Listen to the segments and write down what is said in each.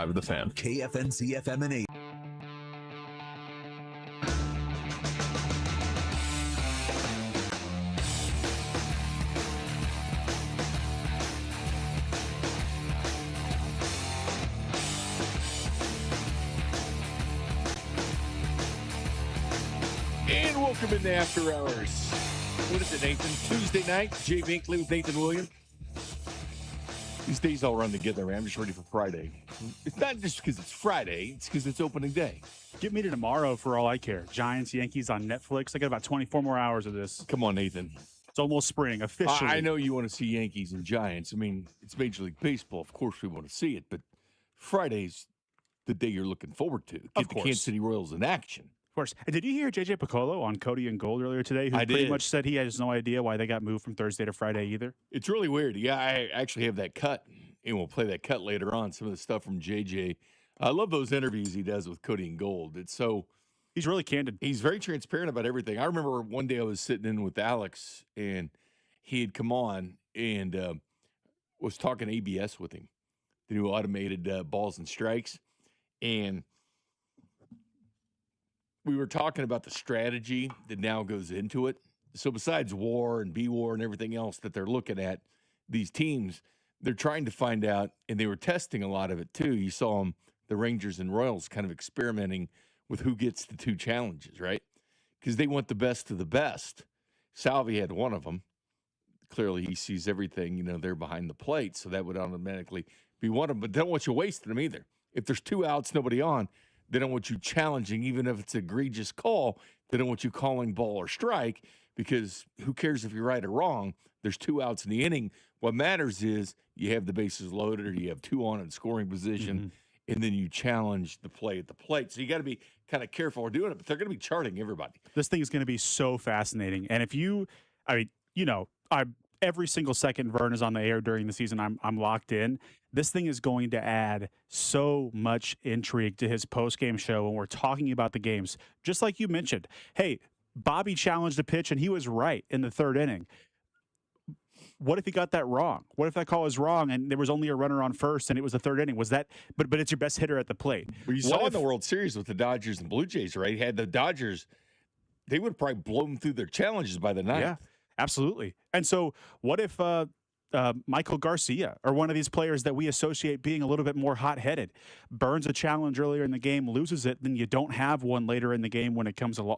105.5 The Fan. KFNC FM and 8. And welcome into After Hours. What is it, Nathan? Tuesday night, Jay Binkley with Nathan Williams. These days all run together, man. I'm just ready for Friday. It's not just because it's Friday, it's because it's opening day. Get me to tomorrow for all I care. Giants, Yankees on Netflix. I got about 24 more hours of this. Come on, Nathan. It's almost spring, officially. I know you want to see Yankees and Giants. I mean, it's Major League Baseball. Of course we want to see it, but Friday's the day you're looking forward to. Get the Kansas City Royals in action. Of course. And did you hear J.J. Piccolo on Cody and Gold earlier today? Who pretty much said he has no idea why they got moved from Thursday to Friday either? It's really weird. Yeah, I actually have that cut, and we'll play that cut later on, some of the stuff from J.J. I love those interviews he does with Cody and Gold. It's so... He's really candid. He's very transparent about everything. I remember one day I was sitting in with Alex, and he had come on and was talking ABS with him, the new automated balls and strikes. And we were talking about the strategy that now goes into it. So besides WAR and B-WAR and everything else that they're looking at, these teams, they're trying to find out, and they were testing a lot of it too. You saw them, the Rangers and Royals, kind of experimenting with who gets the two challenges, right? Because they want the best of the best. Salvi had one of them. Clearly, he sees everything, they're behind the plate, so that would automatically be one of them. But they don't want you wasting them either. If there's two outs, nobody on, they don't want you challenging, even if it's an egregious call. They don't want you calling ball or strike, because who cares if you're right or wrong? There's two outs in the inning. What matters is you have the bases loaded or you have two on in scoring position, and then you challenge the play at the plate. So you got to be kind of careful of doing it, but they're going to be charting everybody. This thing is going to be so fascinating. And if you, every single second Vern is on the air during the season, I'm locked in. This thing is going to add so much intrigue to his post-game show when we're talking about the games. Just like you mentioned, hey, Bobby challenged a pitch and he was right in the third inning. What if he got that wrong? What if that call was wrong and there was only a runner on first and it was the third inning? Was that? But it's your best hitter at the plate. Well, you saw in the World Series with the Dodgers and Blue Jays, right? Had the Dodgers, they would have probably blown through their challenges by the ninth. Yeah, absolutely. And so, what if Michael Garcia or one of these players that we associate being a little bit more hot-headed burns a challenge earlier in the game, loses it, then you don't have one later in the game when it comes along?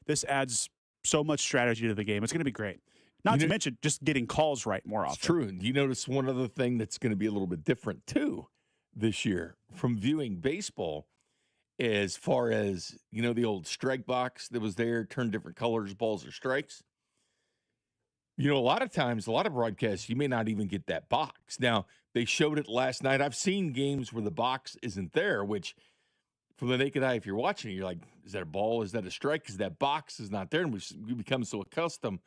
This adds so much strategy to the game. It's going to be great. Not to mention just getting calls right more often. It's true. And you notice one other thing that's going to be a little bit different, too, this year from viewing baseball, as far as, the old strike box that was there, turn different colors, balls or strikes. A lot of times, a lot of broadcasts, you may not even get that box. Now, they showed it last night. I've seen games where the box isn't there, which from the naked eye, if you're watching it, you're like, is that a ball? Is that a strike? Because that box is not there. And we become so accustomed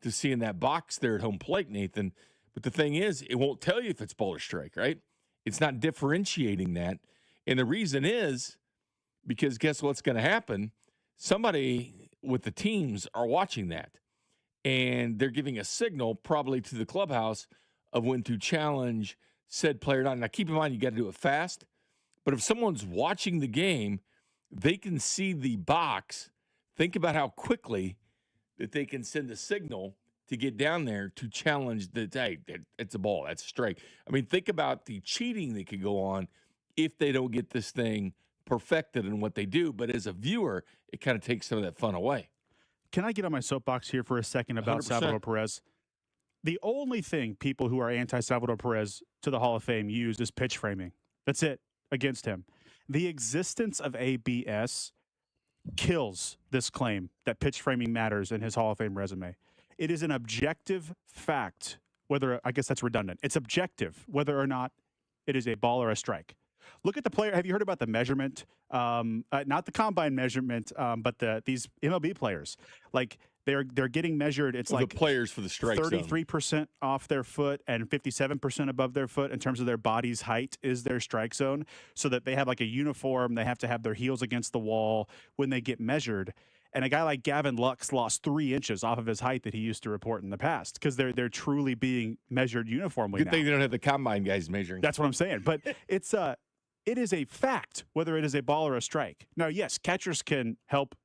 to seeing that box there at home plate, Nathan. But the thing is, it won't tell you if it's ball or strike, right? It's not differentiating that. And the reason is because guess what's going to happen? Somebody with the teams are watching that. And they're giving a signal probably to the clubhouse of when to challenge said player. Now, keep in mind, you got to do it fast. But if someone's watching the game, they can see the box. Think about how quickly that they can send a signal to get down there to challenge hey, it's a ball, that's a strike. I mean, think about the cheating that could go on if they don't get this thing perfected in what they do. But as a viewer, it kind of takes some of that fun away. Can I get on my soapbox here for a second about 100%. Salvador Perez? The only thing people who are anti-Salvador Perez to the Hall of Fame use is pitch framing. That's it against him. The existence of ABS kills this claim that pitch framing matters in his Hall of Fame resume. It is an objective fact, I guess that's redundant. It's objective whether or not it is a ball or a strike. Look at the player. Have you heard about the measurement? Not the combine measurement, but these MLB players. They're getting measured. It's the players for the strike 33% off their foot and 57% above their foot in terms of their body's height is their strike zone, so that they have a uniform. They have to have their heels against the wall when they get measured. And a guy like Gavin Lux lost 3 inches off of his height that he used to report in the past because they're truly being measured uniformly. Good thing they don't have the combine guys measuring. That's what I'm saying. But it's it is a fact whether it is a ball or a strike. Now, yes, catchers can help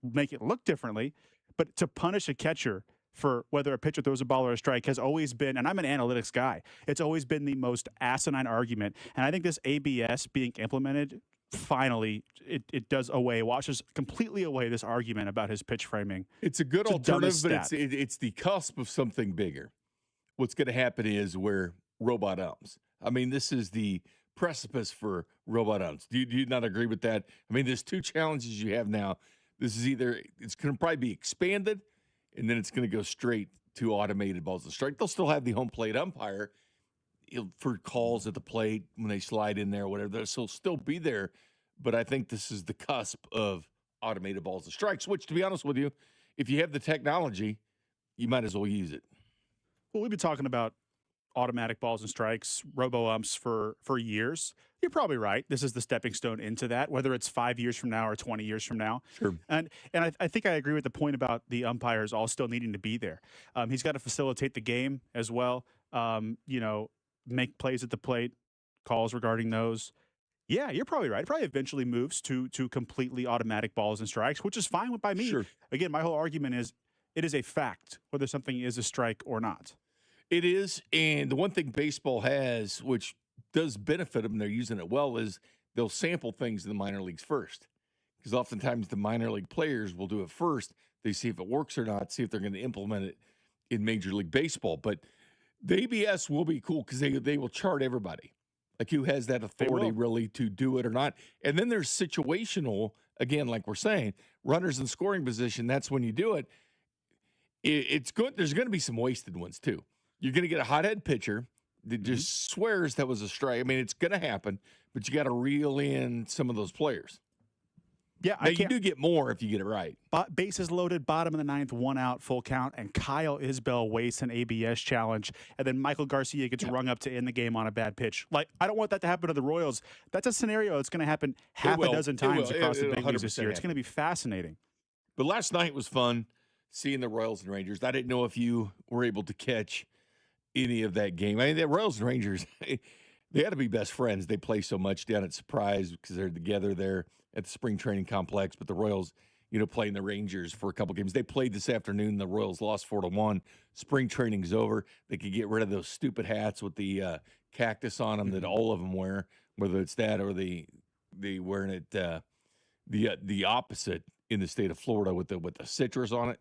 make it look differently, but to punish a catcher for whether a pitcher throws a ball or a strike has always been, and I'm an analytics guy, it's always been the most asinine argument. And I think this ABS being implemented, finally, it does away, washes completely away this argument about his pitch framing. It's a good It's the alternative, dumbest but stat. it's the cusp of something bigger. What's going to happen is where robot umps. I mean, this is the precipice for robot umps. Do you not agree with that? I mean, there's two challenges you have now. This is either it's going to probably be expanded, and then it's going to go straight to automated balls and strike. They'll still have the home plate umpire for calls at the plate when they slide in there or whatever. They'll still be there, but I think this is the cusp of automated balls and strikes, which, to be honest with you, if you have the technology, you might as well use it. Well, we've been talking about automatic balls and strikes, robo umps for years. You're probably right. This is the stepping stone into that, whether it's 5 years from now or 20 years from now. Sure. And I think I agree with the point about the umpires all still needing to be there. He's got to facilitate the game as well. Make plays at the plate, calls regarding those. Yeah, you're probably right. It probably eventually moves to completely automatic balls and strikes, which is fine by me. Sure. Again, my whole argument is it is a fact whether something is a strike or not. It is, and the one thing baseball has, which does benefit them, they're using it well, is they'll sample things in the minor leagues first. Because oftentimes the minor league players will do it first. They see if it works or not, see if they're going to implement it in Major League Baseball. But the ABS will be cool because they will chart everybody, like who has that authority really to do it or not. And then there's situational, again, like we're saying, runners in scoring position, that's when you do it. It's good. There's going to be some wasted ones too. You're going to get a hothead pitcher that just swears that was a strike. I mean, it's going to happen, but you got to reel in some of those players. Yeah, now, you do get more if you get it right. Bases loaded, bottom of the ninth, 1 out, full count, and Kyle Isbell wastes an ABS challenge, and then Michael Garcia gets rung up to end the game on a bad pitch. Like, I don't want that to happen to the Royals. That's a scenario that's going to happen half a dozen times across the big leagues this year. It's going to be fascinating. But last night was fun seeing the Royals and Rangers. I didn't know if you were able to catch any of that game. I mean, the Royals and Rangers, they had to be best friends. They play so much down at Surprise because they're together there at the spring training complex. But the Royals, playing the Rangers for a couple games. They played this afternoon. The Royals lost 4-1. Spring training's over. They could get rid of those stupid hats with the cactus on them that all of them wear, whether it's that or they wearing it the opposite in the state of Florida with the citrus on it.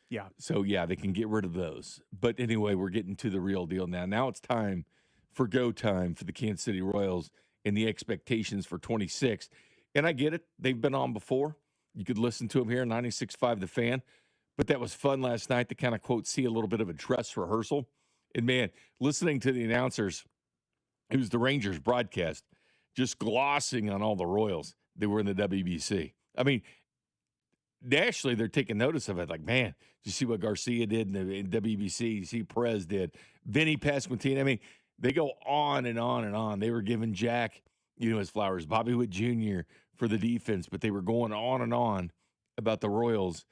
Yeah. So, they can get rid of those. But anyway, we're getting to the real deal now. Now it's time for go time for the Kansas City Royals and the expectations for 26. And I get it. They've been on before. You could listen to them here, 96.5 The Fan. But that was fun last night to kind of, quote, see a little bit of a dress rehearsal. And, man, listening to the announcers, it was the Rangers broadcast, just glossing on all the Royals that were in the WBC. I mean, nationally, they're taking notice of it. Like, man, did you see what Garcia did in WBC? You see Perez did. Vinny Pasquantino. I mean, they go on and on and on. They were giving Jack, his flowers. Bobby Witt Jr. for the defense, but they were going on and on about the Royals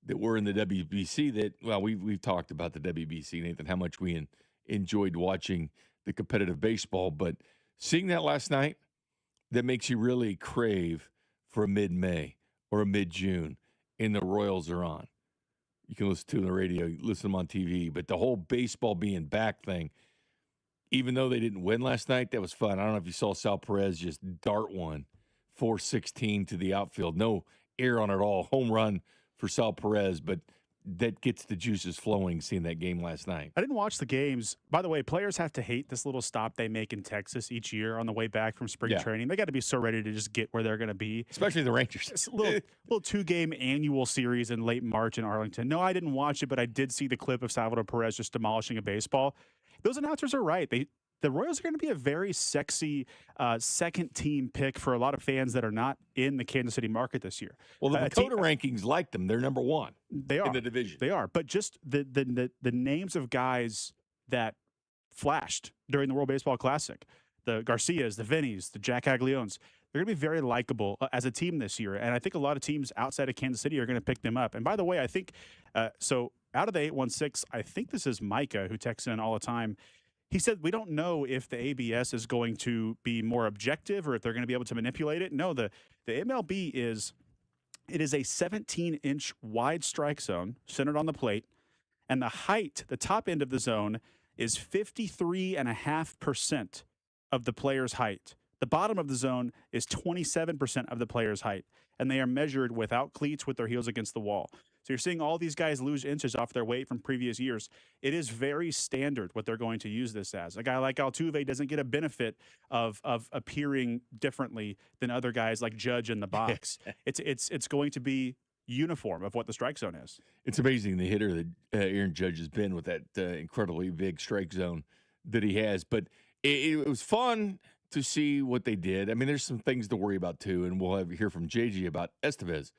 that were in the WBC that, well, we've talked about the WBC, Nathan, how much we enjoyed watching the competitive baseball. But seeing that last night, that makes you really crave for a mid-May or a mid-June. And the Royals are on. You can listen to them on the radio, listen to them on TV. But the whole baseball being back thing, even though they didn't win last night, that was fun. I don't know if you saw Sal Perez just dart one, 416 to the outfield. No air on it at all. Home run for Sal Perez, but that gets the juices flowing seeing that game last night. I didn't watch the games. By the way, players have to hate this little stop they make in Texas each year on the way back from spring training. They got to be so ready to just get where they're going to be. Especially the Rangers. It's a little 2-game annual series in late March in Arlington. No, I didn't watch it, but I did see the clip of Salvador Perez just demolishing a baseball. Those announcers are right. The Royals are going to be a very sexy second-team pick for a lot of fans that are not in the Kansas City market this year. Well, the Dakota rankings like them. They're number one in the division. They are. But just the names of guys that flashed during the World Baseball Classic, the Garcias, the Vinnies, the Jack Aguilones, they're going to be very likable as a team this year. And I think a lot of teams outside of Kansas City are going to pick them up. And by the way, I think so out of the 816, I think this is Micah who texts in all the time. He said, we don't know if the ABS is going to be more objective or if they're going to be able to manipulate it. No, the MLB is a 17-inch wide strike zone centered on the plate, and the height, the top end of the zone, is 53.5% of the player's height. The bottom of the zone is 27% of the player's height, and they are measured without cleats with their heels against the wall. So you're seeing all these guys lose inches off their weight from previous years. It is very standard what they're going to use this as. A guy like Altuve doesn't get a benefit of appearing differently than other guys like Judge in the box. It's going to be uniform of what the strike zone is. It's amazing the hitter that Aaron Judge has been with that incredibly big strike zone that he has. But it was fun to see what they did. I mean, there's some things to worry about too, and we'll hear from JG about Estevez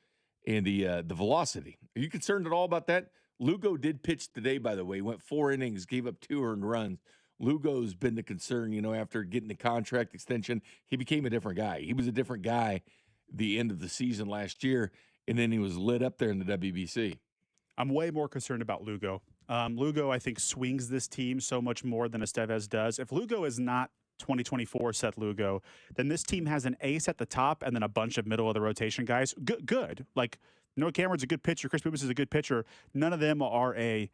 and the velocity. Are you concerned at all about that? Lugo did pitch today, by the way. He went 4 innings, gave up 2 earned runs. Lugo's been the concern, after getting the contract extension. He became a different guy. He was a different guy the end of the season last year, and then he was lit up there in the WBC. I'm way more concerned about Lugo. Lugo, I think, swings this team so much more than Estevez does. If Lugo is not 2024 Seth Lugo, then this team has an ace at the top and then a bunch of middle of the rotation guys. Good. Like, Noah Cameron's a good pitcher. Chris Bubis is a good pitcher. None of them are hey,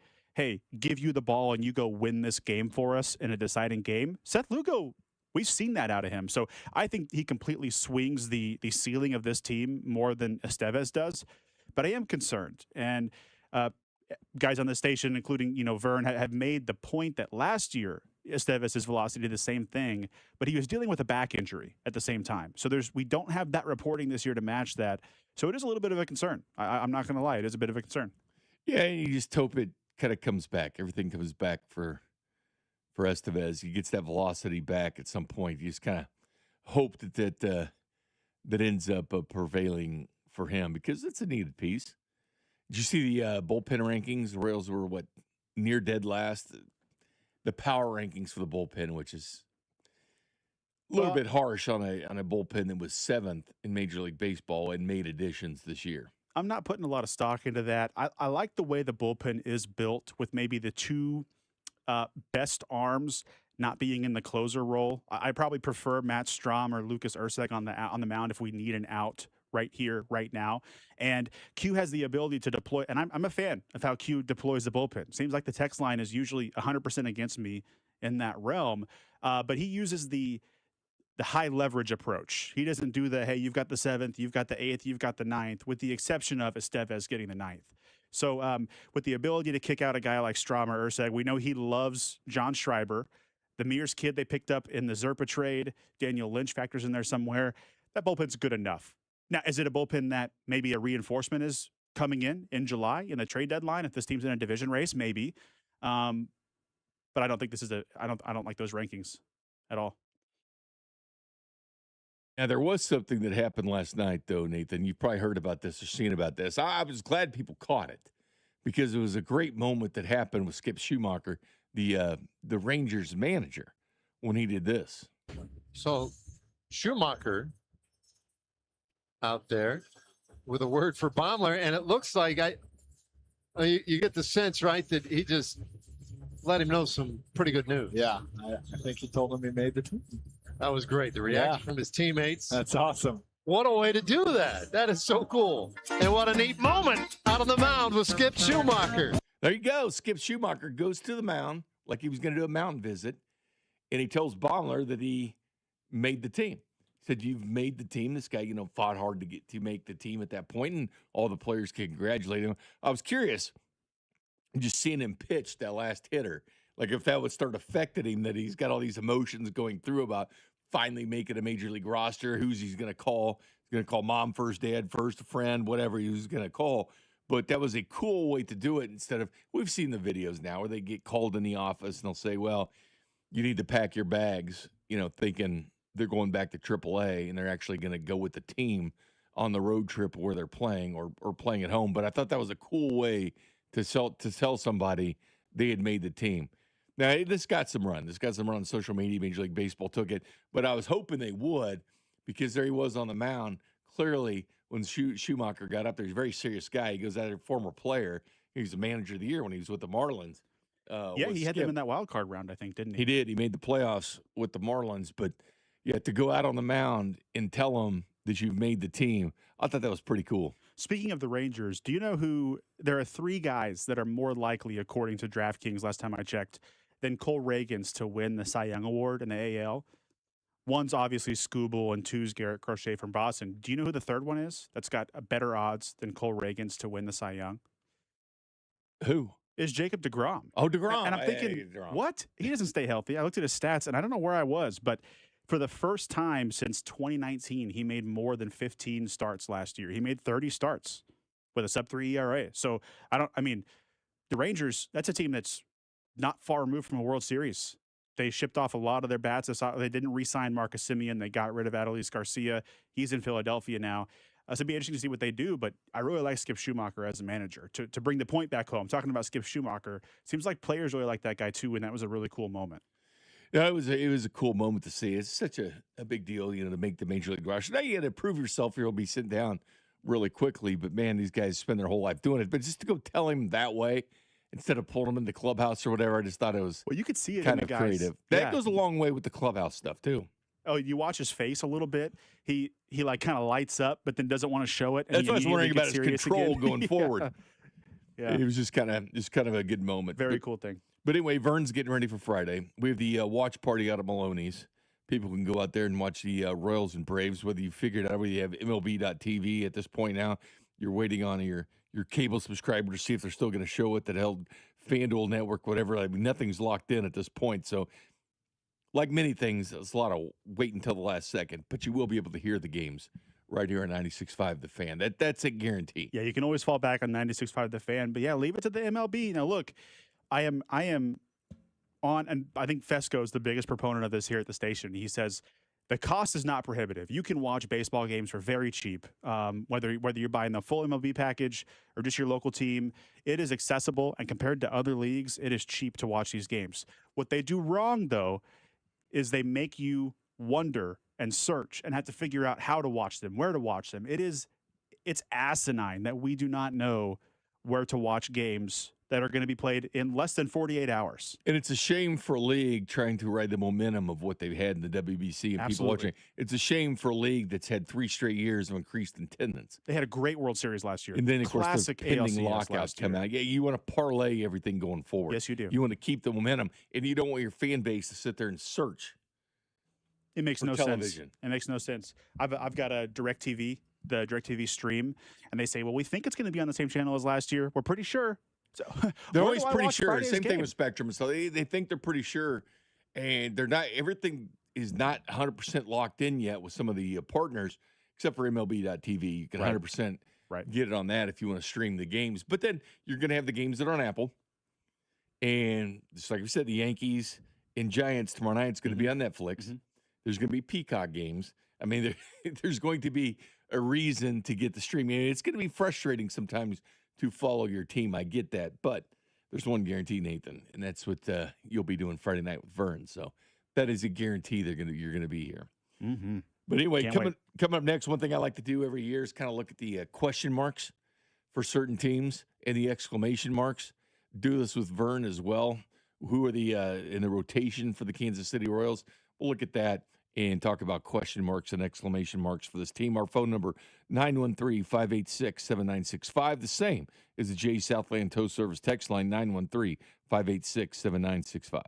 give you the ball and you go win this game for us in a deciding game. Seth Lugo, we've seen that out of him. So I think he completely swings the ceiling of this team more than Estevez does. But I am concerned. And guys on the station, including, Vern, have made the point that last year Estevez's velocity did the same thing, but he was dealing with a back injury at the same time. So we don't have that reporting this year to match that. So it is a little bit of a concern. I'm not going to lie. It is a bit of a concern. Yeah, you just hope it kind of comes back. Everything comes back for Estevez. He gets that velocity back at some point. You just kind of hope that ends up prevailing for him because it's a needed piece. Did you see the bullpen rankings? The Royals were, near dead last? The power rankings for the bullpen, which is a little bit harsh on a bullpen that was 7th in Major League Baseball and made additions this year. I'm not putting a lot of stock into that. I like the way the bullpen is built with maybe the 2 best arms not being in the closer role. I probably prefer Matt Strom or Lucas Erceg on the mound if we need an out right here, right now. And Q has the ability to deploy, and I'm a fan of how Q deploys the bullpen. Seems like the text line is usually 100% against me in that realm, but he uses the high leverage approach. He doesn't do hey, you've got the 7th, you've got the 8th, you've got the 9th, with the exception of Estevez getting the 9th. So with the ability to kick out a guy like Strom or Erceg, we know he loves John Schreiber. The Mears kid they picked up in the Zerpa trade, Daniel Lynch factors in there somewhere. That bullpen's good enough. Now, is it a bullpen that maybe a reinforcement is coming in July in the trade deadline if this team's in a division race? Maybe. But I don't think this is I don't like those rankings at all. Now, there was something that happened last night, though, Nathan. You've probably heard about this or seen about this. I was glad people caught it because it was a great moment that happened with Skip Schumacher, the Rangers manager, when he did this. So Schumacher out there with a word for Baumler, and it looks like you get the sense, right, that he just let him know some pretty good news. Yeah, I think he told him he made the team. That was great. The reaction from his teammates. That's awesome. What a way to do that. That is so cool. And what a neat moment out on the mound with Skip Schumacher. There you go. Skip Schumacher goes to the mound like he was going to do a mountain visit, and he tells Baumler that he made the team. Said, you've made the team. This guy, fought hard to make the team at that point, and all the players congratulated him. I was curious, just seeing him pitch that last hitter, like if that would start affecting him, that he's got all these emotions going through about finally making a major league roster, who's he's going to call. He's going to call mom first, dad first, a friend, whatever he was going to call. But that was a cool way to do it instead of, we've seen the videos now where they get called in the office and they'll say, well, you need to pack your bags, thinking they're going back to AAA and they're actually going to go with the team on the road trip where they're playing or playing at home. But I thought that was a cool way to tell somebody they had made the team. Now, this got some run. This got some run on social media. Major League Baseball took it. But I was hoping they would because there he was on the mound. Clearly, when Schumacher got up there, he's a very serious guy. He goes out there, former player. He was the manager of the year when he was with the Marlins. Yeah, with he had Skip. them in that wild card round, I think, didn't he? He did. He made the playoffs with the Marlins, but yeah, to go out on the mound and tell them that you've made the team, I thought that was pretty cool. Speaking of the Rangers, do you know who? There are 3 guys that are more likely, according to DraftKings last time I checked, than Cole Reagans to win the Cy Young Award in the AL. One's obviously Scooble and two's Garrett Crochet from Boston. Do you know who the third one is that's got a better odds than Cole Reagans to win the Cy Young? Who? Is Jacob DeGrom. Oh, DeGrom. And I'm thinking, what? He doesn't stay healthy. I looked at his stats, and I don't know where I was, but for the first time since 2019, he made more than 15 starts last year. He made 30 starts with a sub-3 ERA. So the Rangers, that's a team that's not far removed from a World Series. They shipped off a lot of their bats. They didn't re-sign Marcus Semien. They got rid of Adolis Garcia. He's in Philadelphia now. So it'd be interesting to see what they do, but I really like Skip Schumacher as a manager. To bring the point back home, talking about Skip Schumacher, seems like players really like that guy too, and that was a really cool moment. Yeah, it was a cool moment to see. It's such a big deal, to make the Major League roster. Now you got to prove yourself. You'll be sitting down really quickly, but man, these guys spend their whole life doing it. But just to go tell him that way instead of pulling him in the clubhouse or whatever, I just thought it was you could see it kind in of the guys. creative. That goes a long way with the clubhouse stuff too. Oh, you watch his face a little bit. He like kind of lights up, but then doesn't want to show it. And That's what I was wondering about his control again. going forward. Yeah, It was just kind of a good moment. very cool thing. But anyway, Vern's getting ready for Friday. We have the watch party out at Maloney's. People can go out there and watch the Royals and Braves, whether you figured out whether you have MLB.TV at this point now. You're waiting on your cable subscriber to see if they're still going to show it, that held FanDuel Network, whatever. I mean, nothing's locked in at this point. So, like many things, it's a lot of wait until the last second, but you will be able to hear the games right here on 96.5 The Fan. That's a guarantee. Yeah, you can always fall back on 96.5 The Fan, but yeah, leave it to the MLB. Now, look, I am on, and I think Fesco is the biggest proponent of this here at the station. He says the cost is not prohibitive. You can watch baseball games for very cheap, whether you're buying the full MLB package or just your local team. It is accessible, and compared to other leagues, it is cheap to watch these games. What they do wrong, though, is they make you wonder and search and have to figure out how to watch them, where to watch them. It's asinine that we do not know where to watch games that are going to be played in less than 48 hours. And it's a shame for a league trying to ride the momentum of what they've had in the WBC and people watching. It's a shame for a league that's had 3 straight years of increased attendance. They had a great World Series last year. And then, of course, the pending ALCS lockouts come out. Yeah, you want to parlay everything going forward. Yes, you do. You want to keep the momentum, and you don't want your fan base to sit there and search. It makes for no television. sense. It makes no sense. I've got a DirecTV, the DirecTV stream, and they say, well, we think it's going to be on the same channel as last year. We're pretty sure. So they're always pretty sure. Friday's Same thing game? with Spectrum. So they think they're pretty sure, and they're not. Everything is not 100% locked in yet with some of the partners, except for MLB.TV. You can 100% get it on that if you want to stream the games. But then you're going to have the games that are on Apple, and just like we said, the Yankees and Giants tomorrow night. It's going to be on Netflix. Mm-hmm. There's going to be Peacock games. I mean, there's going to be a reason to get the streaming. It's going to be frustrating sometimes to follow your team. I get that, but there's one guarantee, Nathan, and that's what you'll be doing Friday night with Vern. So that is a guarantee you're going to be here. Mm-hmm. But anyway, Can't coming up next, one thing I like to do every year is kind of look at the question marks for certain teams and the exclamation marks. Do this with Vern as well. Who are the in the rotation for the Kansas City Royals? We'll look at that and talk about question marks and exclamation marks for this team. Our phone number, 913-586-7965. The same as the J Southland Tow Service text line, 913-586-7965.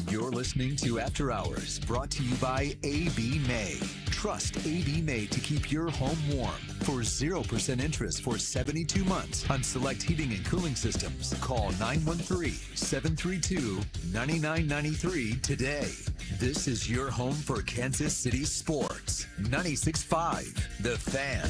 You're listening to After Hours, brought to you by AB May. Trust AB May to keep your home warm. For 0% interest for 72 months on select heating and cooling systems, call 913-732-9993 today. This is your home for Kansas City sports. 96.5 The Fan.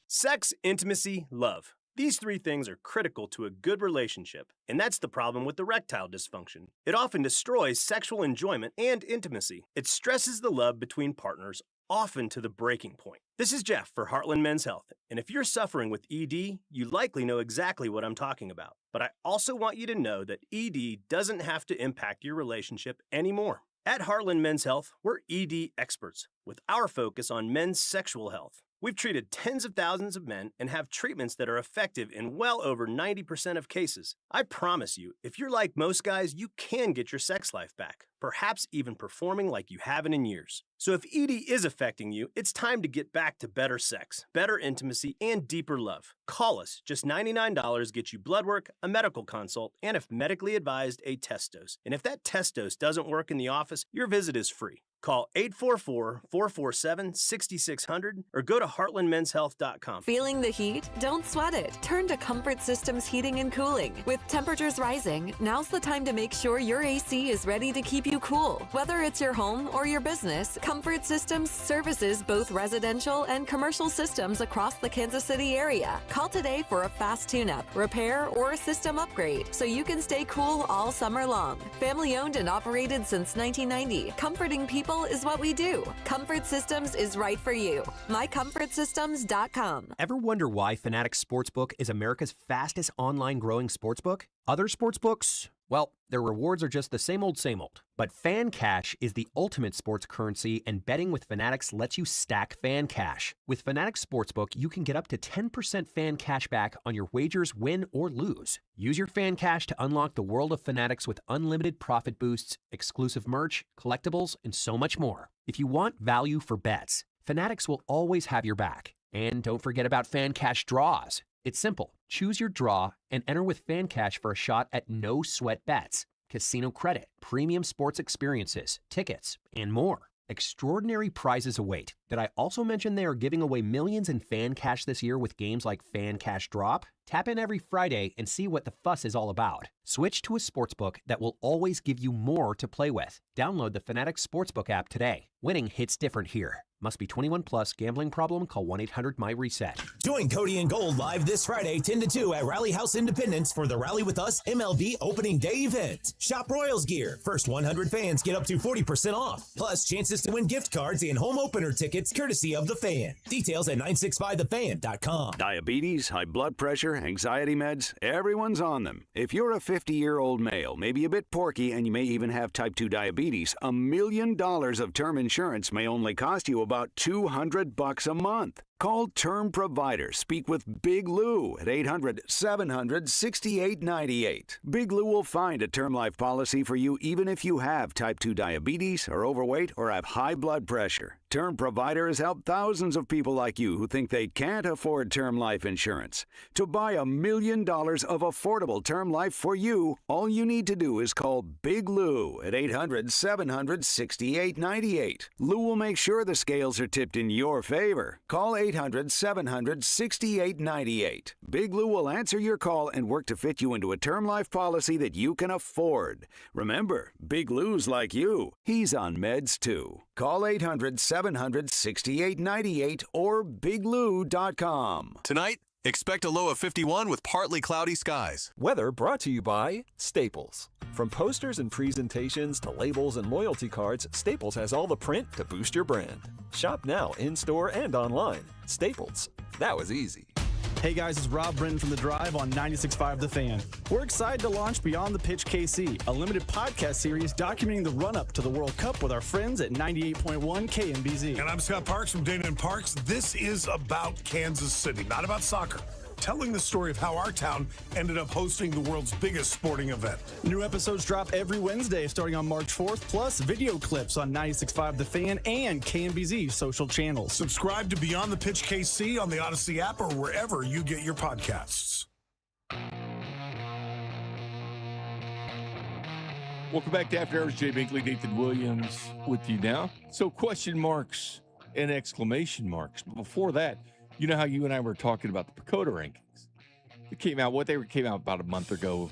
Sex, intimacy, love. These 3 things are critical to a good relationship, and that's the problem with erectile dysfunction. It often destroys sexual enjoyment and intimacy. It stresses the love between partners, often to the breaking point. This is Jeff for Heartland Men's Health, and if you're suffering with ED, you likely know exactly what I'm talking about. But I also want you to know that ED doesn't have to impact your relationship anymore. At Heartland Men's Health, we're ED experts, with our focus on men's sexual health. We've treated tens of thousands of men and have treatments that are effective in well over 90% of cases. I promise you, if you're like most guys, you can get your sex life back, perhaps even performing like you haven't in years. So if ED is affecting you, it's time to get back to better sex, better intimacy, and deeper love. Call us. Just $99 gets you blood work, a medical consult, and if medically advised, a test dose. And if that test dose doesn't work in the office, your visit is free. Call 844-447-6600 or go to heartlandmenshealth.com. Feeling the heat? Don't sweat it. Turn to Comfort Systems Heating and Cooling. With temperatures rising, now's the time to make sure your AC is ready to keep you cool. Whether it's your home or your business, Comfort Systems services both residential and commercial systems across the Kansas City area. Call today for a fast tune-up, repair, or a system upgrade so you can stay cool all summer long. Family owned and operated since 1990, comforting people is what we do. Comfort Systems is right for you. MyComfortSystems.com. Ever wonder why Fanatics Sportsbook is America's fastest online growing sportsbook? Other sportsbooks? Well, their rewards are just the same old, same old. But Fan Cash is the ultimate sports currency, and betting with Fanatics lets you stack Fan Cash. With Fanatics Sportsbook, you can get up to 10% Fan Cash back on your wagers, win or lose. Use your Fan Cash to unlock the world of Fanatics with unlimited profit boosts, exclusive merch, collectibles, and so much more. If you want value for bets, Fanatics will always have your back. And don't forget about Fan Cash draws. It's simple. Choose your draw and enter with Fan Cash for a shot at no sweat bets, casino credit, premium sports experiences, tickets, and more. Extraordinary prizes await. Did I also mention they are giving away millions in Fan Cash this year with games like Fan Cash Drop? Tap in every Friday and see what the fuss is all about. Switch to a sportsbook that will always give you more to play with. Download the Fanatics Sportsbook app today. Winning hits different here. Must be 21 plus. Gambling problem? Call 1-800-MY-RESET. Join Cody and Gold live this Friday, 10 to 2 at Rally House Independence for the Rally With Us MLB Opening Day event. Shop Royals gear. First 100 fans get up to 40% off. Plus chances to win gift cards and home opener tickets courtesy of The Fan. Details at 965thefan.com. Diabetes, high blood pressure, anxiety meds, everyone's on them. If you're a 50-year-old male, maybe a bit porky, and you may even have type 2 diabetes, $1 million of term insurance may only cost you about $200 a month. Call Term Provider. Speak with Big Lou at 800-700-6898. Big Lou will find a term life policy for you even if you have type 2 diabetes, are overweight, or have high blood pressure. Term Provider has helped thousands of people like you who think they can't afford term life insurance. To buy $1 million of affordable term life for you, all you need to do is call Big Lou at 800-700-6898. Lou will make sure the scales are tipped in your favor. Call 800-700-6898. Big Lou will answer your call and work to fit you into a term life policy that you can afford. Remember, Big Lou's like you. He's on meds too. Call 800-700-6898 or biglou.com. Tonight, expect a low of 51 with partly cloudy skies. Weather brought to you by Staples. From posters and presentations to labels and loyalty cards, Staples has all the print to boost your brand. Shop now in-store and online. Staples. That was easy. Hey guys, it's Rob Brennan from The Drive on 96.5 The Fan. We're excited to launch Beyond the Pitch KC, a limited podcast series documenting the run-up to the World Cup with our friends at 98.1 KMBZ. And I'm Scott Parks from Dana and Parks. This is about Kansas City, not about soccer. Telling the story of how our town ended up hosting the world's biggest sporting event. New episodes drop every Wednesday starting on March 4th, plus video clips on 96.5 The Fan and KMBZ social channels. Subscribe to Beyond the Pitch KC on the Odyssey app or wherever you get your podcasts. Welcome back to After Hours. Jay Binkley, Nathan Williams with you now. So question marks and exclamation marks. But before that, you know how you and I were talking about the Pacoda rankings? They came out about a month or so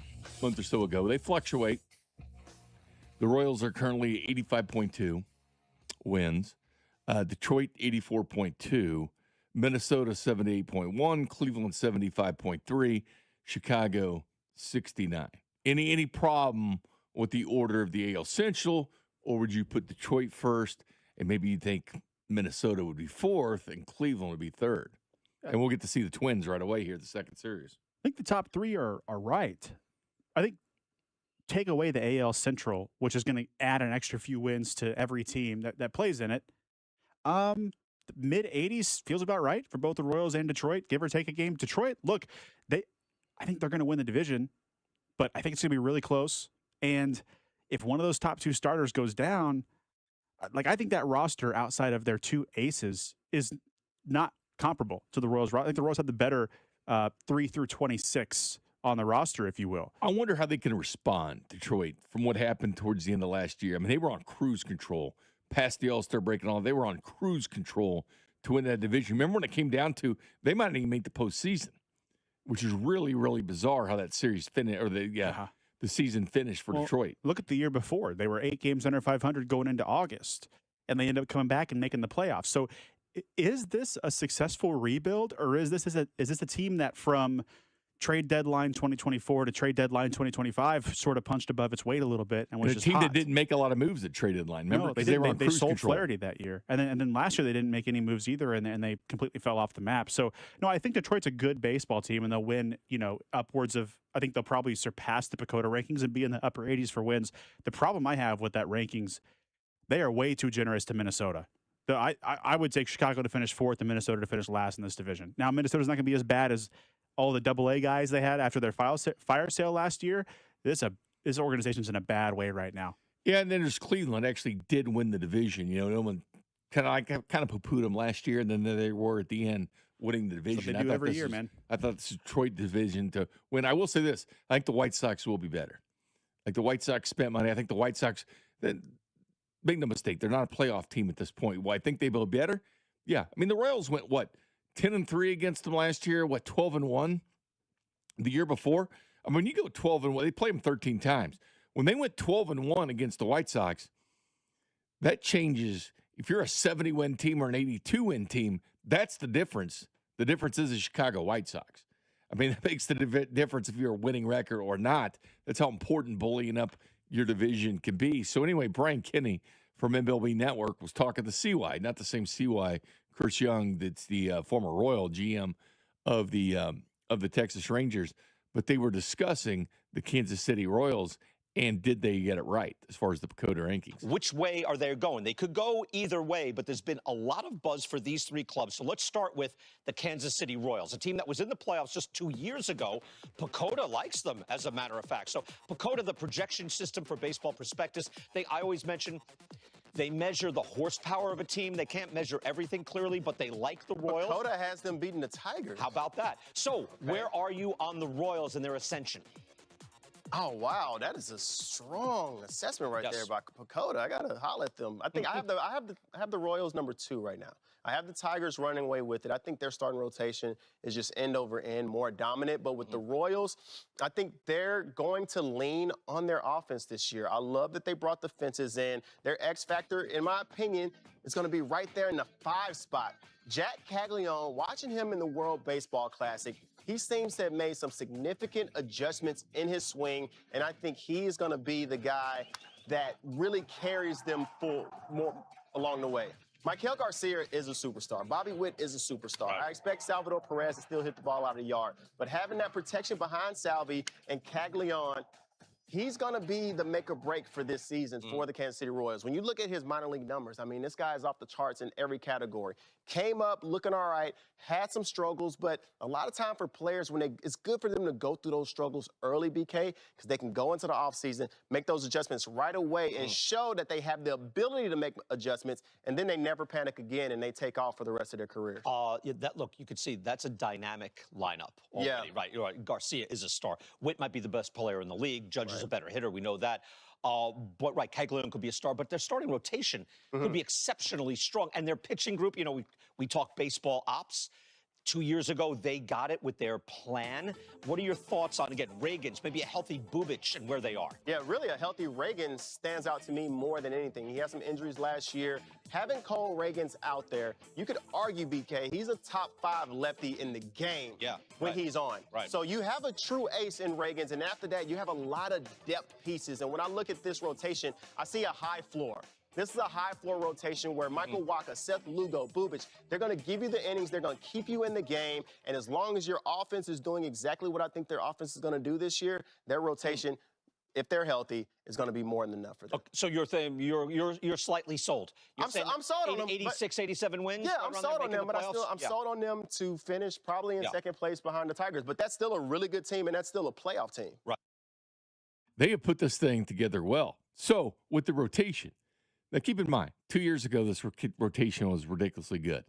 ago. They fluctuate. The Royals are currently 85.2 wins. Detroit 84.2. Minnesota 78.1. Cleveland 75.3. Chicago 69. Any problem with the order of the AL Central, or would you put Detroit first and maybe you think Minnesota would be fourth and Cleveland would be third? And we'll get to see the Twins right away here, the second series. I think the top three are right. I think take away the AL Central, which is going to add an extra few wins to every team that plays in it. mid 80s feels about right for both the Royals and Detroit, give or take a game. Detroit, look, I think they're going to win the division, but I think it's going to be really close. And if one of those top two starters goes down, like I think that roster outside of their two aces is not comparable to the Royals. I think the Royals have the better 3 through 26 on the roster, if you will. I wonder how they can respond, Detroit, from what happened towards the end of last year. I mean, they were on cruise control past the All-Star break and all. They were on cruise control to win that division. Remember when it came down to they might not even make the postseason, which is really, really bizarre how that series finished, or the season finished for Detroit. Look at the year before. They were 8 games under 500 going into August, and they ended up coming back and making the playoffs. So is this a successful rebuild, or is this a team that from trade deadline 2024 to trade deadline 2025 sort of punched above its weight a little bit and was just a team hot? that didn't make a lot of moves at trade deadline. Remember, no, they were on they cruise sold control. Flaherty that year, and then last year they didn't make any moves either, and they completely fell off the map. So no, I think Detroit's a good baseball team, and they'll win. Upwards of, I think they'll probably surpass the PECOTA rankings and be in the upper 80s for wins. The problem I have with that rankings, they are way too generous to Minnesota. I would take Chicago to finish 4th and Minnesota to finish last in this division. Now Minnesota's not going to be as bad as all the AA guys they had after their fire sale last year. This organization's in a bad way right now. Yeah, and then there's Cleveland actually did win the division. No one kind of poo-pooed them last year, and then they were at the end winning the division. They do every year, man. I thought this Detroit division to win. I will say this: I think the White Sox will be better. Like the White Sox spent money. I think the White Sox. Make no mistake, they're not a playoff team at this point. Well, I think they will be better. Yeah, I mean the Royals went 10-3 against them last year. 12-1 the year before. I mean, you go 12-1. They played them 13 times. When they went 12-1 against the White Sox, that changes. If you're a 70-win team or an 82-win team, that's the difference. The difference is the Chicago White Sox. I mean, that makes the difference if you're a winning record or not. That's how important bullying up your division can be. So anyway, Brian Kinney from MLB Network was talking to CY, not the same CY, Chris Young, that's the former Royal GM of the Texas Rangers, but they were discussing the Kansas City Royals and did they get it right as far as the PECOTA rankings? Which way are they going? They could go either way, but there's been a lot of buzz for these three clubs. So let's start with the Kansas City Royals, a team that was in the playoffs just 2 years ago. PECOTA likes them, as a matter of fact. So PECOTA, the projection system for Baseball Prospectus, I always mention they measure the horsepower of a team. They can't measure everything clearly, but they like the Royals. PECOTA has them beating the Tigers. How about that? So where are you on the Royals and their ascension? Oh, wow. That is a strong assessment right there by PECOTA. I got to holler at them. I think I have the Royals number 2 right now. I have the Tigers running away with it. I think their starting rotation is just end over end, more dominant. But with the Royals, I think they're going to lean on their offense this year. I love that they brought the fences in. Their X factor, in my opinion, is going to be right there in the 5 spot. Jack Caglione, watching him in the World Baseball Classic, he seems to have made some significant adjustments in his swing, and I think he is going to be the guy that really carries them more along the way. Maikel Garcia is a superstar. Bobby Witt is a superstar. I expect Salvador Perez to still hit the ball out of the yard, but having that protection behind Salvi and Caglione, he's going to be the make or break for this season for the Kansas City Royals. When you look at his minor league numbers, I mean, this guy is off the charts in every category. Came up looking all right, had some struggles, but a lot of time for players, it's good for them to go through those struggles early, BK, because they can go into the offseason, make those adjustments right away and show that they have the ability to make adjustments, and then they never panic again and they take off for the rest of their career. Look, you could see that's a dynamic lineup already, right? You're right. Garcia is a star. Witt might be the best player in the league. Judge is a better hitter. We know that. But right, Caglione could be a star, but their starting rotation could be exceptionally strong. And their pitching group, we talk baseball ops. 2 years ago, they got it with their plan. What are your thoughts on, again, Reagans, maybe a healthy Bubic and where they are? Yeah, really a healthy Reagan stands out to me more than anything. He had some injuries last year. Having Cole Reagans out there, you could argue, BK, he's a top 5 lefty in the game when he's on. So you have a true ace in Reagans, and after that, you have a lot of depth pieces. And when I look at this rotation, I see a high floor. This is a high-floor rotation where Michael Wacha, Seth Lugo, Bubic, they're going to give you the innings. They're going to keep you in the game. And as long as your offense is doing exactly what I think their offense is going to do this year, their rotation if they're healthy, is going to be more than enough for them. Okay, so you're saying you're slightly sold. You're saying I'm sold on them. 86, 87 wins. Yeah, I'm sold on them, but I'm yeah. sold on them to finish probably in second place behind the Tigers. But that's still a really good team, and that's still a playoff team. Right. They have put this thing together well. So with the rotation, now keep in mind, 2 years ago, this rotation was ridiculously good.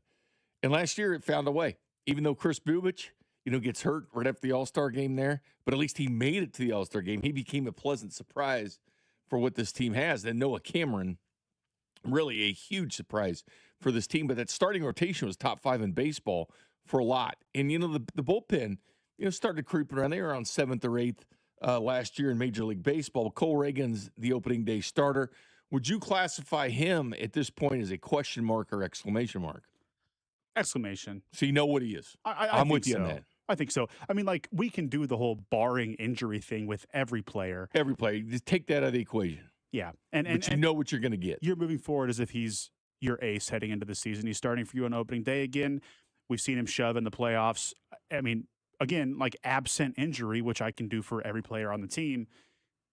And last year it found a way. Even though Chris Bubich, gets hurt right after the All-Star game there, but at least he made it to the All-Star game. He became a pleasant surprise for what this team has. And Noah Cameron, really a huge surprise for this team. But that starting rotation was top 5 in baseball for a lot. And, the bullpen, started creeping around. They were on 7th or 8th last year in Major League Baseball. Cole Reagan's the opening day starter. Would you classify him at this point as a question mark or exclamation mark? Exclamation. So you know what he is. I'm with you on that. I think so. I mean, we can do the whole barring injury thing with every player. Every player. Just take that out of the equation. Yeah. But you know what you're going to get. You're moving forward as if he's your ace heading into the season. He's starting for you on opening day again. We've seen him shove in the playoffs. I mean, again, absent injury, which I can do for every player on the team.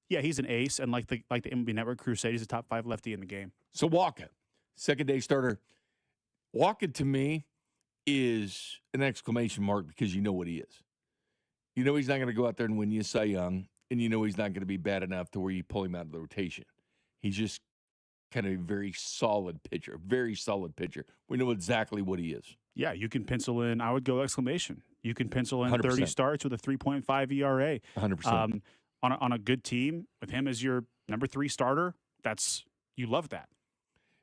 Yeah, he's an ace, and like the MLB Network crew said, he's a top 5 lefty in the game. So Walker, second day starter. Walker to me is an exclamation mark because you know what he is. You know he's not going to go out there and win you Cy Young, and you know he's not going to be bad enough to where you pull him out of the rotation. He's just kind of a very solid pitcher. We know exactly what he is. Yeah, you can pencil in, I would go exclamation. You can pencil in 30 starts with a 3.5 ERA. 100%. On a good team with him as your number 3 starter, you love that.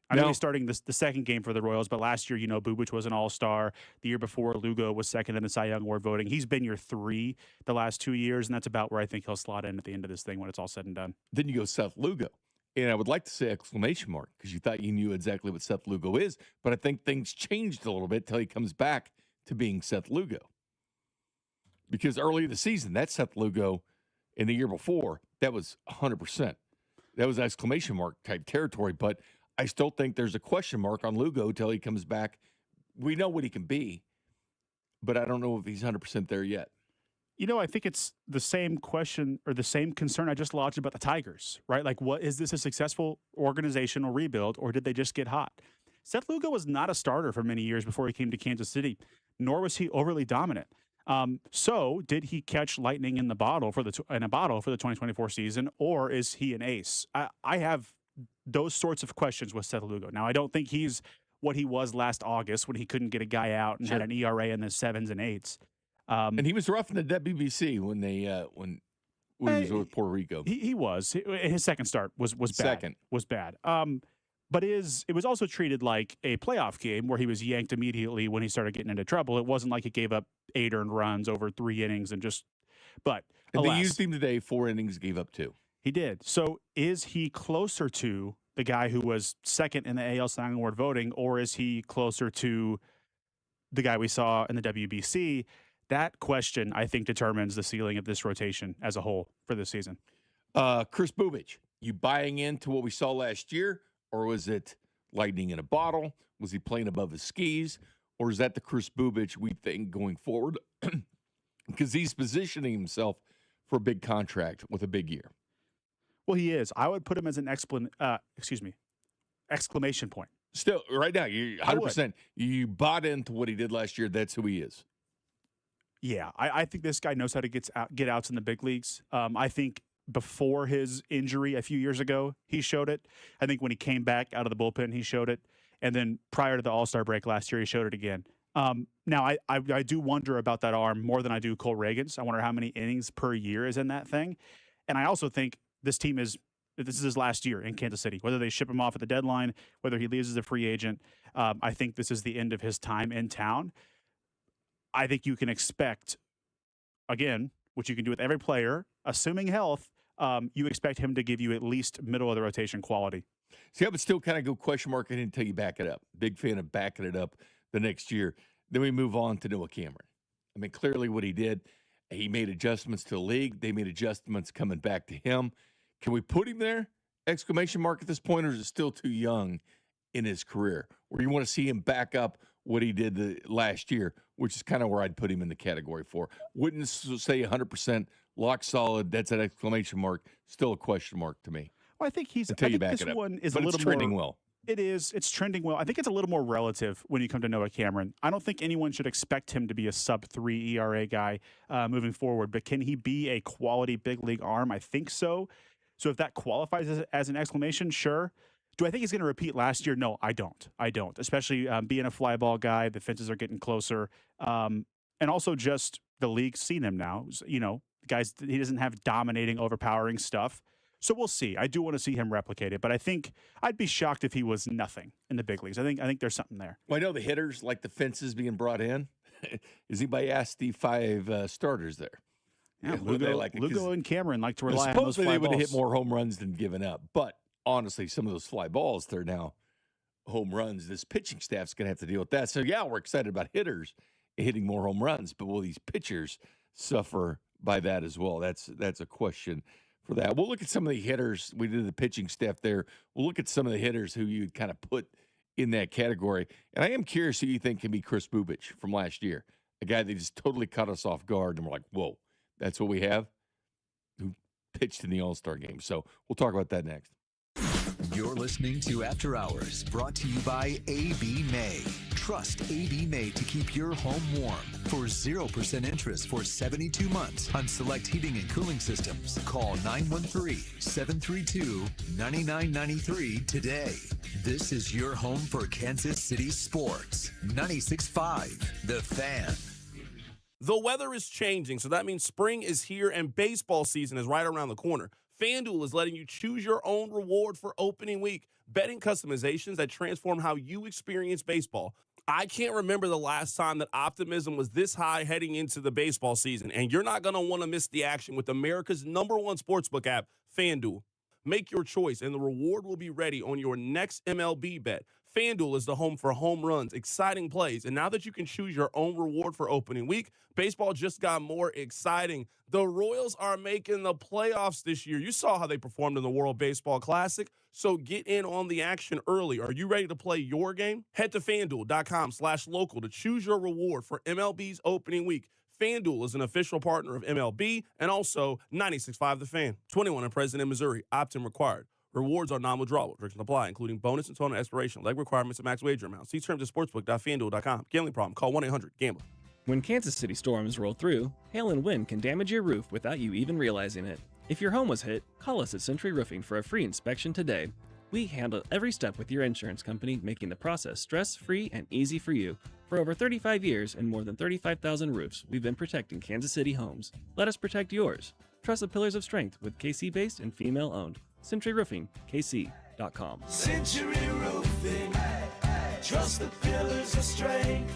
I know he's starting the second game for the Royals, but last year, Bubich was an all-star. The year before, Lugo was second in the Cy Young Award voting. He's been your 3 the last 2 years, and that's about where I think he'll slot in at the end of this thing when it's all said and done. Then you go Seth Lugo. And I would like to say exclamation mark because you thought you knew exactly what Seth Lugo is, but I think things changed a little bit till he comes back to being Seth Lugo. Because early the season, that Seth Lugo in the year before, that was 100%. That was exclamation mark type territory, but I still think there's a question mark on Lugo till he comes back. We know what he can be, but I don't know if he's 100% there yet. I think it's the same question or the same concern I just lodged about the Tigers, right? What is this a successful organizational rebuild, or did they just get hot? Seth Lugo was not a starter for many years before he came to Kansas City, nor was he overly dominant. So did he catch lightning in the bottle for the 2024 season, or is he an ace? I have those sorts of questions with Seth Lugo. Now, I don't think he's what he was last August when he couldn't get a guy out and had an ERA in the 7s and 8s. And he was rough in the WBC when when he was with Puerto Rico. He was. His second start was bad. Was bad. But it was also treated like a playoff game where he was yanked immediately when he started getting into trouble. It wasn't like he gave up 8 earned runs over 3 innings and they used him today, 4 innings, gave up 2. He did. So is he closer to the guy who was second in the AL Cy Young Award voting, or is he closer to the guy we saw in the WBC? That question, I think, determines the ceiling of this rotation as a whole for this season. Chris Bubich, you buying into what we saw last year, or was it lightning in a bottle? Was he playing above his skis? Or is that the Chris Bubich we think going forward? Because he's positioning himself for a big contract with a big year. Well, he is. I would put him as an exclamation point. Still, right now, you 100%. You bought into what he did last year. That's who he is. Yeah, I think this guy knows how to get outs in the big leagues. I think before his injury a few years ago, he showed it. I think when he came back out of the bullpen, he showed it. And then prior to the All-Star break last year, he showed it again. Now, I do wonder about that arm more than I do Cole Reagan's. I wonder how many innings per year is in that thing. And I also think this is his last year in Kansas City. Whether they ship him off at the deadline, whether he leaves as a free agent, I think this is the end of his time in town. I think you can expect, again, which you can do with every player, assuming health, you expect him to give you at least middle of the rotation quality. See, I would still kind of go question mark it until you back it up. Big fan of backing it up the next year. Then we move on to Noah Cameron. I mean, clearly what he did, he made adjustments to the league. They made adjustments coming back to him. Can we put him there? Exclamation mark at this point, or is it still too young in his career? Or you want to see him back up what he did last year, which is kind of where I'd put him in the category for. Wouldn't say 100% lock solid. That's an exclamation mark. Still a question mark to me. Well, I think he's. Until I you think back this it up. one is But a it's little trending more, well. It is. It's trending well. I think it's a little more relative when you come to Noah Cameron. I don't think anyone should expect him to be a sub-3 ERA guy moving forward, but can he be a quality big league arm? I think so. So if that qualifies as an exclamation, sure. Do I think he's going to repeat last year? No, I don't. I don't, especially being a fly ball guy. The fences are getting closer. And also just the league's seen him now. You know, guys, he doesn't have dominating, overpowering stuff. So we'll see. I do want to see him replicate it, but I think I'd be shocked if he was nothing in the big leagues. I think there's something there. Well, I know the hitters like the fences being brought in. Is anybody asked the 5 starters there? Yeah, Lugo, Lugo and Cameron like to rely on those supposedly fly they would have balls. hit more home runs than given up. But honestly, some of those fly balls, they're now home runs. This pitching staff's going to have to deal with that. So, yeah, we're excited about hitters hitting more home runs, but will these pitchers suffer by that as well? That's a question for that. We'll look at some of the hitters. We did the pitching staff there. We'll look at some of the hitters who you'd kind of put in that category. And I am curious who you think can be Chris Bubich from last year, a guy that just totally caught us off guard, and we're like, whoa, that's what we have? Who pitched in the All-Star game. So we'll talk about that next. You're listening to After Hours, brought to you by AB May. Trust AB May to keep your home warm. For 0% interest for 72 months on select heating and cooling systems, call 913-732-9993 today. This is your home for Kansas City sports. 96.5 The Fan. The weather is changing, so that means spring is here and baseball season is right around the corner. FanDuel is letting you choose your own reward for opening week. Betting customizations that transform how you experience baseball. I can't remember the last time that optimism was this high heading into the baseball season, and you're not going to want to miss the action with America's #1 sportsbook app, FanDuel. Make your choice, and the reward will be ready on your next MLB bet. FanDuel is the home for home runs, exciting plays, and now that you can choose your own reward for opening week, baseball just got more exciting. The Royals are making the playoffs this year. You saw how they performed in the World Baseball Classic, so get in on the action early. Are you ready to play your game? Head to FanDuel.com/local to choose your reward for MLB's opening week. FanDuel is an official partner of MLB and also 96.5 The Fan. 21 and present in Missouri. Opt-in required. Rewards are non-withdrawable. Restrictions apply, including bonus and total expiration, leg requirements, and max wager amounts. See terms at sportsbook.fanduel.com. Gambling problem? Call 1-800-GAMBLER. When Kansas City storms roll through, hail and wind can damage your roof without you even realizing it. If your home was hit, call us at Century Roofing for a free inspection today. We handle every step with your insurance company, making the process stress-free and easy for you. For over 35 years and more than 35,000 roofs, we've been protecting Kansas City homes. Let us protect yours. Trust the pillars of strength with KC-based and female-owned. Century Roofing, KC.com. Century Roofing, trust the pillars of strength.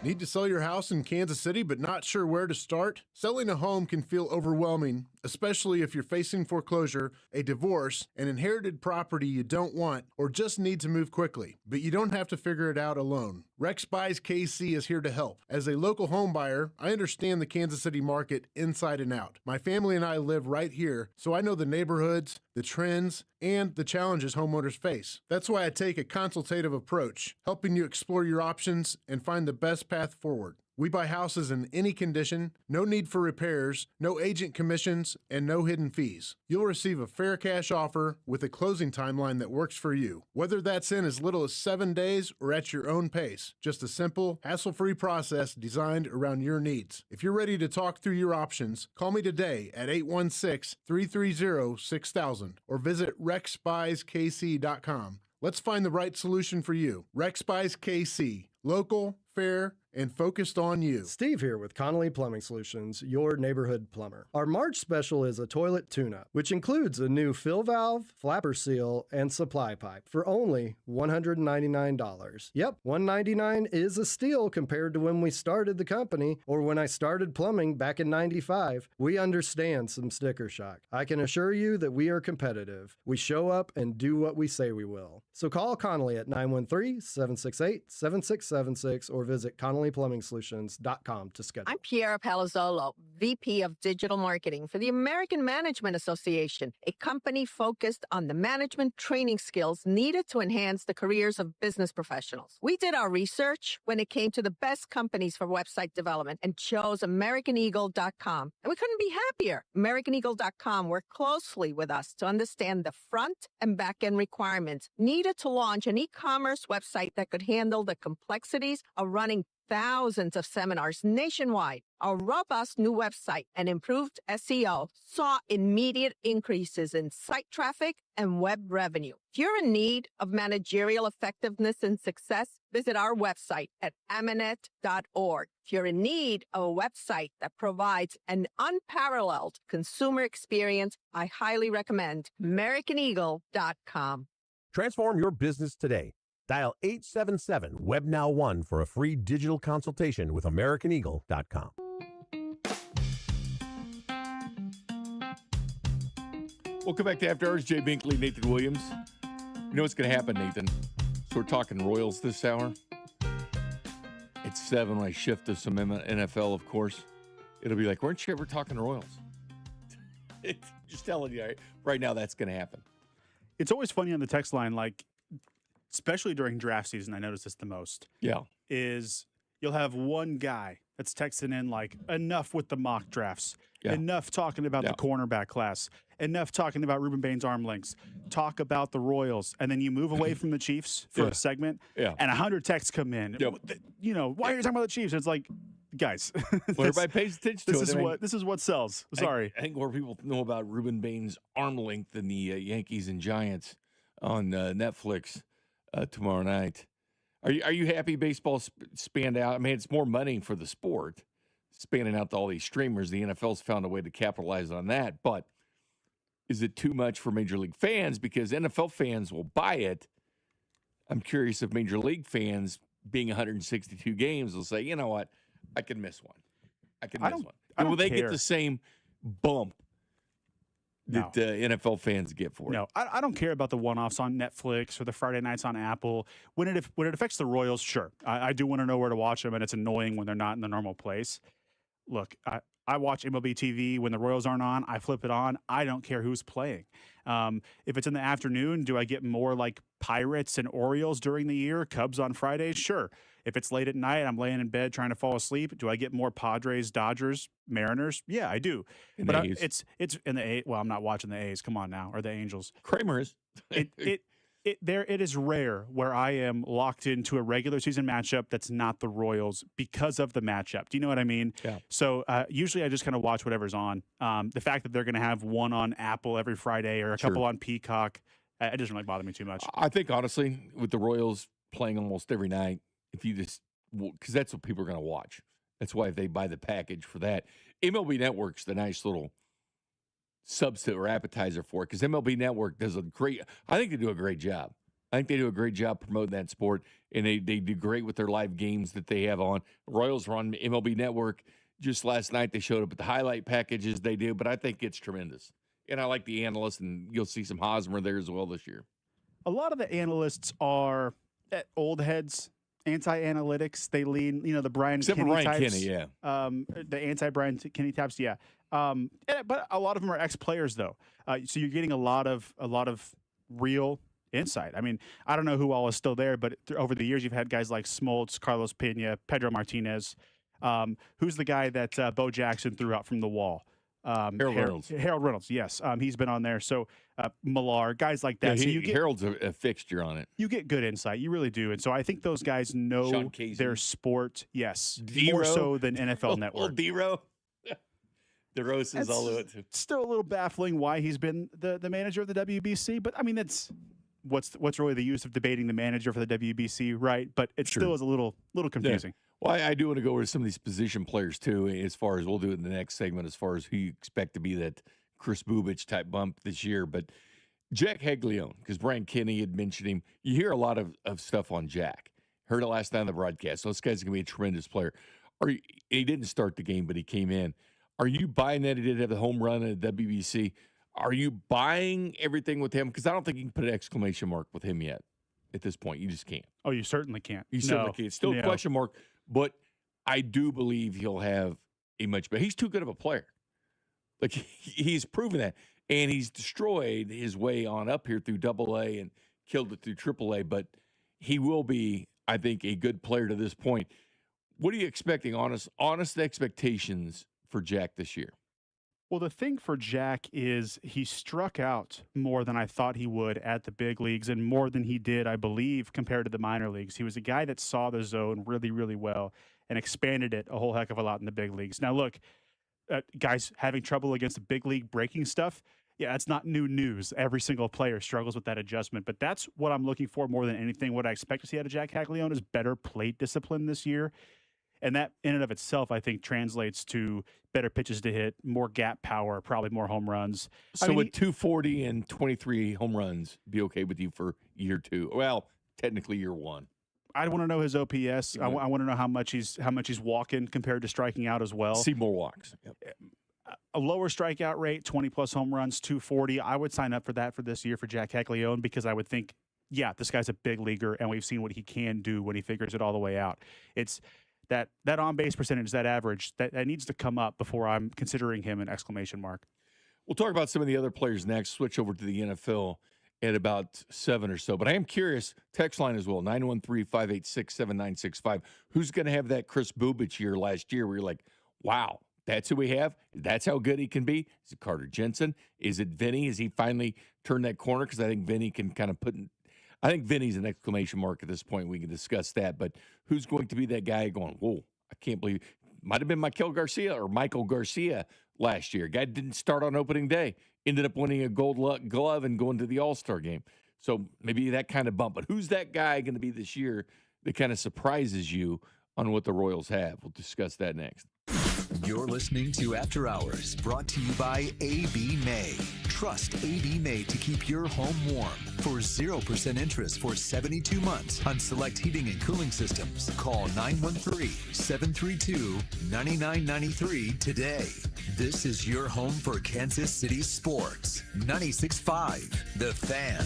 Need to sell your house in Kansas City but not sure where to start? Selling a home can feel overwhelming, especially if you're facing foreclosure, a divorce, an inherited property you don't want, or just need to move quickly. But you don't have to figure it out alone. Rex Buys KC is here to help. As a local home buyer, I understand the Kansas City market inside and out. My family and I live right here, so I know the neighborhoods, the trends, and the challenges homeowners face. That's why I take a consultative approach, helping you explore your options and find the best path forward. We buy houses in any condition, no need for repairs, no agent commissions, and no hidden fees. You'll receive a fair cash offer with a closing timeline that works for you. Whether that's in as little as 7 days or at your own pace, just a simple, hassle-free process designed around your needs. If you're ready to talk through your options, call me today at 816-330-6000 or visit rexbuyskc.com. Let's find the right solution for you. Rex Buys KC. Local, fair, and focused on you. Steve here with Connolly Plumbing Solutions, your neighborhood plumber. Our March special is a toilet tune-up, which includes a new fill valve, flapper seal, and supply pipe for only $199. Yep, $199 is a steal compared to when we started the company or when I started plumbing back in '95. We understand some sticker shock. I can assure you that we are competitive. We show up and do what we say we will. So call Connolly at 913-768-7676 or visit Connolly FamilyPlumbingSolutions.com to schedule. I'm Piera Palazzolo, VP of Digital Marketing for the American Management Association, a company focused on the management training skills needed to enhance the careers of business professionals. We did our research when it came to the best companies for website development and chose AmericanEagle.com. And we couldn't be happier. AmericanEagle.com worked closely with us to understand the front and back end requirements needed to launch an e-commerce website that could handle the complexities of running thousands of seminars nationwide. Our robust new website and improved SEO saw immediate increases in site traffic and web revenue. If you're in need of managerial effectiveness and success, visit our website at amanet.org. If you're in need of a website that provides an unparalleled consumer experience, I highly recommend AmericanEagle.com. Transform your business today. Dial 877-WebNow1 for a free digital consultation with AmericanEagle.com. Welcome back to After Hours. Jay Binkley, Nathan Williams. You know what's going to happen, Nathan? So we're talking Royals this hour. It's 7 when I shift to some NFL, of course. It'll be like, weren't you ever talking Royals? Just telling you, right now that's going to happen. It's always funny on the text line, like, especially during draft season, I notice this the most. Yeah. Is you'll have one guy that's texting in like, enough with the mock drafts, enough talking about the cornerback class, enough talking about Ruben Bain's arm lengths, talk about the Royals, and then you move away from the Chiefs for a segment, and 100 texts come in. You know, why are you talking about the Chiefs? It's like, guys, well, everybody pays attention to it. This is what sells. Sorry. I think more people know about Ruben Bain's arm length than the Yankees and Giants on Netflix tomorrow night. Are you happy baseball spanned out? I mean, it's more money for the sport, spanning out to all these streamers. The NFL's found a way to capitalize on that, but is it too much for Major League fans? Because NFL fans will buy it. I'm curious if Major League fans, being 162 games, will say, you know what, I can miss one. I can miss one. Will they get the same bump that NFL fans get for it? No, I don't care about the one-offs on Netflix or the Friday nights on Apple. When it affects the Royals, sure. I do want to know where to watch them, and it's annoying when they're not in the normal place. Look, I watch MLB TV when the Royals aren't on. I flip it on. I don't care who's playing. If it's in the afternoon, do I get more like Pirates and Orioles during the year? Cubs on Fridays? Sure. If it's late at night, I'm laying in bed trying to fall asleep. Do I get more Padres, Dodgers, Mariners? Yeah, I do. But it's in the A. Well, I'm not watching the A's. Come on now, or the Angels. Kramer is. It is rare where I am locked into a regular season matchup that's not the Royals because of the matchup. Do you know what I mean? Yeah. So usually I just kind of watch whatever's on. The fact that they're going to have one on Apple every Friday or a couple on Peacock, it doesn't really bother me too much. I think, honestly, with the Royals playing almost every night, if you just – because that's what people are going to watch. That's why they buy the package for that. MLB Network's the nice little substitute or appetizer for it because MLB Network does I think they do a great job. I think they do a great job promoting that sport, and they do great with their live games that they have on. Royals are on MLB Network. Just last night they showed up at the highlight packages they do, but I think it's tremendous. And I like the analysts, and you'll see some Hosmer there as well this year. A lot of the analysts are old heads, anti-analytics. They lean, the Brian Except Kinney for Brian types. Kinney, yeah. The anti-Brian Kinney types, yeah. But a lot of them are ex-players, though. So you're getting a lot of real insight. I mean, I don't know who all is still there, but over the years you've had guys like Smoltz, Carlos Pena, Pedro Martinez. Who's the guy that Bo Jackson threw out from the wall? Harold Reynolds. Harold Reynolds, yes. He's been on there. So Millar, guys like that. Yeah, So Harold's a fixture on it. You get good insight. You really do. And so I think those guys know their sport, yes, D-Row. more so than NFL Network. Old D-Row. The roses all of it. Still a little baffling why he's been the manager of the WBC, but I mean that's what's really the use of debating the manager for the WBC, right? But it still is a little confusing. Yeah. Well, I do want to go over to some of these position players too, as far as we'll do it in the next segment, as far as who you expect to be that Chris Bubich type bump this year. But Jack Heglione, because Brian Kinney had mentioned him, you hear a lot of stuff on Jack. Heard it last night on the broadcast. So this guy's going to be a tremendous player. He didn't start the game, but he came in. Are you buying that he did have a home run at the WBC? Are you buying everything with him? Because I don't think you can put an exclamation mark with him yet at this point. You just can't. Oh, you certainly can't. You certainly can't. Still a question mark, but I do believe he'll have a much better. He's too good of a player. Like, he's proven that. And he's destroyed his way on up here through AA and killed it through AAA. But he will be, I think, a good player to this point. What are you expecting? Honest expectations for Jack this year? Well, the thing for Jack is he struck out more than I thought he would at the big leagues and more than he did, I believe, compared to the minor leagues. He was a guy that saw the zone really, really well and expanded it a whole heck of a lot in the big leagues. Now, look, guys having trouble against the big league breaking stuff, yeah, that's not new news. Every single player struggles with that adjustment, but that's what I'm looking for more than anything. What I expect to see out of Jack Caglione is better plate discipline this year. And that in and of itself, I think, translates to better pitches to hit, more gap power, probably more home runs. So would 240 and 23 home runs be okay with you for year 2? Well, technically year 1. I want to know his OPS. I want to know how much he's walking compared to striking out as well. See more walks. Yep. A lower strikeout rate, 20-plus home runs, 240. I would sign up for that for this year for Jack Caglione because I would think, yeah, this guy's a big leaguer, and we've seen what he can do when he figures it all the way out. It's that on-base percentage, that average, that needs to come up before I'm considering him an exclamation mark. We'll talk about some of the other players next, switch over to the NFL at about 7 or so. But I am curious, text line as well, 913-586-7965. Who's going to have that Chris Bubich year last year where you're like, wow, that's who we have? That's how good he can be? Is it Carter Jensen? Is it Vinny? Has he finally turned that corner? Because I think Vinny can kind of I think Vinny's an exclamation mark at this point. We can discuss that. But who's going to be that guy going, whoa, I can't believe – might have been Michael Garcia last year. Guy didn't start on opening day. Ended up winning a gold glove and going to the All-Star game. So maybe that kind of bump. But who's that guy going to be this year that kind of surprises you on what the Royals have? We'll discuss that next. You're listening to After Hours, brought to you by AB May. Trust AB May to keep your home warm. For 0% interest for 72 months on select heating and cooling systems, call 913-732-9993 today. This is your home for Kansas City sports. 96.5 The Fan.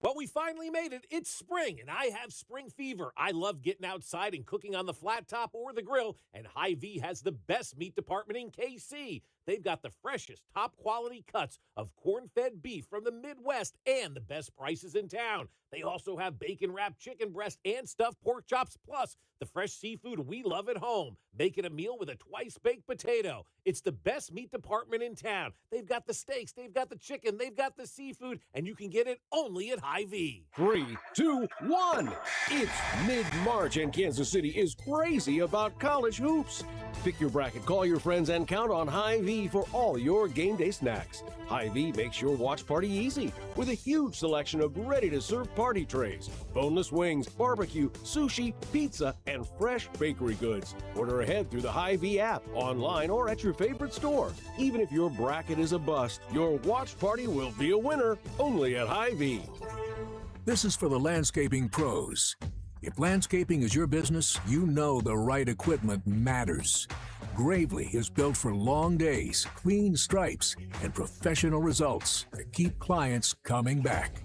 Well, we finally made it. It's spring, and I have spring fever. I love getting outside and cooking on the flat top or the grill, and Hy-Vee has the best meat department in KC. They've got the freshest, top-quality cuts of corn-fed beef from the Midwest and the best prices in town. They also have bacon-wrapped chicken breast and stuffed pork chops, plus the fresh seafood we love at home. Make it a meal with a twice-baked potato. It's the best meat department in town. They've got the steaks, they've got the chicken, they've got the seafood, and you can get it only at Hy-Vee. 3, 2, 1. It's mid-March, and Kansas City is crazy about college hoops. Pick your bracket, call your friends, and count on Hy-Vee for all your game day snacks. Hy-Vee makes your watch party easy with a huge selection of ready-to-serve party trays, boneless wings, barbecue, sushi, pizza, and fresh bakery goods. Order ahead through the Hy-Vee app, online, or at your favorite store. Even if your bracket is a bust, your watch party will be a winner only at Hy-Vee. This is for the landscaping pros. If landscaping is your business, you know the right equipment matters. Gravely is built for long days, clean stripes, and professional results that keep clients coming back.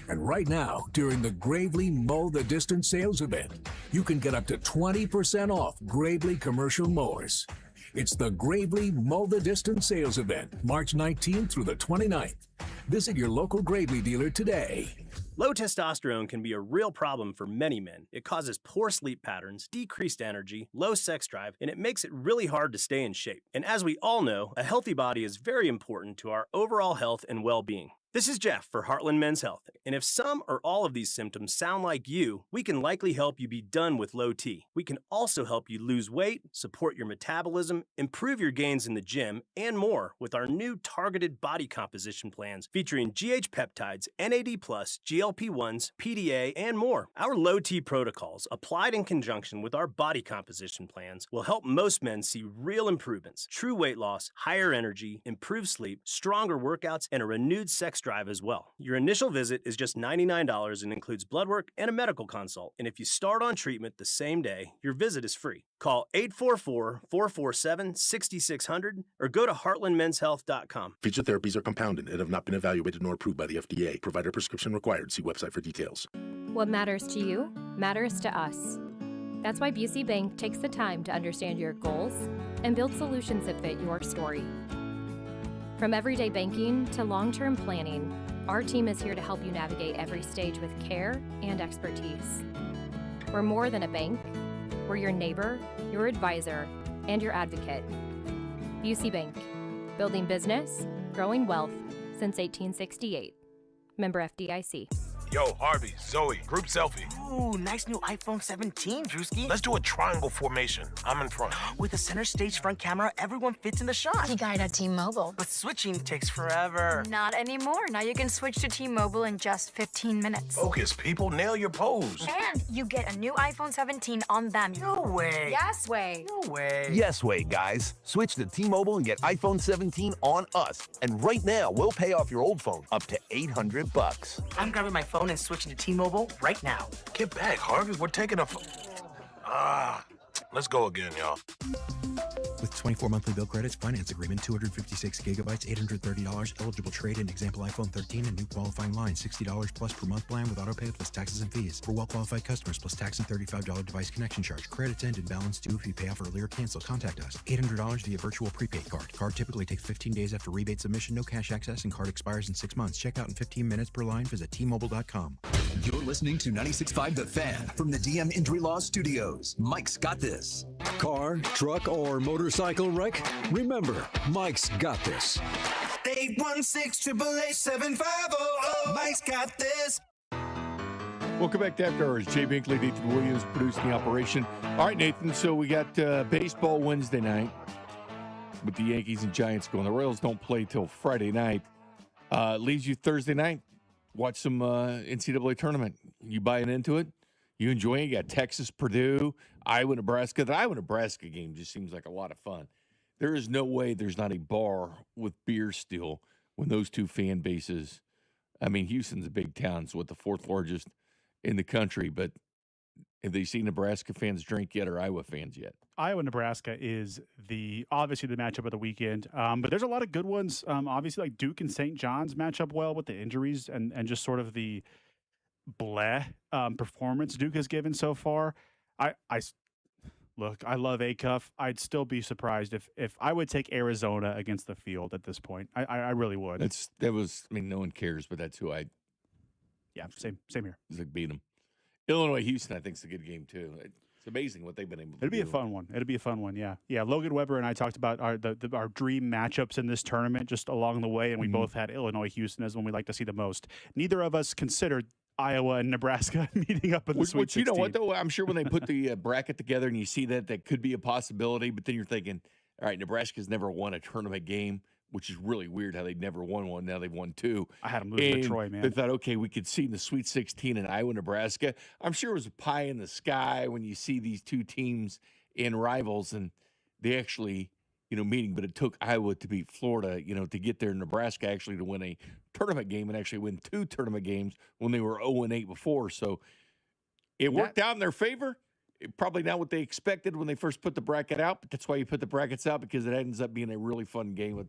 And right now, during the Gravely Mow the Distance sales event, you can get up to 20% off Gravely commercial mowers. It's the Gravely Mow the Distance sales event, March 19th through the 29th. Visit your local Gravely dealer today. Low testosterone can be a real problem for many men. It causes poor sleep patterns, decreased energy, low sex drive, and it makes it really hard to stay in shape. And as we all know, a healthy body is very important to our overall health and well-being. This is Jeff for Heartland Men's Health, and if some or all of these symptoms sound like you, we can likely help you be done with low T. We can also help you lose weight, support your metabolism, improve your gains in the gym, and more with our new targeted body composition plans featuring GH peptides, NAD+, GLP-1s, PDA, and more. Our low T protocols, applied in conjunction with our body composition plans, will help most men see real improvements, true weight loss, higher energy, improved sleep, stronger workouts, and a renewed sex drive as well. Your initial visit is just $99 and includes blood work and a medical consult. And if you start on treatment the same day, your visit is free. Call 844-447-6600 or go to heartlandmenshealth.com. Featured therapies are compounded and have not been evaluated nor approved by the FDA. Provider prescription required. See website for details. What matters to you matters to us. That's why Busey Bank takes the time to understand your goals and build solutions that fit your story. From everyday banking to long-term planning, our team is here to help you navigate every stage with care and expertise. We're more than a bank. We're your neighbor, your advisor, and your advocate. Busey Bank, building business, growing wealth since 1868. Member FDIC. Yo, Harvey, Zoe, group selfie. Ooh, nice new iPhone 17, Drewski. Let's do a triangle formation. I'm in front. With a center stage front camera, everyone fits in the shot. He got it at T-Mobile. But switching takes forever. Not anymore. Now you can switch to T-Mobile in just 15 minutes. Focus, people. Nail your pose. And you get a new iPhone 17 on them. No way. Yes way. No way. Yes way, guys. Switch to T-Mobile and get iPhone 17 on us. And right now, we'll pay off your old phone up to $800. I'm grabbing my phone and switching to T-Mobile right now. Get back, Harvey. We're taking a... Let's go again, y'all. With 24 monthly bill credits, finance agreement, 256 gigabytes, $830, eligible trade-in, example iPhone 13 and new qualifying line, $60 plus per month plan with autopay plus taxes and fees. For well-qualified customers, plus tax and $35 device connection charge. Credits end and balance due if you pay off early or cancel. Contact us. $800 via virtual prepaid card. Card typically takes 15 days after rebate submission, no cash access, and card expires in 6 months. Check out in 15 minutes per line. Visit T-Mobile.com. You're listening to 96.5 The Fan from the DM Injury Law Studios. Mike's got this. Car, truck, or motorcycle wreck? Remember, Mike's got this. 816-888-7500. Mike's got this. Welcome back to After Hours. Jay Binkley, Nathan Williams producing the operation. All right, Nathan, so we got baseball Wednesday night with the Yankees and Giants going. The Royals don't play till Friday night. Leaves you Thursday night. Watch some NCAA tournament. You buying into it? You enjoying it? You got Texas, Purdue, Iowa, Nebraska. The Iowa-Nebraska game just seems like a lot of fun. There is no way there's not a bar with beer still when those two fan bases. I mean, Houston's a big town. It's what, the fourth largest in the country. But have they seen Nebraska fans drink yet or Iowa fans yet? Iowa-Nebraska is obviously the matchup of the weekend. But there's a lot of good ones. Obviously, like Duke and St. John's match up well with the injuries and just sort of the performance Duke has given so far. Look, I love A-Cuff. I'd still be surprised if I would take Arizona against the field at this point. I really would. No one cares, but that's who Yeah, same here. It's like beat them. Illinois, Houston, I think is a good game too. It's amazing what they've been able to do. It'll be a fun one. Yeah. Logan Weber and I talked about our dream matchups in this tournament just along the way, and we both had Illinois, Houston as one we like to see the most. Neither of us considered Iowa and Nebraska meeting up in the Sweet 16. You know what, though? I'm sure when they put the bracket together and you see that could be a possibility, but then you're thinking, all right, Nebraska's never won a tournament game, which is really weird how they'd never won one. Now they've won two. I had them lose to Troy, man. They thought, okay, we could see in the Sweet 16 in Iowa, Nebraska. I'm sure it was a pie in the sky when you see these two teams in rivals, and they actually, meeting. But it took Iowa to beat Florida, to get there. Nebraska actually to win a tournament game and actually win two tournament games when they were 0-8 before. So it worked out in their favor. Probably not what they expected when they first put the bracket out, but that's why you put the brackets out, because it ends up being a really fun game with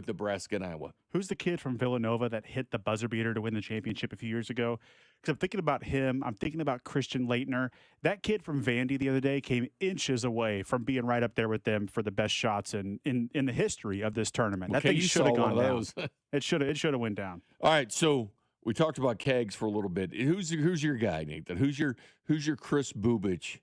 Nebraska and Iowa. Who's the kid from Villanova that hit the buzzer beater to win the championship a few years ago? Because I'm thinking about him. I'm thinking about Christian Leitner. That kid from Vandy the other day came inches away from being right up there with them for the best shots in the history of this tournament. Okay, that thing should have gone down. Those. It should have went down. All right, so we talked about kegs for a little bit. Who's your guy, Nathan? Who's your Chris Bubich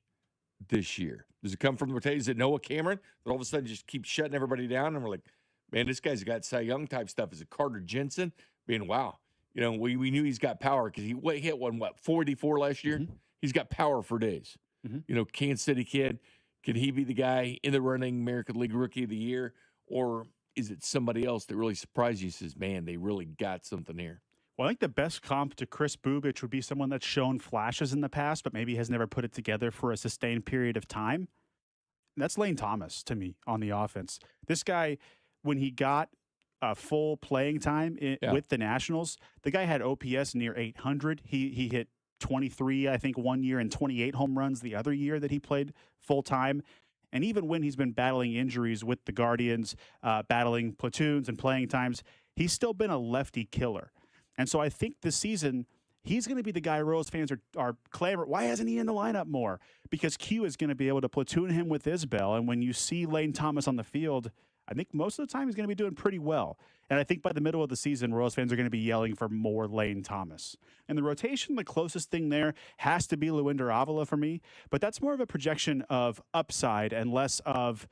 this year? Does it come from the rotation? Is it Noah Cameron that all of a sudden just keeps shutting everybody down? And we're like, man, this guy's got Cy Young type stuff. Is it Carter Jensen? Being, wow. We knew he's got power because he hit 484 last year? Mm-hmm. He's got power for days. Mm-hmm. Kansas City kid. Can he be the guy in the running American League Rookie of the Year? Or is it somebody else that really surprised you, says, man, they really got something here? Well, I think the best comp to Chris Bubich would be someone that's shown flashes in the past, but maybe has never put it together for a sustained period of time. That's Lane Thomas to me on the offense. This guy, when he got full playing time with the Nationals, the guy had OPS near 800. He hit 23, I think, one year and 28 home runs the other year that he played full time. And even when he's been battling injuries with the Guardians, battling platoons and playing times, he's still been a lefty killer. And so I think this season, he's going to be the guy Royals fans are clamoring. Why hasn't he in the lineup more? Because Q is going to be able to platoon him with Isbell. And when you see Lane Thomas on the field, I think most of the time he's going to be doing pretty well. And I think by the middle of the season, Royals fans are going to be yelling for more Lane Thomas. And the rotation, the closest thing there has to be Luinder Avila for me. But that's more of a projection of upside and less of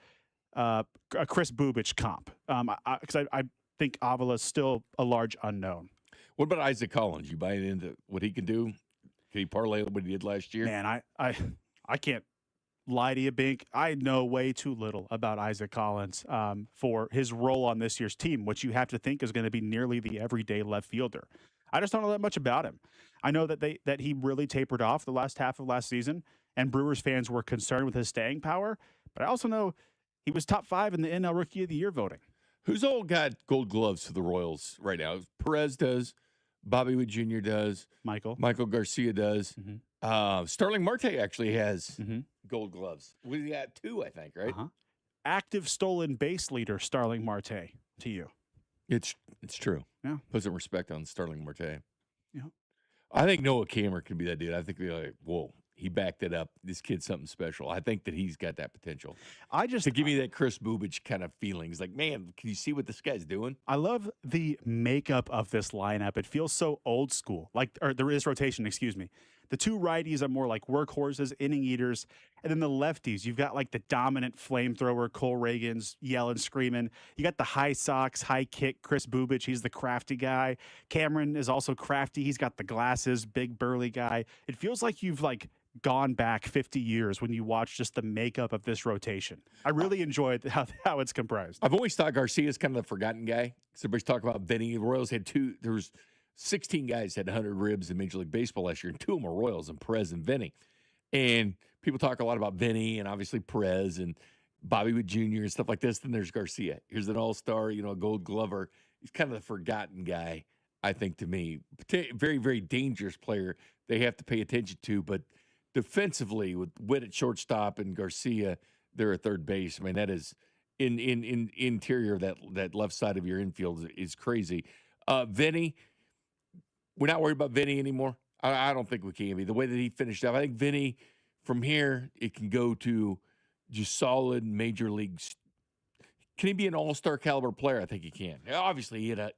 a Chris Bubich comp. Because I think Avila is still a large unknown. What about Isaac Collins? You buying into what he can do? Can he parlay what he did last year? Man, I can't lie to you, Bink. I know way too little about Isaac Collins for his role on this year's team, which you have to think is going to be nearly the everyday left fielder. I just don't know that much about him. I know that he really tapered off the last half of last season, and Brewers fans were concerned with his staying power. But I also know he was top 5 in the NL Rookie of the Year voting. Who's all got gold gloves for the Royals right now? Perez does. Bobby Witt Jr. does. Michael Garcia does. Starling Marte actually has gold gloves. Was he at 2, I think, right? Active stolen base leader, Starling Marte, to you. It's true. Yeah. Put some respect on Starling Marte. Yeah. I think Noah Cameron could be that dude. I think they're like, whoa, he backed it up. This kid's something special. I think that he's got that potential. To give me that Chris Bubich kind of feelings. Like, man, can you see what this guy's doing? I love the makeup of this lineup. It feels so old school. Or there is rotation, excuse me. The 2 righties are more like workhorses, inning eaters. And then the lefties, you've got like the dominant flamethrower, Cole Reagans, yelling, screaming. You got the high socks, high kick, Chris Bubich. He's the crafty guy. Cameron is also crafty. He's got the glasses, big burly guy. It feels like you've gone back 50 years when you watch just the makeup of this rotation. I really enjoyed how it's comprised. I've always thought Garcia's kind of the forgotten guy. Everybody's talking about Vinny. The Royals had 16 guys had 100 ribs in Major League Baseball last year, and 2 of them were Royals, and Perez and Vinny. And people talk a lot about Vinny and obviously Perez and Bobby Witt Jr. and stuff like this. Then there's Garcia. Here's an all-star, a gold glover. He's kind of the forgotten guy, I think, to me. Very, very dangerous player they have to pay attention to, but defensively, with Witt at shortstop and Garcia, they're at third base. I mean, that is in interior of that left side of your infield is crazy. Vinny, we're not worried about Vinny anymore. I don't think we can be. The way that he finished up, I think Vinny, from here, it can go to just solid major leagues. Can he be an all-star caliber player? I think he can. Obviously, he had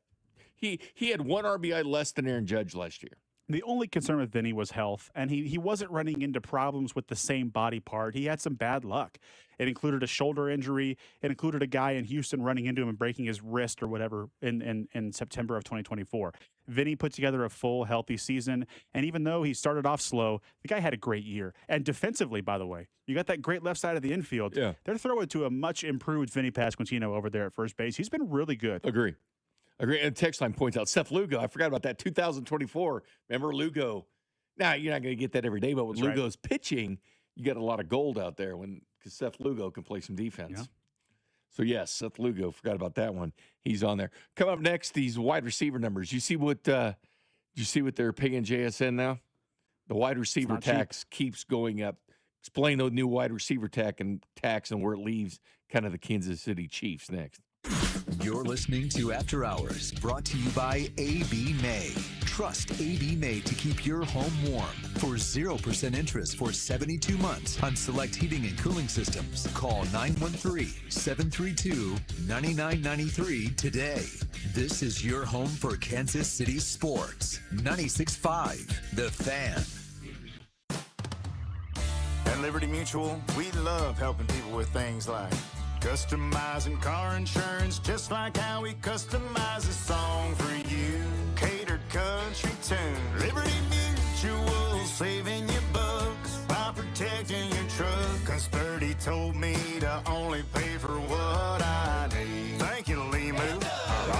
1 RBI less than Aaron Judge last year. The only concern with Vinny was health, and he wasn't running into problems with the same body part. He had some bad luck. It included a shoulder injury. It included a guy in Houston running into him and breaking his wrist or whatever in September of 2024. Vinny put together a full, healthy season, and even though he started off slow, the guy had a great year. And defensively, by the way, you got that great left side of the infield. Yeah. They're throwing to a much improved Vinny Pasquantino over there at first base. He's been really good. Agree. And text line points out, Seth Lugo, I forgot about that, 2024. Remember Lugo? Now, you're not going to get that every day, but with That's Lugo's pitching, you got a lot of gold out there because Seth Lugo can play some defense. Yeah. So, yes, Seth Lugo, forgot about that one. He's on there. Come up next, these wide receiver numbers. You see what they're paying JSN now? The wide receiver tax keeps going up. Explain the new wide receiver tax and where it leaves kind of the Kansas City Chiefs next. You're listening to After Hours, brought to you by AB May. Trust AB May to keep your home warm. For 0% interest for 72 months on select heating and cooling systems, call 913-732-9993 today. This is your home for Kansas City sports. 96.5, The Fan. At Liberty Mutual, we love helping people with things like customizing car insurance, just like how we customize a song for you. Catered country tune. Liberty Mutual, saving you bucks by protecting your truck. Cause 30 told me to only pay for what I need. Thank you, Limu.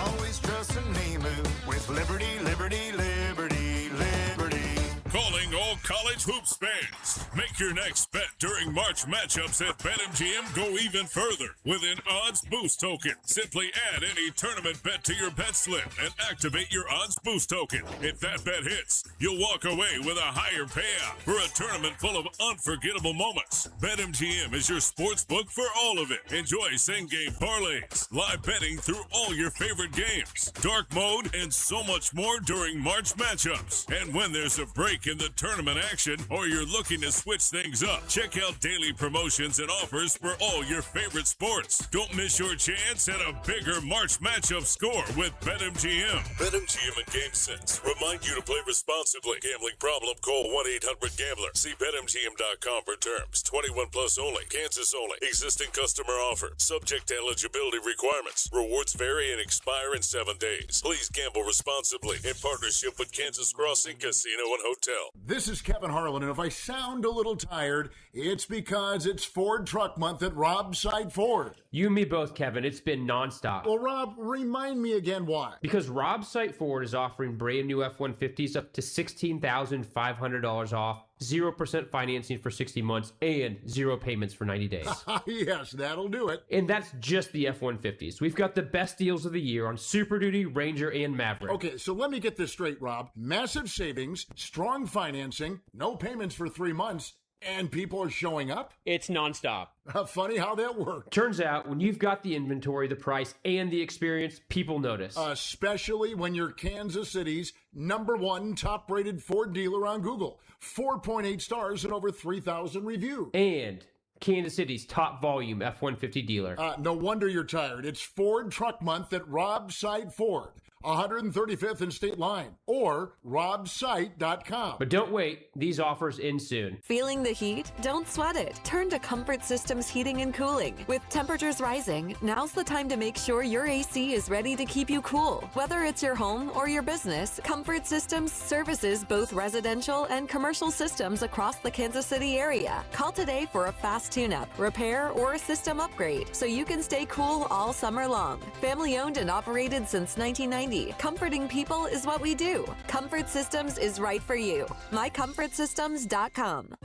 Always trusting Limu with Liberty, Liberty, Liberty, Liberty. Calling all college hoops fans. Make your next bet during March matchups at BetMGM go even further with an odds boost token. Simply add any tournament bet to your bet slip and activate your odds boost token. If that bet hits, you'll walk away with a higher payout for a tournament full of unforgettable moments. BetMGM is your sports book for all of it. Enjoy same-game parlays, live betting through all your favorite games, dark mode, and so much more during March matchups. And when there's a break in the tournament action or you're looking to switch things up, check out daily promotions and offers for all your favorite sports. Don't miss your chance at a bigger March matchup score with BetMGM. BetMGM and GameSense remind you to play responsibly. Gambling problem? Call 1-800-GAMBLER. See BetMGM.com for terms. 21 plus only. Kansas only. Existing customer offer. Subject to eligibility requirements. Rewards vary and expire in 7 days. Please gamble responsibly in partnership with Kansas Crossing Casino and Hotel. This is Kevin Harlan, and if I sound a little tired, it's because it's Ford Truck Month at Rob's Side Ford. You and me both, Kevin. It's been nonstop. Well, Rob, remind me again why. Because Rob's Site Ford is offering brand new F-150s up to $16,500 off, 0% financing for 60 months, and 0 payments for 90 days. Yes, that'll do it. And that's just the F-150s. We've got the best deals of the year on Super Duty, Ranger, and Maverick. Okay, so let me get this straight, Rob. Massive savings, strong financing, no payments for 3 months, and people are showing up? It's nonstop. Funny how that works. Turns out, when you've got the inventory, the price, and the experience, people notice. Especially when you're Kansas City's #1 top-rated Ford dealer on Google. 4.8 stars and over 3,000 reviews. And Kansas City's top volume F-150 dealer. No wonder you're tired. It's Ford Truck Month at Rob's Side Ford. 135th and State Line, or robsite.com. But don't wait, these offers end soon. Feeling the heat? Don't sweat it. Turn to Comfort Systems Heating and Cooling. With temperatures rising, now's the time to make sure your AC is ready to keep you cool. Whether it's your home or your business, Comfort Systems services both residential and commercial systems across the Kansas City area. Call today for a fast tune-up, repair, or a system upgrade so you can stay cool all summer long. Family owned and operated since 1990. Comforting people is what we do. Comfort Systems is right for you. MyComfortSystems.com.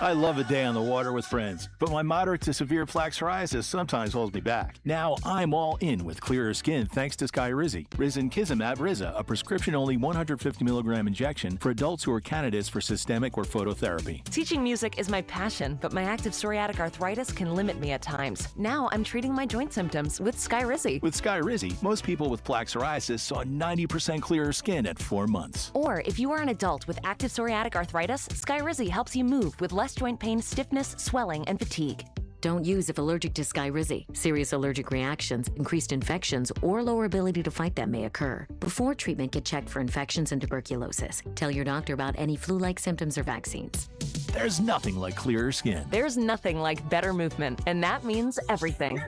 I love a day on the water with friends, but my moderate to severe plaque psoriasis sometimes holds me back. Now I'm all in with clearer skin thanks to Skyrizi. Risankizumab Riza, a prescription-only 150 milligram injection for adults who are candidates for systemic or phototherapy. Teaching music is my passion, but my active psoriatic arthritis can limit me at times. Now I'm treating my joint symptoms with Skyrizi. With Skyrizi, most people with plaque psoriasis saw 90% clearer skin at 4 months. Or if you are an adult with active psoriatic arthritis, Skyrizi helps you move with less joint pain, stiffness, swelling, and fatigue. Don't use if allergic to Skyrizi. Serious allergic reactions, increased infections, or lower ability to fight them may occur. Before treatment, get checked for infections and tuberculosis. Tell your doctor about any flu-like symptoms or vaccines. There's nothing like clearer skin. There's nothing like better movement, and that means everything.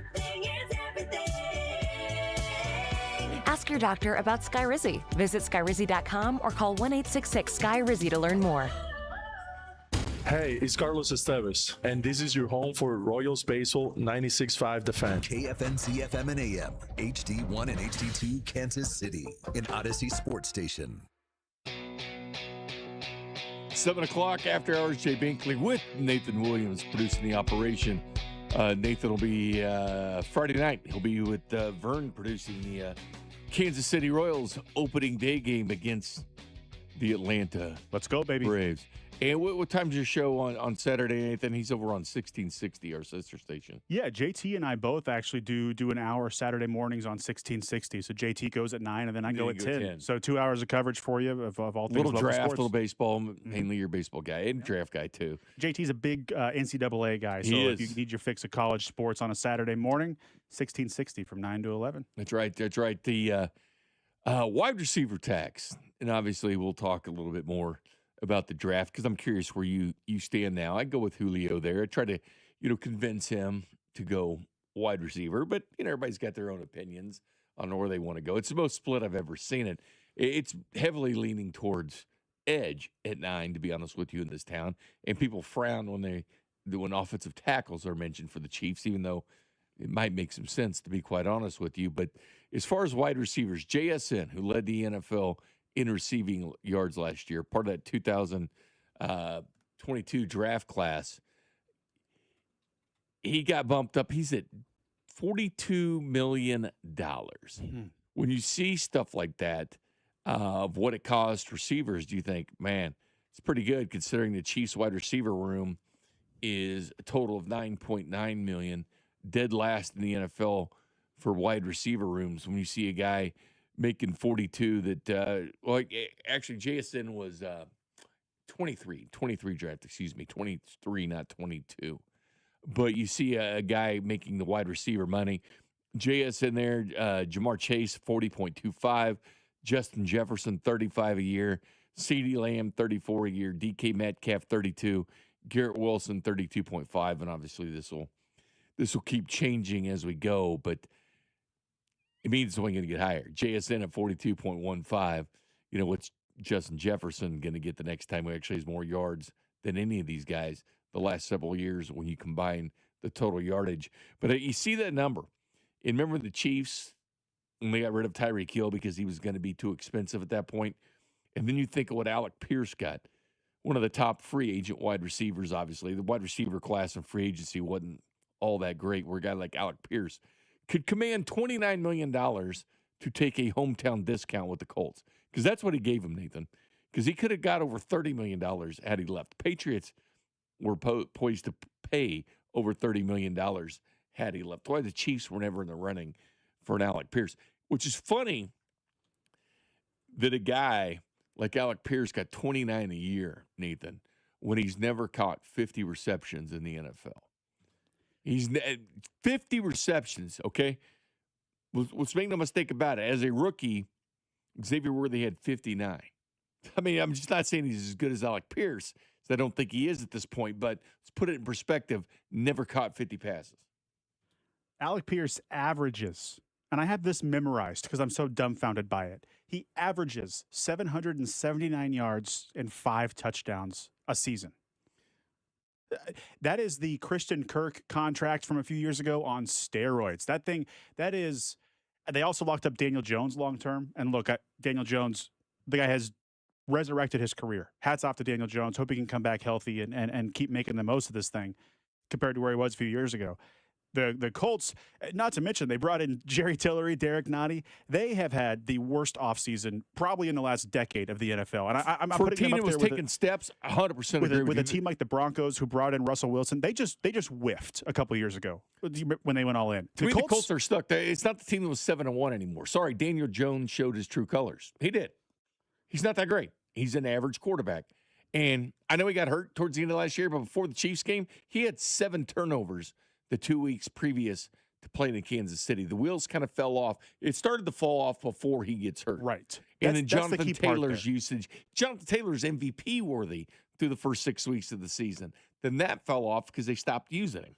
Ask your doctor about Skyrizi. Visit Skyrizi.com or call 1-866-SKY-RIZI to learn more. Hey, it's Carlos Esteves, and this is your home for Royals Baseball 96.5 The Fan. KFNC FM and AM, HD1 and HD2 Kansas City, an Odyssey sports station. 7 o'clock after hours, Jay Binkley with Nathan Williams producing the operation. Nathan will be Friday night. He'll be with Vern producing the Kansas City Royals opening day game against the Atlanta Let's go, baby. Braves. And what time's your show on Saturday, Nathan? He's over on 1660, our sister station. Yeah, JT and I both actually do an hour Saturday mornings on 1660. So JT goes at 9, and then I go at 10. So 2 hours of coverage for you of all things little draft, sports. little baseball, mainly your baseball guy, and draft guy too. JT's a big NCAA guy, so if you need your fix of college sports on a Saturday morning, 1660 from 9 to 11. That's right. The wide receiver tax, and obviously we'll talk a little bit more about the draft because I'm curious where you stand now. I go with Julio there. I try to, convince him to go wide receiver, but everybody's got their own opinions on where they want to go. It's the most split I've ever seen it. It's heavily leaning towards edge at 9, to be honest with you, in this town. And people frown when offensive tackles are mentioned for the Chiefs, even though it might make some sense, to be quite honest with you. But as far as wide receivers, JSN, who led the NFL in receiving yards last year, part of that 2012 22 draft class, he got bumped up. He's at $42 million. When you see stuff like that, of what it costs receivers, do you think, man, it's pretty good considering the Chiefs wide receiver room is a total of $9.9 million, dead last in the NFL for wide receiver rooms. When you see a guy making 42 that, actually JSN was 23 draft, 23, not 22. But you see a guy making the wide receiver money. JSN there, Jamar Chase, 40.25. Justin Jefferson, 35 a year. CeeDee Lamb, 34 a year. DK Metcalf, 32. Garrett Wilson, 32.5. And obviously this will keep changing as we go, but it means it's only going to get higher. JSN at 42.15. What's Justin Jefferson going to get the next time? He actually has more yards than any of these guys the last several years when you combine the total yardage. But you see that number. And remember the Chiefs, when they got rid of Tyreek Hill because he was going to be too expensive at that point. And then you think of what Alec Pierce got, one of the top free agent wide receivers, obviously. The wide receiver class in free agency wasn't all that great, where a guy like Alec Pierce could command $29 million to take a hometown discount with the Colts. Because that's what he gave him, Nathan. Because he could have got over $30 million had he left. The Patriots were poised to pay over $30 million had he left. Why the Chiefs were never in the running for an Alec Pierce. Which is funny that a guy like Alec Pierce got 29 a year, Nathan, when he's never caught 50 receptions in the NFL. He's 50 receptions, okay? Let's make no mistake about it. As a rookie, Xavier Worthy had 59. I mean, I'm just not saying he's as good as Alec Pierce, because I don't think he is at this point, but let's put it in perspective, never caught 50 passes. Alec Pierce averages, and I have this memorized because I'm so dumbfounded by it. He averages 779 yards and 5 touchdowns a season. That is the Christian Kirk contract from a few years ago on steroids. That is, they also locked up Daniel Jones long-term. And look, Daniel Jones, the guy has resurrected his career. Hats off to Daniel Jones. Hope he can come back healthy and keep making the most of this thing compared to where he was a few years ago. The Colts, not to mention, they brought in Jerry Tillery, Derek Nottie. They have had the worst offseason probably in the last decade of the NFL. And I'm for putting a team them up that was there taking steps, 100% agree with a team like the Broncos who brought in Russell Wilson. They just whiffed a couple years ago when they went all in. To me, the Colts are stuck. It's not the team that was 7-1 anymore. Sorry, Daniel Jones showed his true colors. He did. He's not that great. He's an average quarterback. And I know he got hurt towards the end of last year, but before the Chiefs game, he had 7 turnovers the 2 weeks previous to playing in Kansas City. The wheels kind of fell off. It started to fall off before he gets hurt. Right. And then Jonathan Taylor's usage. Jonathan Taylor's MVP worthy through the first 6 weeks of the season. Then that fell off because they stopped using him.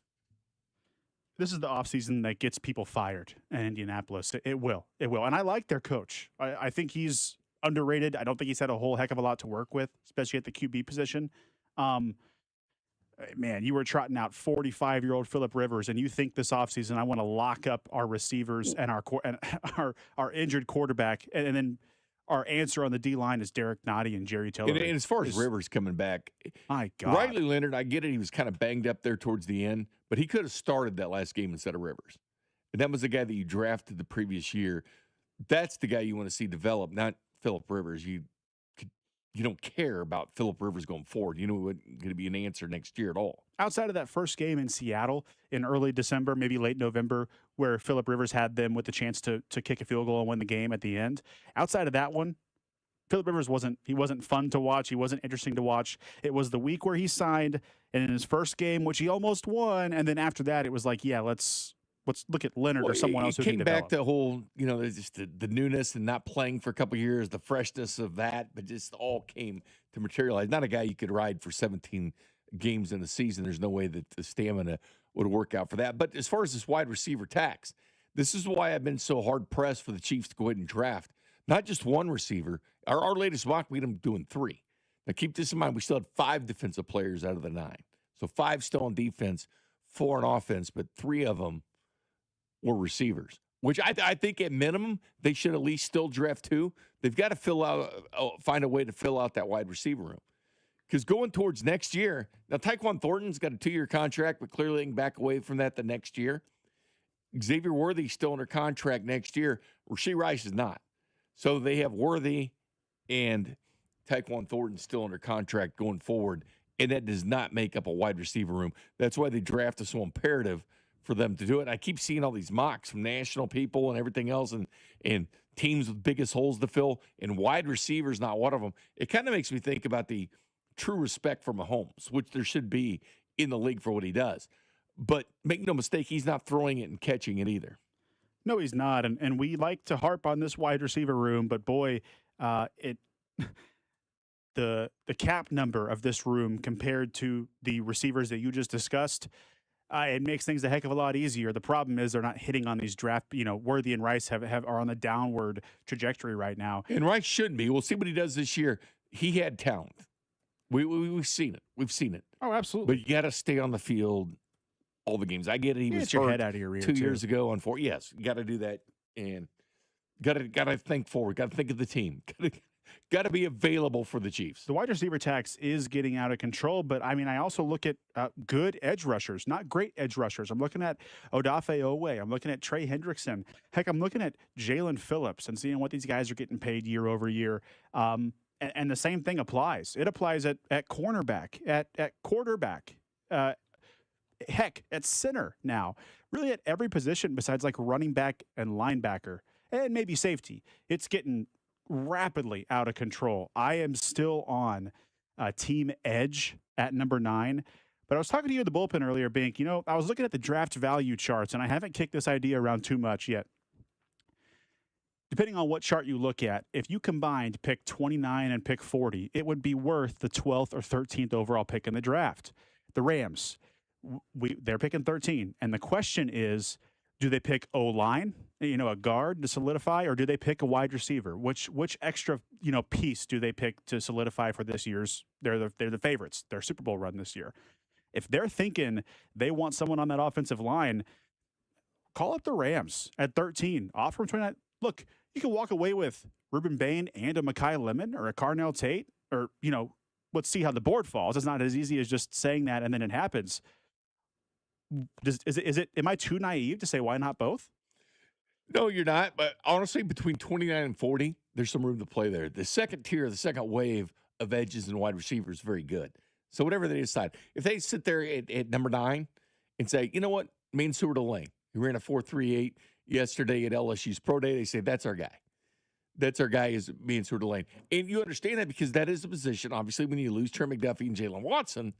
This is the offseason that gets people fired in Indianapolis. It will. And I like their coach. I think he's underrated. I don't think he's had a whole heck of a lot to work with, especially at the QB position. Man, you were trotting out 45-year-old Phillip Rivers, and you think this offseason I want to lock up our receivers and our injured quarterback, and then our answer on the D-line is Derek Nottie and Jerry Tillery. And as far as Rivers coming back, my God. Riley Leonard, I get it. He was kind of banged up there towards the end, but he could have started that last game instead of Rivers. And that was the guy that you drafted the previous year. That's the guy you want to see develop, not Phillip Rivers. You don't care about Phillip Rivers going forward. You know what going to be an answer next year at all. Outside of that first game in Seattle in early December, maybe late November, where Phillip Rivers had them with the chance to kick a field goal and win the game at the end. Outside of that one, Phillip Rivers wasn't fun to watch. He wasn't interesting to watch. It was the week where he signed, and in his first game, which he almost won, and then after that, it was like, yeah, let's look at Leonard or someone else who came can back develop. the whole, just the newness and not playing for a couple of years, the freshness of that, but just all came to materialize. Not a guy you could ride for 17 games in the season. There's no way that the stamina would work out for that. But as far as this wide receiver tax, this is why I've been so hard pressed for the Chiefs to go ahead and draft not just one receiver. Our latest mock, we had them doing 3. Now keep this in mind. We still had 5 defensive players out of the 9. So 5 still on defense, 4 on offense, but 3 of them were receivers, which I think at minimum they should at least still draft 2. They've got to find a way to fill out that wide receiver room Because going towards next year, now Tyquan Thornton's got a 2-year contract, but clearly they can back away from that the next year. Xavier Worthy's still under contract next year. Rashee Rice is not. So they have Worthy and Tyquan Thornton still under contract going forward, and that does not make up a wide receiver room. That's why the draft is so imperative for them to do it. I keep seeing all these mocks from national people and everything else, and teams with biggest holes to fill, and wide receivers not one of them. It kind of makes me think about the true respect for Mahomes, which there should be in the league for what he does. But make no mistake, he's not throwing it and catching it either. No, he's not. And we like to harp on this wide receiver room, but boy, the cap number of this room compared to the receivers that you just discussed, it makes things a heck of a lot easier. The problem is they're not hitting on these draft. Worthy and Rice are on the downward trajectory right now. And Rice shouldn't be. We'll see what he does this year. He had talent. We've seen it. We've seen it. Oh, absolutely. But you got to stay on the field all the games. I get it. He was your hurt head out of your ear 2 too. years ago on 4. Yes, you got to do that, and got to think forward. Got to think of the team. Got to be available for the Chiefs. The wide receiver tax is getting out of control, but I mean, I also look at good edge rushers, not great edge rushers. I'm looking at Odafe Owe. I'm looking at Trey Hendrickson. Heck, I'm looking at Jalen Phillips and seeing what these guys are getting paid year over year. And the same thing applies. It applies at cornerback, at quarterback, heck, at center now. Really at every position besides like running back and linebacker and maybe safety. It's getting rapidly out of control. I am still on team edge at number 9. But I was talking to you in the bullpen earlier, Bink. I was looking at the draft value charts, and I haven't kicked this idea around too much yet. Depending on what chart you look at, if you combined pick 29 and pick 40, it would be worth the 12th or 13th overall pick in the draft. The Rams, they're picking 13. And the question is, do they pick O-line, a guard to solidify, or do they pick a wide receiver? Which extra, piece do they pick to solidify for this year's? They're the favorites. Their Super Bowl run this year. If they're thinking they want someone on that offensive line, call up the Rams at 13. Offer them 29. Look, you can walk away with Ruben Bain and a Mekhi Lemon or a Carnell Tate, or, let's see how the board falls. It's not as easy as just saying that and then it happens. Am I too naive to say why not both? No, you're not. But honestly, between 29 and 40, there's some room to play there. The second tier, the second wave of edges and wide receivers is very good. So whatever they decide, if they sit there at number 9 and say, you know what, Mansour Delane, he ran a 4.38 yesterday at LSU's Pro Day, they say that's our guy. That's our guy is Mansour Delane. And you understand that because that is the position, obviously, when you lose Trey McDuffie and Jalen Watson,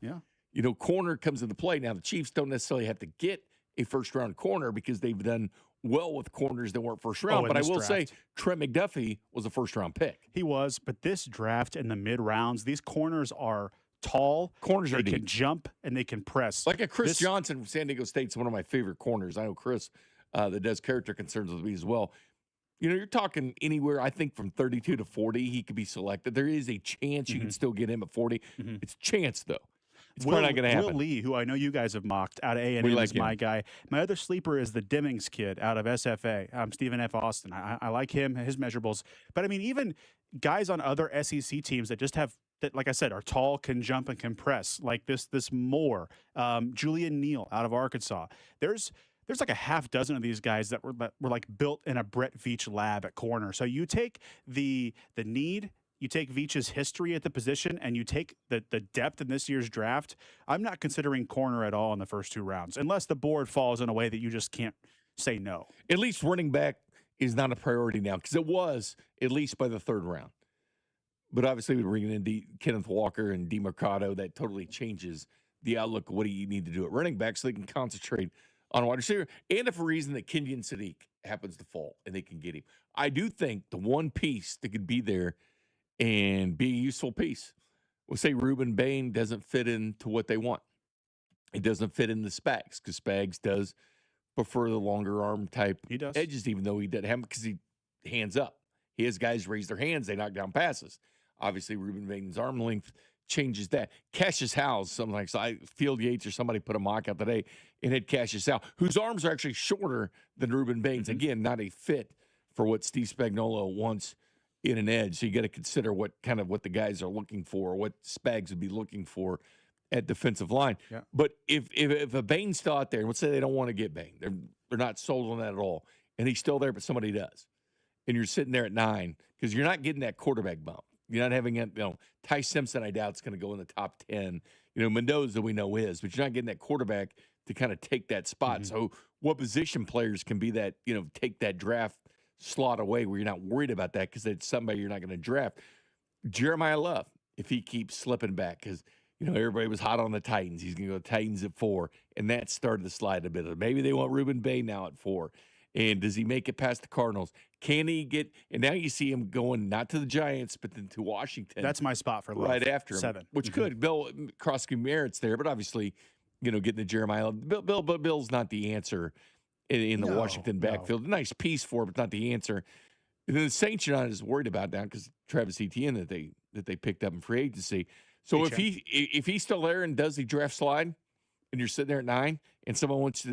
corner comes into play. Now, the Chiefs don't necessarily have to get a first-round corner because they've done well with corners that weren't first round. But I will say Trent McDuffie was a first-round pick. He was, but this draft in the mid-rounds, these corners are tall. Corners are They deep. can jump and they can press. Like a Chris Johnson from San Diego State is one of my favorite corners. I know Chris that does character concerns with me as well. You're talking anywhere, I think, from 32 to 40, he could be selected. There is a chance you can still get him at 40. It's a chance, though. It's probably not going to happen. Will Lee, who I know you guys have mocked out of A&M, is my guy. My other sleeper is the Demings kid out of SFA, Stephen F. Austin. I like him, his measurables. But, I mean, even guys on other SEC teams that just have, that, like I said, are tall, can jump, and can press, like this Moore, Julian Neal out of Arkansas. There's like a half dozen of these guys that were like built in a Brett Veach lab at corner. So you take the need, you take Veach's history at the position, and you take the depth in this year's draft. I'm not considering corner at all in the first 2 rounds, unless the board falls in a way that you just can't say no. At least running back is not a priority now, because it was at least by the 3rd round. But obviously, we're bringing in Kenneth Walker and DeMarcado. That totally changes the outlook of what do you need to do at running back so they can concentrate on wide receiver. And if for a reason that Kenyon Sadiq happens to fall and they can get him. I do think the one piece that could be there and be a useful piece, we'll say Ruben Bain doesn't fit into what they want. It doesn't fit in the Spags, because Spags does prefer the longer arm type edges, even though he doesn't have them, because he hands up. He has guys raise their hands, they knock down passes. Obviously, Ruben Bain's arm length changes that. Cassius Howes, something like Field Yates or somebody put a mock out today and had Cassius Howe, whose arms are actually shorter than Ruben Bain's. Again, not a fit for what Steve Spagnuolo wants in an edge. So you got to consider what the guys are looking for, what Spags would be looking for at defensive line. Yeah. But if a Bain's still out there, and let's say they don't want to get Bain, they're not sold on that at all, and he's still there, but somebody does, and you're sitting there at 9 because you're not getting that quarterback bump. You're not having it. Ty Simpson, I doubt, is going to go in the top 10. Mendoza, we know is, but you're not getting that quarterback to kind of take that spot. Mhm. So what position players can be that, take that draft slot away where you're not worried about that because it's somebody you're not going to draft? Jeremiah Love, if he keeps slipping back, because, everybody was hot on the Titans. He's going to go Titans at 4, and that started to slide a bit. Maybe they want Reuben Bay now at 4. And does he make it past the Cardinals? Can he get – and now you see him going not to the Giants but then to Washington. That's my spot for Love. Right after him. 7. Which could. Bill Krosky merits there, but obviously, getting the Jeremiah – Bill's not the answer in the Washington backfield. A nice piece for it, but not the answer. And then the Saints you're not as worried about now because Travis Etienne that they picked up in free agency. So if he's still there and does the draft slide and you're sitting there at 9 and someone wants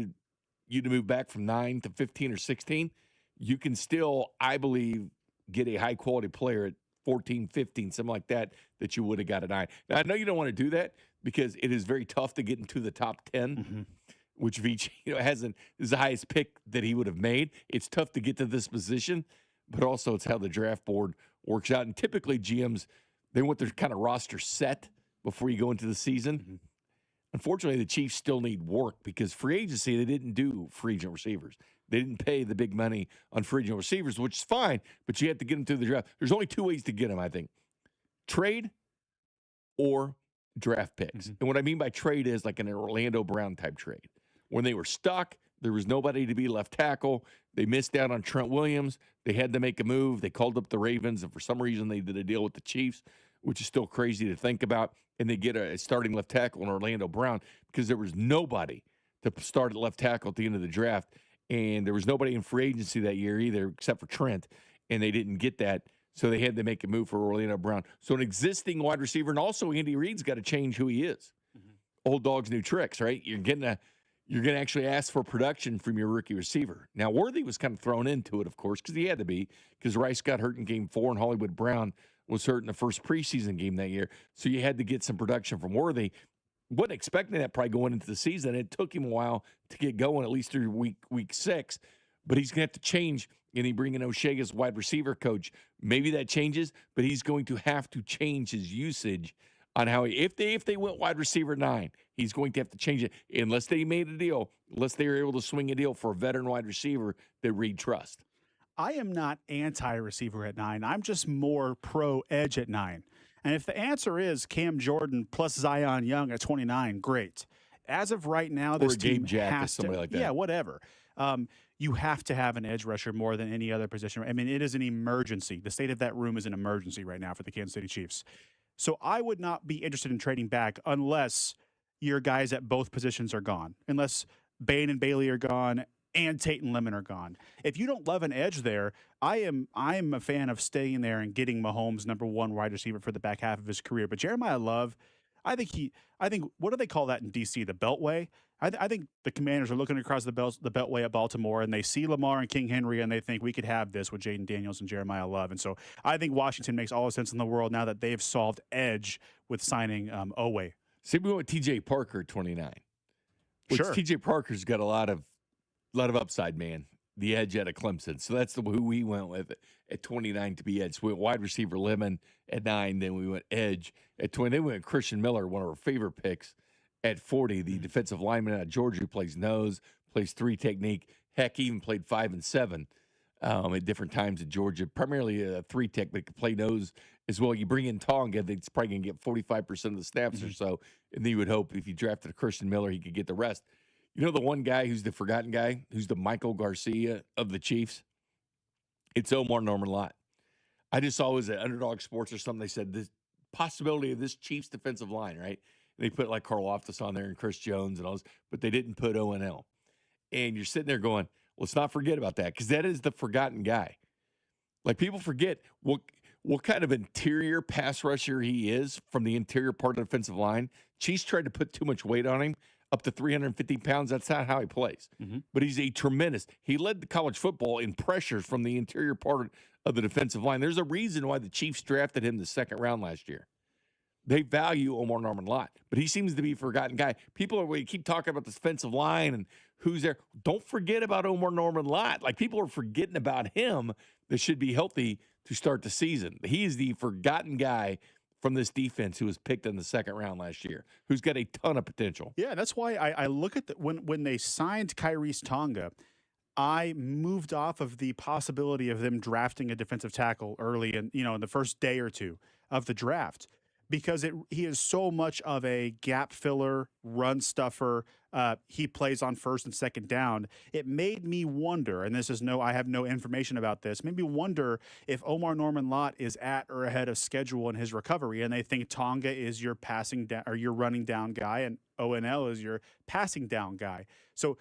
you to move back from 9 to 15 or 16, you can still, I believe, get a high-quality player at 14, 15, something like that you would have got at 9. Now, I know you don't want to do that because it is very tough to get into the top 10, which Veach is the highest pick that he would have made. It's tough to get to this position, but also it's how the draft board works out. And typically GMs, they want their kind of roster set before you go into the season. Unfortunately, the Chiefs still need work because free agency, they didn't do free agent receivers. They didn't pay the big money on free agent receivers, which is fine, but you have to get them through the draft. There's only 2 ways to get them, I think. Trade or draft picks. And what I mean by trade is like an Orlando Brown type trade. When they were stuck, there was nobody to be left tackle. They missed out on Trent Williams. They had to make a move. They called up the Ravens, and for some reason they did a deal with the Chiefs, which is still crazy to think about. And they get a starting left tackle in Orlando Brown because there was nobody to start at left tackle at the end of the draft. And there was nobody in free agency that year either except for Trent, and they didn't get that. So they had to make a move for Orlando Brown. So an existing wide receiver, and also Andy Reid's got to change who he is. Old dogs, new tricks, right? You're going to actually ask for production from your rookie receiver. Now, Worthy was kind of thrown into it, of course, because he had to be, because Rice got hurt in game 4 and Hollywood Brown was hurt in the first preseason game that year. So you had to get some production from Worthy. Wasn't expecting that probably going into the season. It took him a while to get going, at least through week 6. But he's going to have to change, and he bring in O'Shea as wide receiver coach. Maybe that changes, but he's going to have to change his usage on how if they went wide receiver 9, he's going to have to change it unless they made a deal, unless they were able to swing a deal for a veteran wide receiver that Reid trusts. I am not anti-receiver at 9. I'm just more pro-edge at 9. And if the answer is Cam Jordan plus Zion Young at 29, great. As of right now, this team has to, like that. Yeah, whatever. You have to have an edge rusher more than any other position. I mean, it is an emergency. The state of that room is an emergency right now for the Kansas City Chiefs. So I would not be interested in trading back unless your guys at both positions are gone, unless Bain and Bailey are gone and Tate and Lemon are gone. If you don't love an edge there, I'm a fan of staying there and getting Mahomes number 1 wide receiver for the back half of his career. But Jeremiah Love, I think what do they call that in DC? The Beltway. I think the Commanders are looking across the Beltway at Baltimore, and they see Lamar and King Henry, and they think we could have this with Jaden Daniels and Jeremiah Love. And so I think Washington makes all the sense in the world now that they've solved edge with signing Oweh. See, we went with T.J. Parker at 29. Sure. T.J. Parker's got a lot of upside, man. The edge out of Clemson. So that's who we went with at 29 to be edge. So we went wide receiver Lemon at 9. Then we went edge at 20. Then we went Christian Miller, one of our favorite picks, at 40. The defensive lineman out of Georgia who plays nose, plays 3 technique. Heck, even played 5 and 7 at different times at Georgia. Primarily a 3 tech, but he could play nose as well. You bring in Tonga, that's probably going to get 45% of the snaps or so. And then you would hope if you drafted a Christian Miller, he could get the rest. You know the one guy who's the forgotten guy, who's the Michael Garcia of the Chiefs? It's Omar Norman-Lott. I just saw it was at Underdog Sports or something. They said the possibility of this Chiefs defensive line, right? They put like Carl Loftus on there and Chris Jones and all this, but they didn't put O&L. And you're sitting there going, let's not forget about that because that is the forgotten guy. Like people forget what kind of interior pass rusher he is from the interior part of the defensive line. Chiefs tried to put too much weight on him. Up to 350 pounds, that's not how he plays. But he's a tremendous. He led the college football in pressures from the interior part of the defensive line. There's a reason why the Chiefs drafted him the second round last year. They value Omar Norman a lot, but he seems to be a forgotten guy. We keep talking about the defensive line and who's there. Don't forget about Omar Norman Lott. Like, people are forgetting about him that should be healthy to start the season. He is the forgotten guy from this defense who was picked in the second round last year, who's got a ton of potential. Yeah, that's why I look at when they signed Kyrie's Tonga, I moved off of the possibility of them drafting a defensive tackle early in the first day or two of the draft, because he is so much of a gap filler, run stuffer. He plays on first and second down. It made me wonder, and I have no information about this, made me wonder if Omar Norman Lott is at or ahead of schedule in his recovery, and they think Tonga is your passing down or your running down guy, and ONL is your passing down guy. So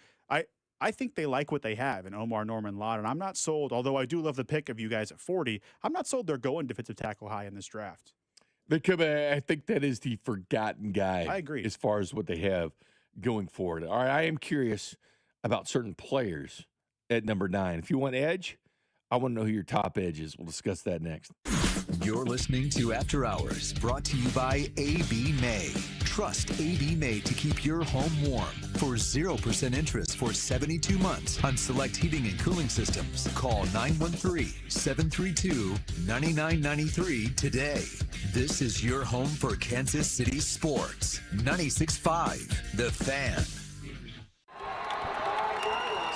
I think they like what they have in Omar Norman Lott, and I'm not sold, although I do love the pick of you guys at 40, I'm not sold they're going defensive tackle high in this draft. I think that is the forgotten guy. I agree. As far as what they have going forward. All right, I am curious about certain players at number 9. If you want edge, I want to know who your top edge is. We'll discuss that next. You're listening to After Hours, brought to you by AB May. Trust AB May to keep your home warm. For 0% interest for 72 months on select heating and cooling systems, call 913-732-9993 today. This is your home for Kansas City sports. 96.5, The Fan.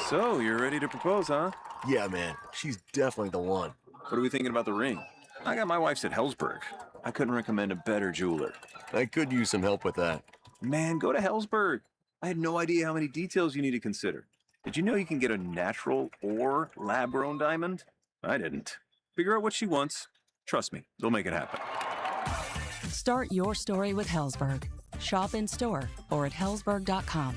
So, you're ready to propose, huh? Yeah, man. She's definitely the one. What are we thinking about the ring? I got my wife's at Hellsberg. I couldn't recommend a better jeweler. I could use some help with that. Man, go to Hellsberg. I had no idea how many details you need to consider. Did you know you can get a natural or lab-grown diamond? I didn't. Figure out what she wants. Trust me, they'll make it happen. Start your story with Hellsberg. Shop in store or at hellsberg.com.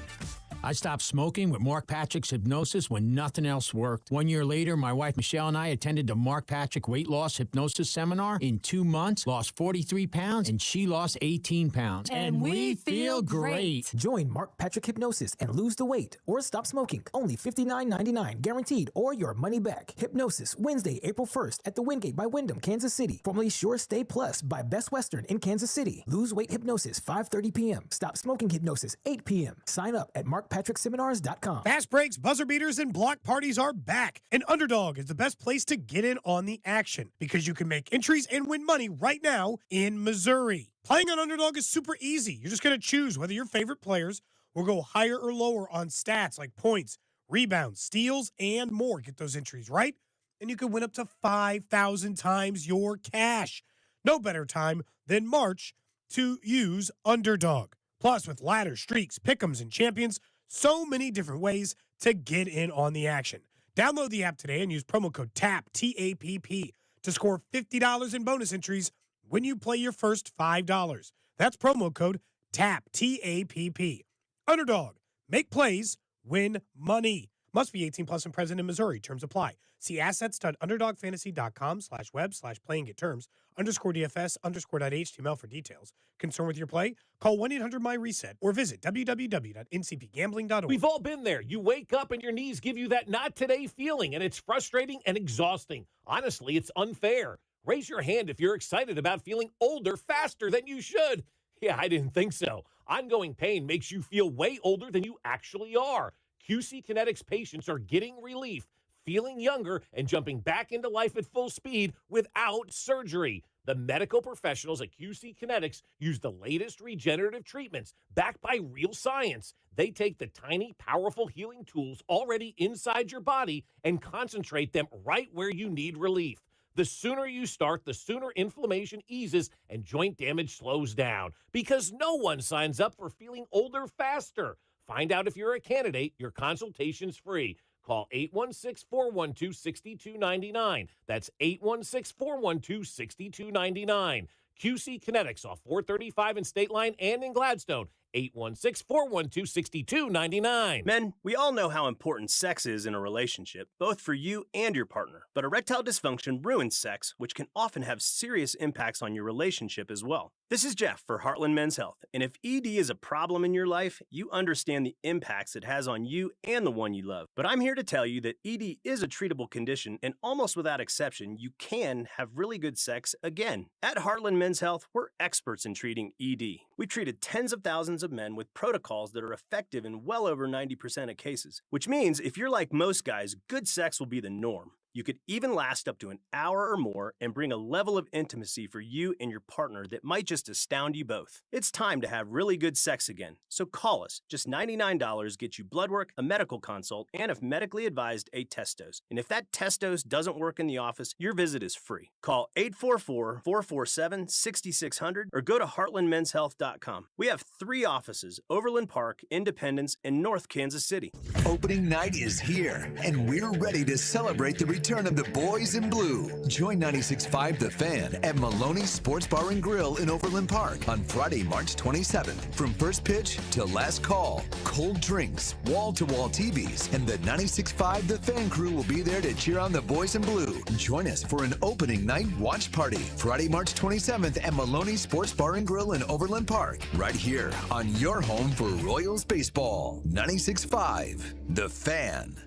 I stopped smoking with Mark Patrick's hypnosis when nothing else worked. 1 year later, my wife Michelle and I attended the Mark Patrick Weight Loss Hypnosis Seminar. In 2 months, lost 43 pounds, and she lost 18 pounds. And we feel great. Join Mark Patrick Hypnosis and lose the weight or stop smoking. Only $59.99 guaranteed or your money back. Hypnosis, Wednesday, April 1st at the Wingate by Wyndham, Kansas City. Formerly Sure Stay Plus by Best Western in Kansas City. Lose weight hypnosis, 5:30 p.m. Stop smoking hypnosis, 8 p.m. Sign up at markpatrickseminars.com. Fast breaks, buzzer beaters, and block parties are back. And Underdog is the best place to get in on the action because you can make entries and win money right now in Missouri. Playing on Underdog is super easy. You're just going to choose whether your favorite players will go higher or lower on stats like points, rebounds, steals, and more. Get those entries right, and you can win up to 5,000 times your cash. No better time than March to use Underdog. Plus, with ladders, streaks, pick'ems, and champions, so many different ways to get in on the action. Download the app today and use promo code TAPP, T-A-P-P, to score $50 in bonus entries when you play your first $5. That's promo code TAPP, T-A-P-P. Underdog. Make plays, win money. Must be 18 plus and present in Missouri. Terms apply. See assets.underdogfantasy.com/web/play and get terms. _DFS_.html for details. Concerned with your play? Call 1-800-MY-RESET or visit www.ncpgambling.org. We've all been there. You wake up and your knees give you that not today feeling, and it's frustrating and exhausting. Honestly, it's unfair. Raise your hand if you're excited about feeling older faster than you should. Yeah, I didn't think so. Ongoing pain makes you feel way older than you actually are. QC Kinetics patients are getting relief, feeling younger, and jumping back into life at full speed without surgery. The medical professionals at QC Kinetics use the latest regenerative treatments backed by real science. They take the tiny, powerful healing tools already inside your body and concentrate them right where you need relief. The sooner you start, the sooner inflammation eases and joint damage slows down, because no one signs up for feeling older faster. Find out if you're a candidate. Your consultation's free. Call 816-412-6299. That's 816-412-6299. QC Kinetics off 435 in State Line and in Gladstone. 816-412-6299. Men, we all know how important sex is in a relationship, both for you and your partner. But erectile dysfunction ruins sex, which can often have serious impacts on your relationship as well. This is Jeff for Heartland Men's Health, and if ED is a problem in your life, you understand the impacts it has on you and the one you love. But I'm here to tell you that ED is a treatable condition, and almost without exception, you can have really good sex again. At Heartland Men's Health, we're experts in treating ED. We've treated tens of thousands of men with protocols that are effective in well over 90% of cases, which means if you're like most guys, good sex will be the norm. You could even last up to an hour or more and bring a level of intimacy for you and your partner that might just astound you both. It's time to have really good sex again, so call us. Just $99 gets you blood work, a medical consult, and if medically advised, a test dose. And if that test dose doesn't work in the office, your visit is free. Call 844-447-6600 or go to heartlandmenshealth.com. We have 3 offices, Overland Park, Independence, and North Kansas City. Opening night is here, and we're ready to celebrate the return of the boys in blue. Join 96.5 The Fan at Maloney's Sports Bar and Grill in Overland Park on Friday, March 27th. From first pitch to last call, cold drinks, wall-to-wall TVs, and the 96.5 The Fan crew will be there to cheer on the boys in blue. Join us for an opening night watch party Friday, March 27th at Maloney's Sports Bar and Grill in Overland Park. Right here on your home for Royals baseball. 96.5 The Fan.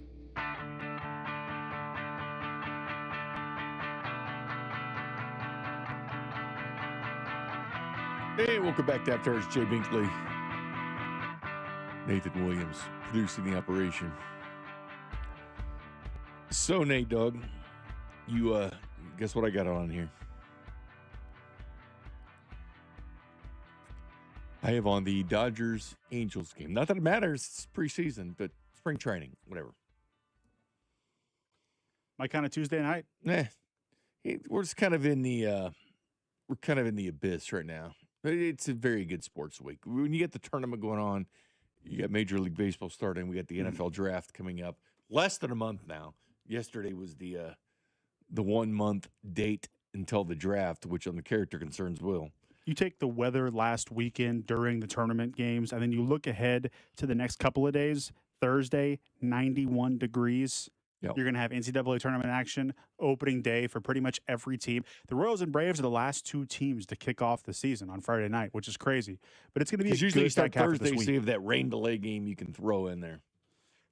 Hey, welcome back to After Hours. Jay Binkley, Nathan Williams, producing the operation. So, Nate Dogg, you guess what I got on here? I have on the Dodgers-Angels game. Not that it matters, it's preseason, but spring training, whatever. My kind of Tuesday night? We're just kind of in the abyss right now. It's a very good sports week. When you get the tournament going on, you got Major League Baseball starting. We got the NFL draft coming up. Less than a month now. Yesterday was the 1 month date until the draft, which on the character concerns will. You take the weather last weekend during the tournament games, and then you look ahead to the next couple of days. Thursday, 91 degrees. Yep. You're going to have NCAA tournament action opening day for pretty much every team. The Royals and Braves are the last 2 teams to kick off the season on Friday night, which is crazy. But it's going to be a usually good back half of this Thursday, week. so you have that rain delay game you can throw in there.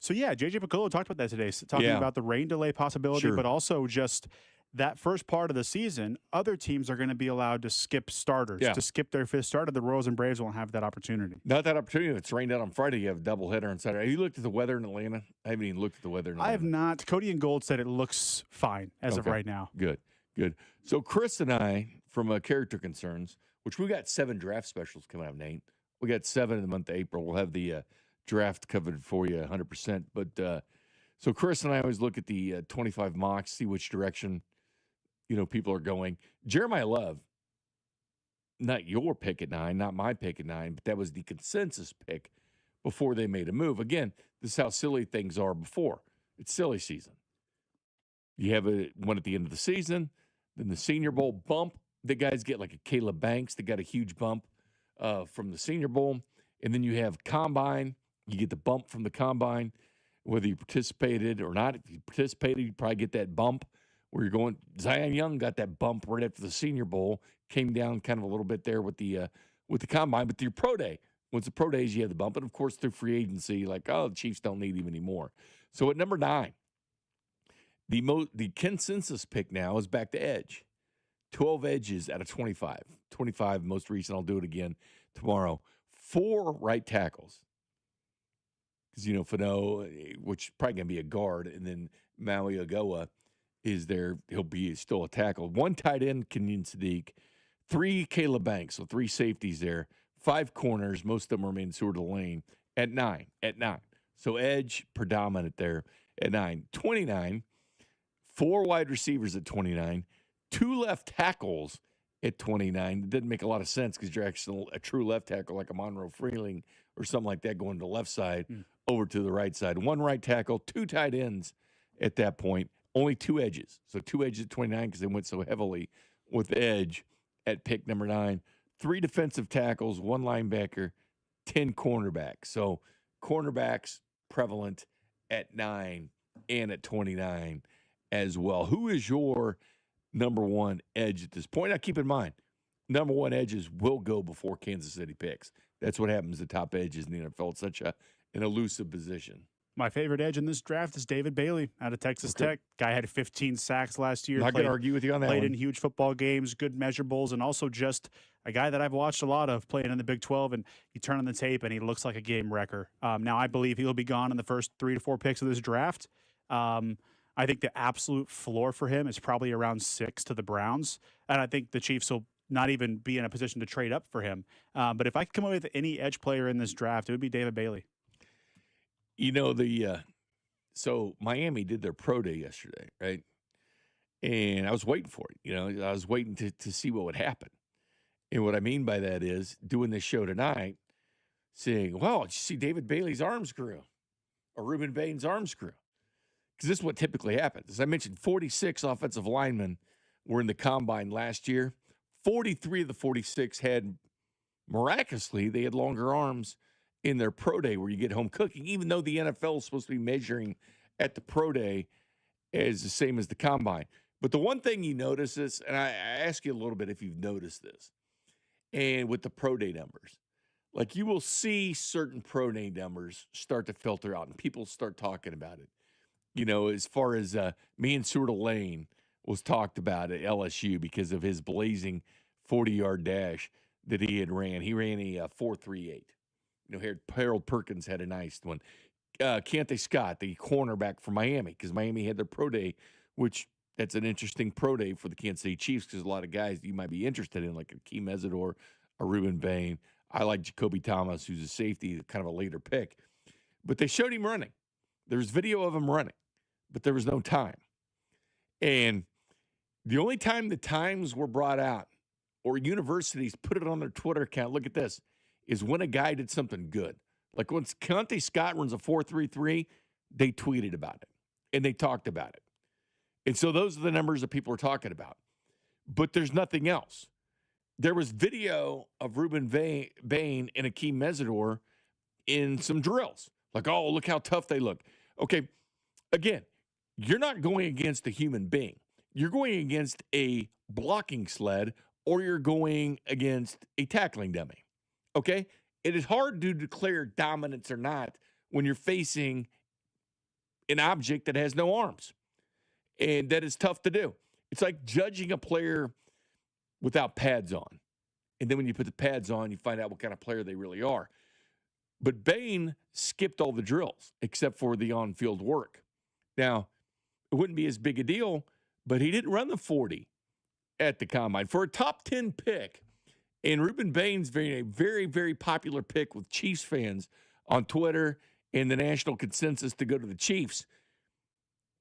So, yeah, J.J. Piccolo talked about that today, talking about the rain delay possibility, but also just that first part of the season, other teams are going to be allowed to skip starters, to skip their 5th starter. The Royals and Braves won't have that opportunity. Not that opportunity. It's rained out on Friday. You have a doubleheader on Saturday. Have you looked at the weather in Atlanta? I haven't even looked at the weather in Atlanta. I have not. Cody and Gold said it looks fine as of right now. Good. So Chris and I, from Character Concerns, which we got 7 draft specials coming up, Nate. We got 7 in the month of April. We'll have the draft covered for you 100%. But so Chris and I always look at the 25 mocks, see which direction people are going. Jeremiah Love, not your pick at 9, not my pick at 9, but that was the consensus pick before they made a move. Again, this is how silly things are before. It's silly season. You have one at the end of the season, then the Senior Bowl bump. The guys get like a Caleb Banks. They got a huge bump from the Senior Bowl. And then you have Combine. You get the bump from the Combine, whether you participated or not. If you participated, you probably get that bump. Where you're going, Zion Young got that bump right after the Senior Bowl, came down kind of a little bit there with the Combine, but your pro day, once the pro days, you have the bump, and of course through free agency, like the Chiefs don't need him anymore. So at number 9, the consensus pick now is back to edge, 12 edges out of 25, 25 most recent. I'll do it again tomorrow. 4 right tackles, because Fano, which is probably gonna be a guard, and then Maui Ogoa is there. He'll be still a tackle. 1 tight end, Kenyon Sadiq. 3 Caleb Banks, so 3 safeties there. 5 corners, most of them remain sort of lane at 9. So edge predominant there at 9. 29, 4 wide receivers at 29. 2 left tackles at 29. It doesn't make a lot of sense because you're actually a true left tackle like a Monroe Freeling or something like that going to the left side over to the right side. 1 right tackle, 2 tight ends at that point. Only 2 edges. So 2 edges at 29 because they went so heavily with edge at pick number 9. 3 defensive tackles, 1 linebacker, 10 cornerbacks. So cornerbacks prevalent at 9 and at 29 as well. Who is your number 1 edge at this point? Now keep in mind, number one edges will go before Kansas City picks. That's what happens to top edges in the NFL. It's such an elusive position. My favorite edge in this draft is David Bailey out of Texas Tech. Guy had 15 sacks last year. Not going to argue with you on that Played one. in huge football games, good measurables, and also just a guy that I've watched a lot of playing in the Big 12. And you turn on the tape, and he looks like a game wrecker. Now, I believe he'll be gone in the first 3 to 4 picks of this draft. I think the absolute floor for him is probably around 6 to the Browns. And I think the Chiefs will not even be in a position to trade up for him. But if I could come up with any edge player in this draft, it would be David Bailey. You know, so Miami did their pro day yesterday, right? And I was waiting for it. You know, I was waiting to see what would happen. And what I mean by that is doing this show tonight, saying, well, did you see David Bailey's arms grew or Reuben Bain's arms grew? Because this is what typically happens. As I mentioned, 46 offensive linemen were in the combine last year. 43 of the 46 had, miraculously, they had longer arms in their pro day where you get home cooking, even though the NFL is supposed to be measuring at the pro day as the same as the combine. But the one thing you notice is, and I ask you a little bit if you've noticed this, and with the pro day numbers, like you will see certain pro day numbers start to filter out and people start talking about it. You know, as far as me and Seward Lane was talked about at LSU because of his blazing 40-yard dash that he had ran. He ran a 4.38. You know, Harold Perkins had a nice one. Keontae Scott, the cornerback from Miami, because Miami had their pro day, which that's an interesting pro day for the Kansas City Chiefs because a lot of guys you might be interested in, like Akeem Mesidor, a Reuben Bain. I like Jacoby Thomas, who's a safety, kind of a later pick. But they showed him running. There's video of him running, but there was no time. And the only time the times were brought out or universities put it on their Twitter account, look at this, is when a guy did something good. Like when Keontae Scott runs a 4.33, they tweeted about it and they talked about it. And so those are the numbers that people are talking about. But there's nothing else. There was video of Reuben Bain and Akeem Mesidor in some drills. Like, oh, look how tough they look. Okay, again, you're not going against a human being. You're going against a blocking sled or you're going against a tackling dummy. Okay? It is hard to declare dominance or not when you're facing an object that has no arms. And that is tough to do. It's like judging a player without pads on. And then when you put the pads on, you find out what kind of player they really are. But Bain skipped all the drills except for the on-field work. Now, it wouldn't be as big a deal, but he didn't run the 40 at the combine. For a top 10 pick, and Reuben Bain's a very, very popular pick with Chiefs fans on Twitter and the national consensus to go to the Chiefs,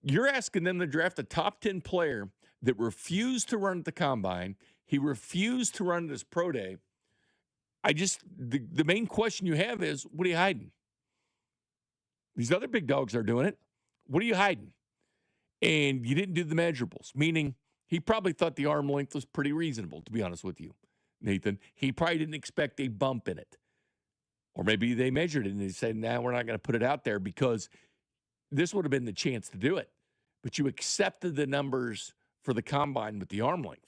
you're asking them to draft a top 10 player that refused to run at the combine. He refused to run at his pro day. The main question you have is, what are you hiding? These other big dogs are doing it. What are you hiding? And you didn't do the measurables, meaning he probably thought the arm length was pretty reasonable, to be honest with you, Nathan. He probably didn't expect a bump in it. Or maybe they measured it and they said, nah, we're not going to put it out there because this would have been the chance to do it. But you accepted the numbers for the combine with the arm length.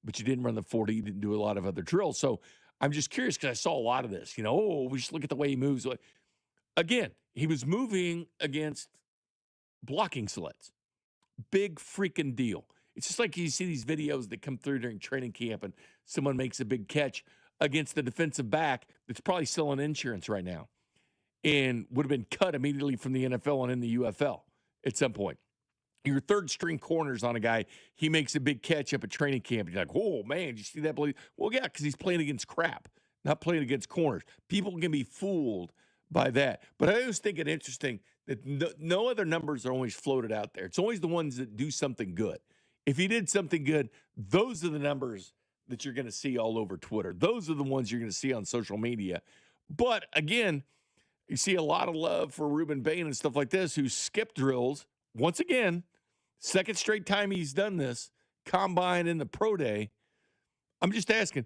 But you didn't run the 40. You didn't do a lot of other drills. So I'm just curious because I saw a lot of this. You know, we just look at the way he moves. Again, he was moving against blocking sleds. Big freaking deal. It's just like you see these videos that come through during training camp and someone makes a big catch against the defensive back that's probably still on insurance right now and would have been cut immediately from the NFL and in the UFL at some point. Your third string corner's on a guy. He makes a big catch up at training camp. You're like, oh, man, did you see that? Well, yeah, because he's playing against crap, not playing against corners. People can be fooled by that. But I always think it interesting that no other numbers are always floated out there. It's always the ones that do something good. If he did something good, those are the numbers that you're going to see all over Twitter. Those are the ones you're going to see on social media. But, again, you see a lot of love for Reuben Bain and stuff like this who skip drills. Once again, second straight time he's done this, combine and the pro day. I'm just asking,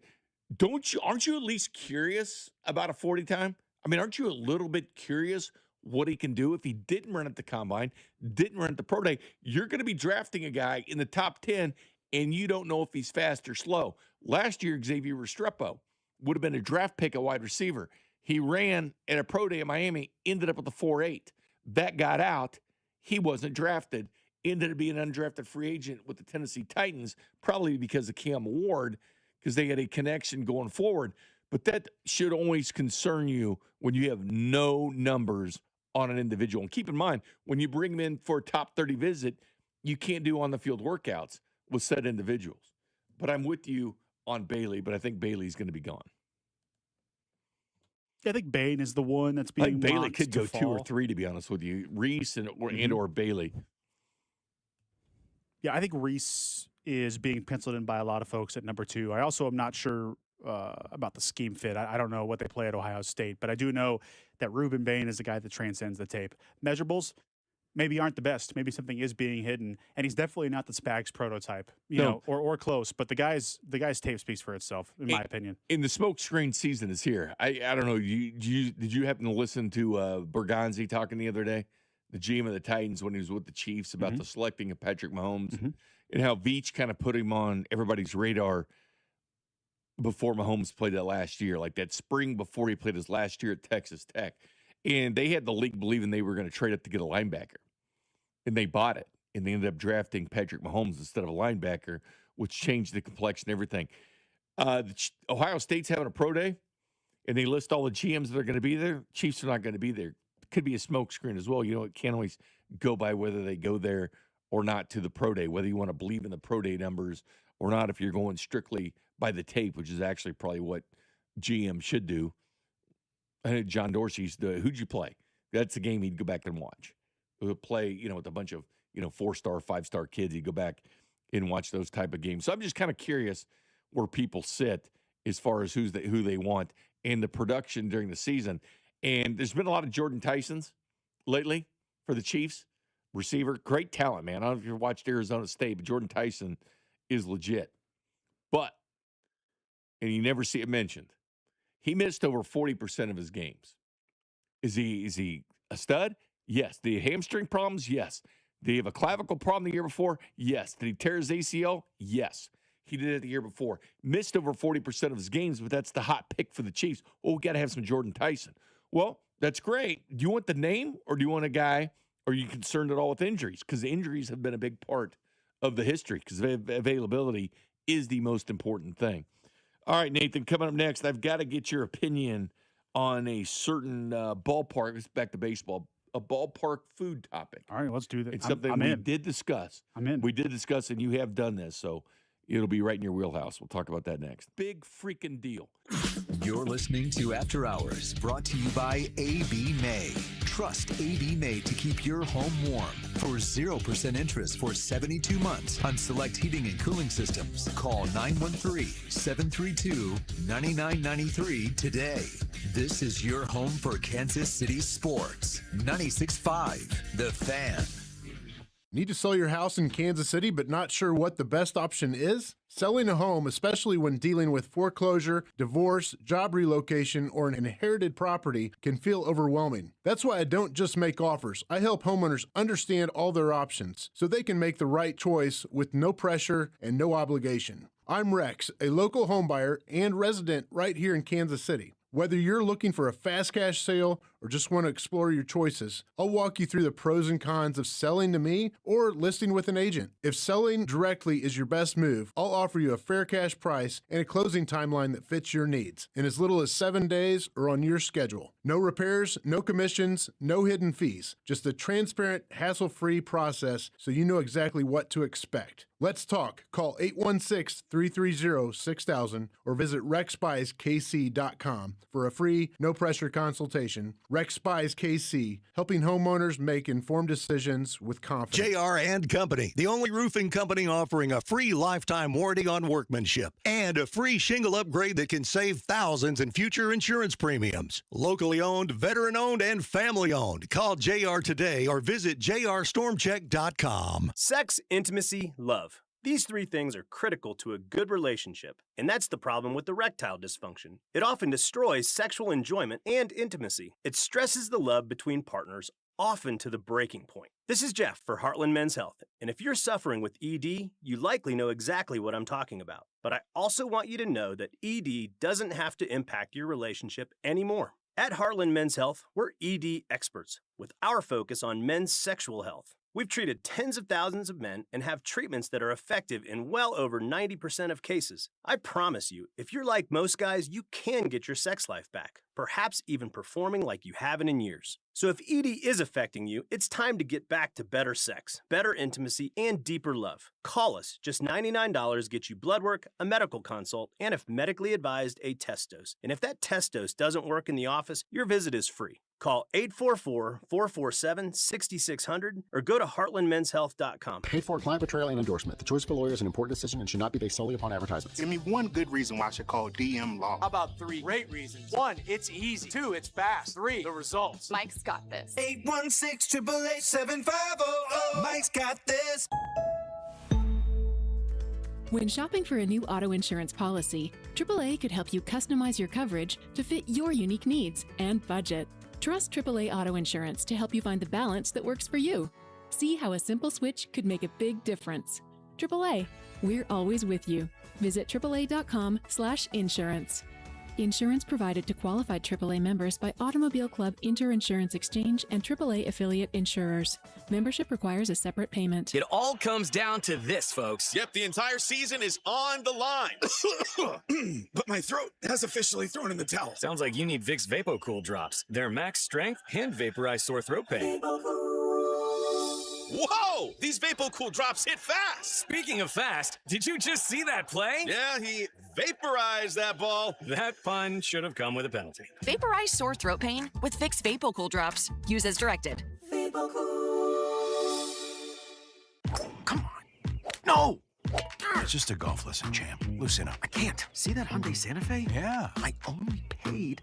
aren't you at least curious about a 40 time? I mean, aren't you a little bit curious what he can do if he didn't run at the combine, didn't run at the pro day? You're going to be drafting a guy in the top 10, and you don't know if he's fast or slow. Last year, Xavier Restrepo would have been a draft pick at wide receiver. He ran at a pro day in Miami, ended up with a 4.8. That got out. He wasn't drafted. Ended up being an undrafted free agent with the Tennessee Titans, probably because of Cam Ward, because they had a connection going forward. But that should always concern you when you have no numbers on an individual. And keep in mind, when you bring them in for a top 30 visit, you can't do on-the-field workouts with said individuals. But I'm with you on Bailey, but I think Bailey's going to be gone. I think Bain is the one that's being I think Bailey mocked could to go 2 or fall. 3, to be honest with you. Reese and/or Bailey. Yeah, I think Reese is being penciled in by a lot of folks at number 2. I also am not sure about the scheme fit. I don't know what they play at Ohio State, but I do know that Reuben Bain is the guy that transcends the tape. Measurables maybe aren't the best. Maybe something is being hidden, and he's definitely not the Spags prototype, you know, or close. But the guy's tape speaks for itself, in my opinion. And the smoke screen season is here. I don't know. Did you happen to listen to Berganzi talking the other day, the GM of the Titans, when he was with the Chiefs about the selecting of Patrick Mahomes, and how Veach kind of put him on everybody's radar before Mahomes played that last year, like that spring before he played his last year at Texas Tech. And they had the league believing they were going to trade up to get a linebacker. And they bought it. And they ended up drafting Patrick Mahomes instead of a linebacker, which changed the complexion and everything. Ohio State's having a pro day, and they list all the GMs that are going to be there. Chiefs are not going to be there. Could be a smoke screen as well. You know, it can't always go by whether they go there or not to the pro day, whether you want to believe in the pro day numbers or not, if you're going strictly by the tape, which is actually probably what GM should do. I think John Dorsey's who'd you play? That's the game he'd go back and watch. He'll play, you know, with a bunch of, 4-star, 5-star kids. He'd go back and watch those type of games. So I'm just kind of curious where people sit as far as who they want and the production during the season. And there's been a lot of Jordan Tysons lately for the Chiefs. Receiver, great talent, man. I don't know if you've watched Arizona State, but Jordan Tyson is legit. But, and you never see it mentioned, he missed over 40% of his games. Is he a stud? Yes. Did he have hamstring problems? Yes. Did he have a clavicle problem the year before? Yes. Did he tear his ACL? Yes. He did it the year before. Missed over 40% of his games, but that's the hot pick for the Chiefs. Oh, we got to have some Jordan Tyson. Well, that's great. Do you want the name, or do you want a guy, or are you concerned at all with injuries? Because injuries have been a big part of the history, because availability is the most important thing. All right, Nathan, coming up next, I've got to get your opinion on a certain ballpark. Let's back to baseball, a ballpark food topic. All right, let's do that. It's something we did discuss. I'm in. We did discuss, and you have done this, so it'll be right in your wheelhouse. We'll talk about that next. Big freaking deal. You're listening to After Hours, brought to you by AB May. Trust AB May to keep your home warm. For 0% interest for 72 months on select heating and cooling systems, call 913-732-9993 today. This is your home for Kansas City sports. 96.5, The Fan. Need to sell your house in Kansas City but not sure what the best option is? Selling a home, especially when dealing with foreclosure, divorce, job relocation, or an inherited property, can feel overwhelming. That's why I don't just make offers. I help homeowners understand all their options so they can make the right choice with no pressure and no obligation. I'm Rex, a local homebuyer and resident right here in Kansas City. Whether you're looking for a fast cash sale or just want to explore your choices, I'll walk you through the pros and cons of selling to me or listing with an agent. If selling directly is your best move, I'll offer you a fair cash price and a closing timeline that fits your needs in as little as 7 days or on your schedule. No repairs, no commissions, no hidden fees. Just a transparent, hassle-free process so you know exactly what to expect. Let's talk. Call 816-330-6000 or visit rexbuyskc.com for a free, no-pressure consultation. Rex Buys KC, helping homeowners make informed decisions with confidence. JR and Company, the only roofing company offering a free lifetime warranty on workmanship and a free shingle upgrade that can save thousands in future insurance premiums. Locally owned, veteran-owned, and family-owned. Call JR today or visit jrstormcheck.com. Sex, intimacy, love. These three things are critical to a good relationship, and that's the problem with erectile dysfunction. It often destroys sexual enjoyment and intimacy. It stresses the love between partners often to the breaking point. This is Jeff for Heartland Men's Health, and if you're suffering with ED, you likely know exactly what I'm talking about. But I also want you to know that ED doesn't have to impact your relationship anymore. At Heartland Men's Health, we're ED experts with our focus on men's sexual health. We've treated tens of thousands of men and have treatments that are effective in well over 90% of cases. I promise you, if you're like most guys, you can get your sex life back, perhaps even performing like you haven't in years. So if ED is affecting you, it's time to get back to better sex, better intimacy, and deeper love. Call us. Just $99 gets you blood work, a medical consult, and if medically advised, a test dose. And if that test dose doesn't work in the office, your visit is free. Call 844-447-6600 or go to heartlandmenshealth.com. Paid for client betrayal and endorsement. The choice of a lawyer is an important decision and should not be based solely upon advertisements. Give me one good reason why I should call DM Law. How about 3 great reasons? 1, it's easy. 2, it's fast. 3, the results. Mike's got this. 816-888-7500. Mike's got this. When shopping for a new auto insurance policy, AAA could help you customize your coverage to fit your unique needs and budget. Trust AAA Auto Insurance to help you find the balance that works for you. See how a simple switch could make a big difference. AAA, we're always with you. Visit AAA.com/insurance. Insurance provided to qualified AAA members by Automobile Club Inter-Insurance Exchange and AAA affiliate insurers. Membership requires a separate payment. It all comes down to this, folks. Yep, the entire season is on the line. But my throat has officially thrown in the towel. Sounds like you need Vicks VapoCool drops. They're max strength and vaporize sore throat pain. Whoa! These VapoCool drops hit fast. Speaking of fast, did you just see that play? Yeah, he vaporized that ball. That pun should have come with a penalty. Vaporize sore throat pain with Vicks VapoCool drops. Use as directed. No! It's just a golf lesson, champ. Loosen up. I can't. See that Hyundai Santa Fe? Yeah. I only paid.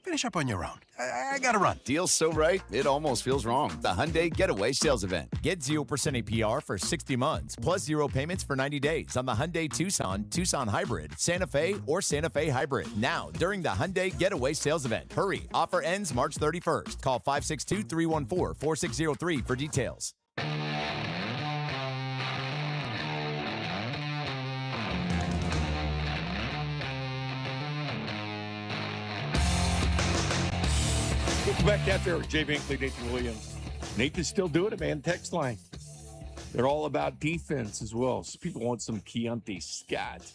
Finish up on your own. I gotta run. Deal's so right, it almost feels wrong. The Hyundai Getaway Sales Event. Get 0% APR for 60 months, plus 0 payments for 90 days on the Hyundai Tucson, Tucson Hybrid, Santa Fe, or Santa Fe Hybrid. Now, during the Hyundai Getaway Sales Event. Hurry, offer ends March 31st. Call 562-314-4603 for details. Welcome back out there with Jay Binkley, Nathan Williams. Nathan's still doing it, man. Text line. They're all about defense as well. So people want some Keontae Scott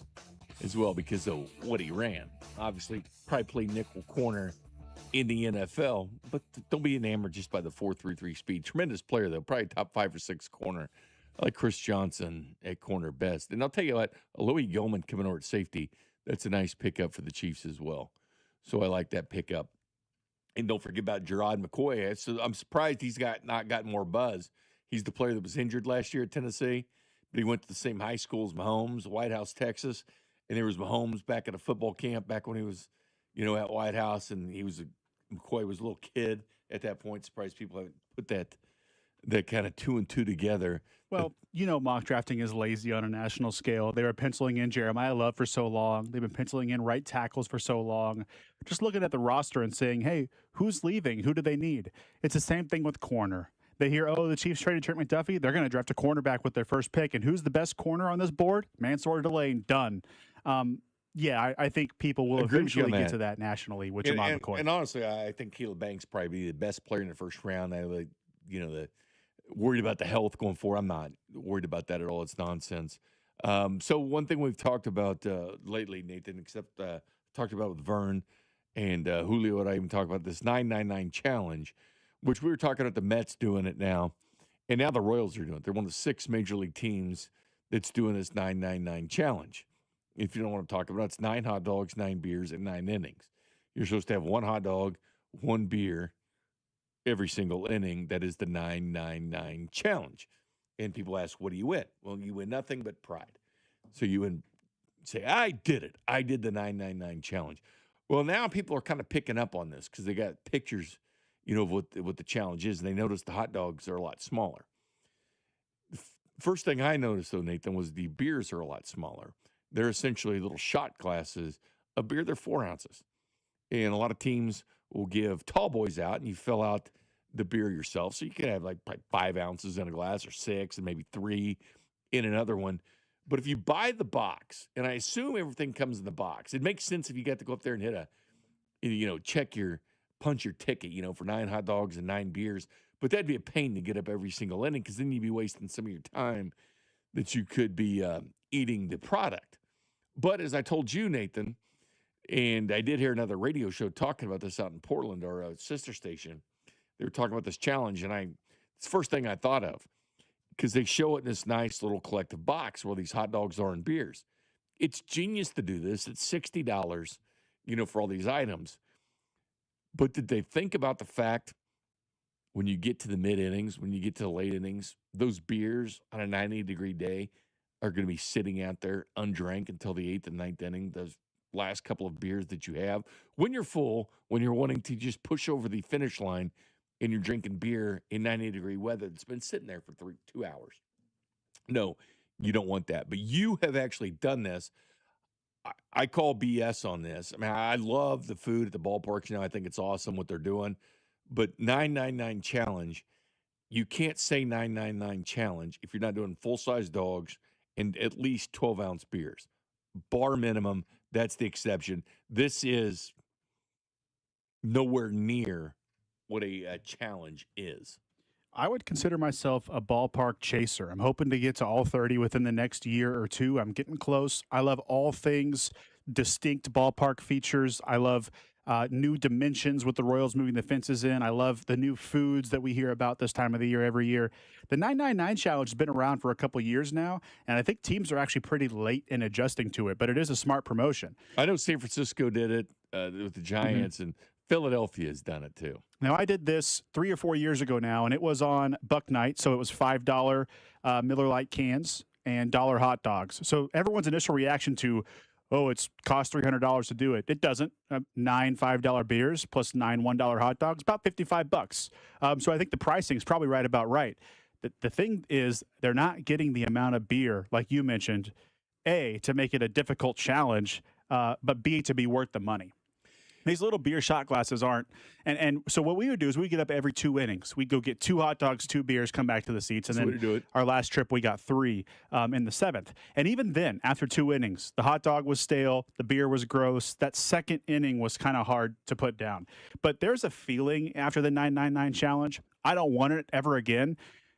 as well because of what he ran. Obviously, probably play nickel corner in the NFL, but don't be enamored just by the 4.33 speed. Tremendous player, though. Probably top 5 or 6 corner. I like Chris Johnson at corner best. And I'll tell you what, Louis Gilman coming over at safety, that's a nice pickup for the Chiefs as well. So I like that pickup. And don't forget about Gerard McCoy. So I'm surprised he's not gotten more buzz. He's the player that was injured last year at Tennessee, but he went to the same high school as Mahomes, White House, Texas. And there was Mahomes back at a football camp back when he was, at White House, and McCoy was a little kid at that point. Surprised people haven't put that kind of 2 and 2 together. Well, mock drafting is lazy on a national scale. They were penciling in Jeremiah Love for so long. They've been penciling in right tackles for so long. Just looking at the roster and saying, hey, who's leaving? Who do they need? It's the same thing with corner. They hear, the Chiefs traded Trent McDuffie. They're going to draft a cornerback with their first pick. And who's the best corner on this board? Mansour Delane. Done. I think people will eventually get to that nationally with Jamal McCoy. And honestly, I think Caleb Banks probably the best player in the first round. Worried about the health going forward. I'm not worried about that at all. It's nonsense. So one thing we've talked about lately, Nathan, except talked about with Vern and Julio, and I even talked about this 999 challenge, which we were talking about the Mets doing it now, and now the Royals are doing it. They're one of the 6 major league teams that's doing this 999 challenge. If you don't want to talk about it, it's 9 hot dogs, 9 beers, and 9 innings. You're supposed to have 1 hot dog, 1 beer, every single inning. That is the 999 challenge. And people ask, what do you win? Well, you win nothing but pride. So you win, say, I did it. I did the 999 challenge. Well, now people are kind of picking up on this because they got pictures, of what the challenge is, and they notice the hot dogs are a lot smaller. First thing I noticed, though, Nathan, was the beers are a lot smaller. They're essentially little shot glasses of beer. They're 4 ounces. And a lot of teams will give tall boys out, and you fill out the beer yourself. So you can have like 5 ounces in a glass or 6 and maybe 3 in another one. But if you buy the box, and I assume everything comes in the box, it makes sense if you got to go up there and hit punch your ticket, for 9 hot dogs and 9 beers. But that'd be a pain to get up every single inning because then you'd be wasting some of your time that you could be eating the product. But as I told you, Nathan, and I did hear another radio show talking about this out in Portland, our sister station. They were talking about this challenge, and it's the first thing I thought of because they show it in this nice little collective box where these hot dogs are and beers. It's genius to do this. It's $60, for all these items. But did they think about the fact when you get to the mid-innings, when you get to the late innings, those beers on a 90-degree day are going to be sitting out there undrank until the 8th and 9th inning, those last couple of beers that you have. When you're full, when you're wanting to just push over the finish line and you're drinking beer in 90-degree weather that's been sitting there for 2 hours. No, you don't want that. But you have actually done this. I call BS on this. I mean, I love the food at the ballparks. I think it's awesome what they're doing. But 999 challenge, you can't say 999 challenge if you're not doing full-size dogs and at least 12-ounce beers. Bar minimum, that's the exception. This is nowhere near what a challenge is. I would consider myself a ballpark chaser. I'm hoping to get to all 30 within the next year or two. I'm getting close. I love all things distinct ballpark features. I love new dimensions with the Royals moving the fences in. I love the new foods that we hear about this time of the year every year. The 999 challenge has been around for a couple years now, and I think teams are actually pretty late in adjusting to it, but it is a smart promotion. I know San Francisco did it with the Giants, and Philadelphia has done it too. Now, I did this 3 or 4 years ago now, and it was on Buck Night, so it was $5 Miller Lite cans and $1 hot dogs. So everyone's initial reaction to, it's cost $300 to do it. It doesn't. 9 $5 beers plus 9 $1 hot dogs, about $55. So I think the pricing is probably right about right. The thing is, they're not getting the amount of beer, like you mentioned, A, to make it a difficult challenge, but B, to be worth the money. These little beer shot glasses aren't. And so what we would do is we get up every 2 innings. We'd go get 2 hot dogs, 2 beers, come back to the seats. And then our last trip, we got 3 in the 7th. And even then, after 2 innings, the hot dog was stale. The beer was gross. That second inning was kind of hard to put down. But there's a feeling after the 999 challenge, I don't want it ever again.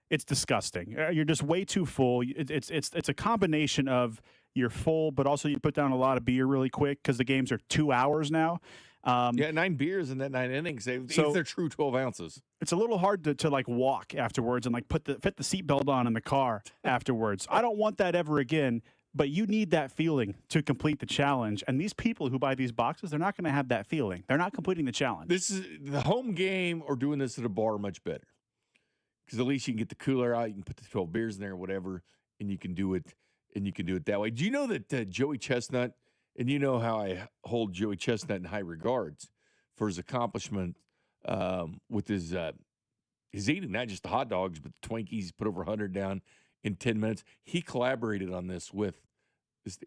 It's disgusting. You're just way too full. It's a combination of you're full, but also you put down a lot of beer really quick because the games are 2 hours now. 9 beers in that 9 innings. If they're true 12 ounces. It's a little hard to walk afterwards and fit the seatbelt on in the car afterwards. I don't want that ever again, but you need that feeling to complete the challenge. And these people who buy these boxes, they're not going to have that feeling. They're not completing the challenge. This is the home game or doing this at a bar much better. Because at least you can get the cooler out, you can put the 12 beers in there or whatever, and you can do it that way. Do you know that Joey Chestnut, and you know how I hold Joey Chestnut in high regards for his accomplishment with his eating, not just the hot dogs, but the Twinkies, put over 100 down in 10 minutes. He collaborated on this with this.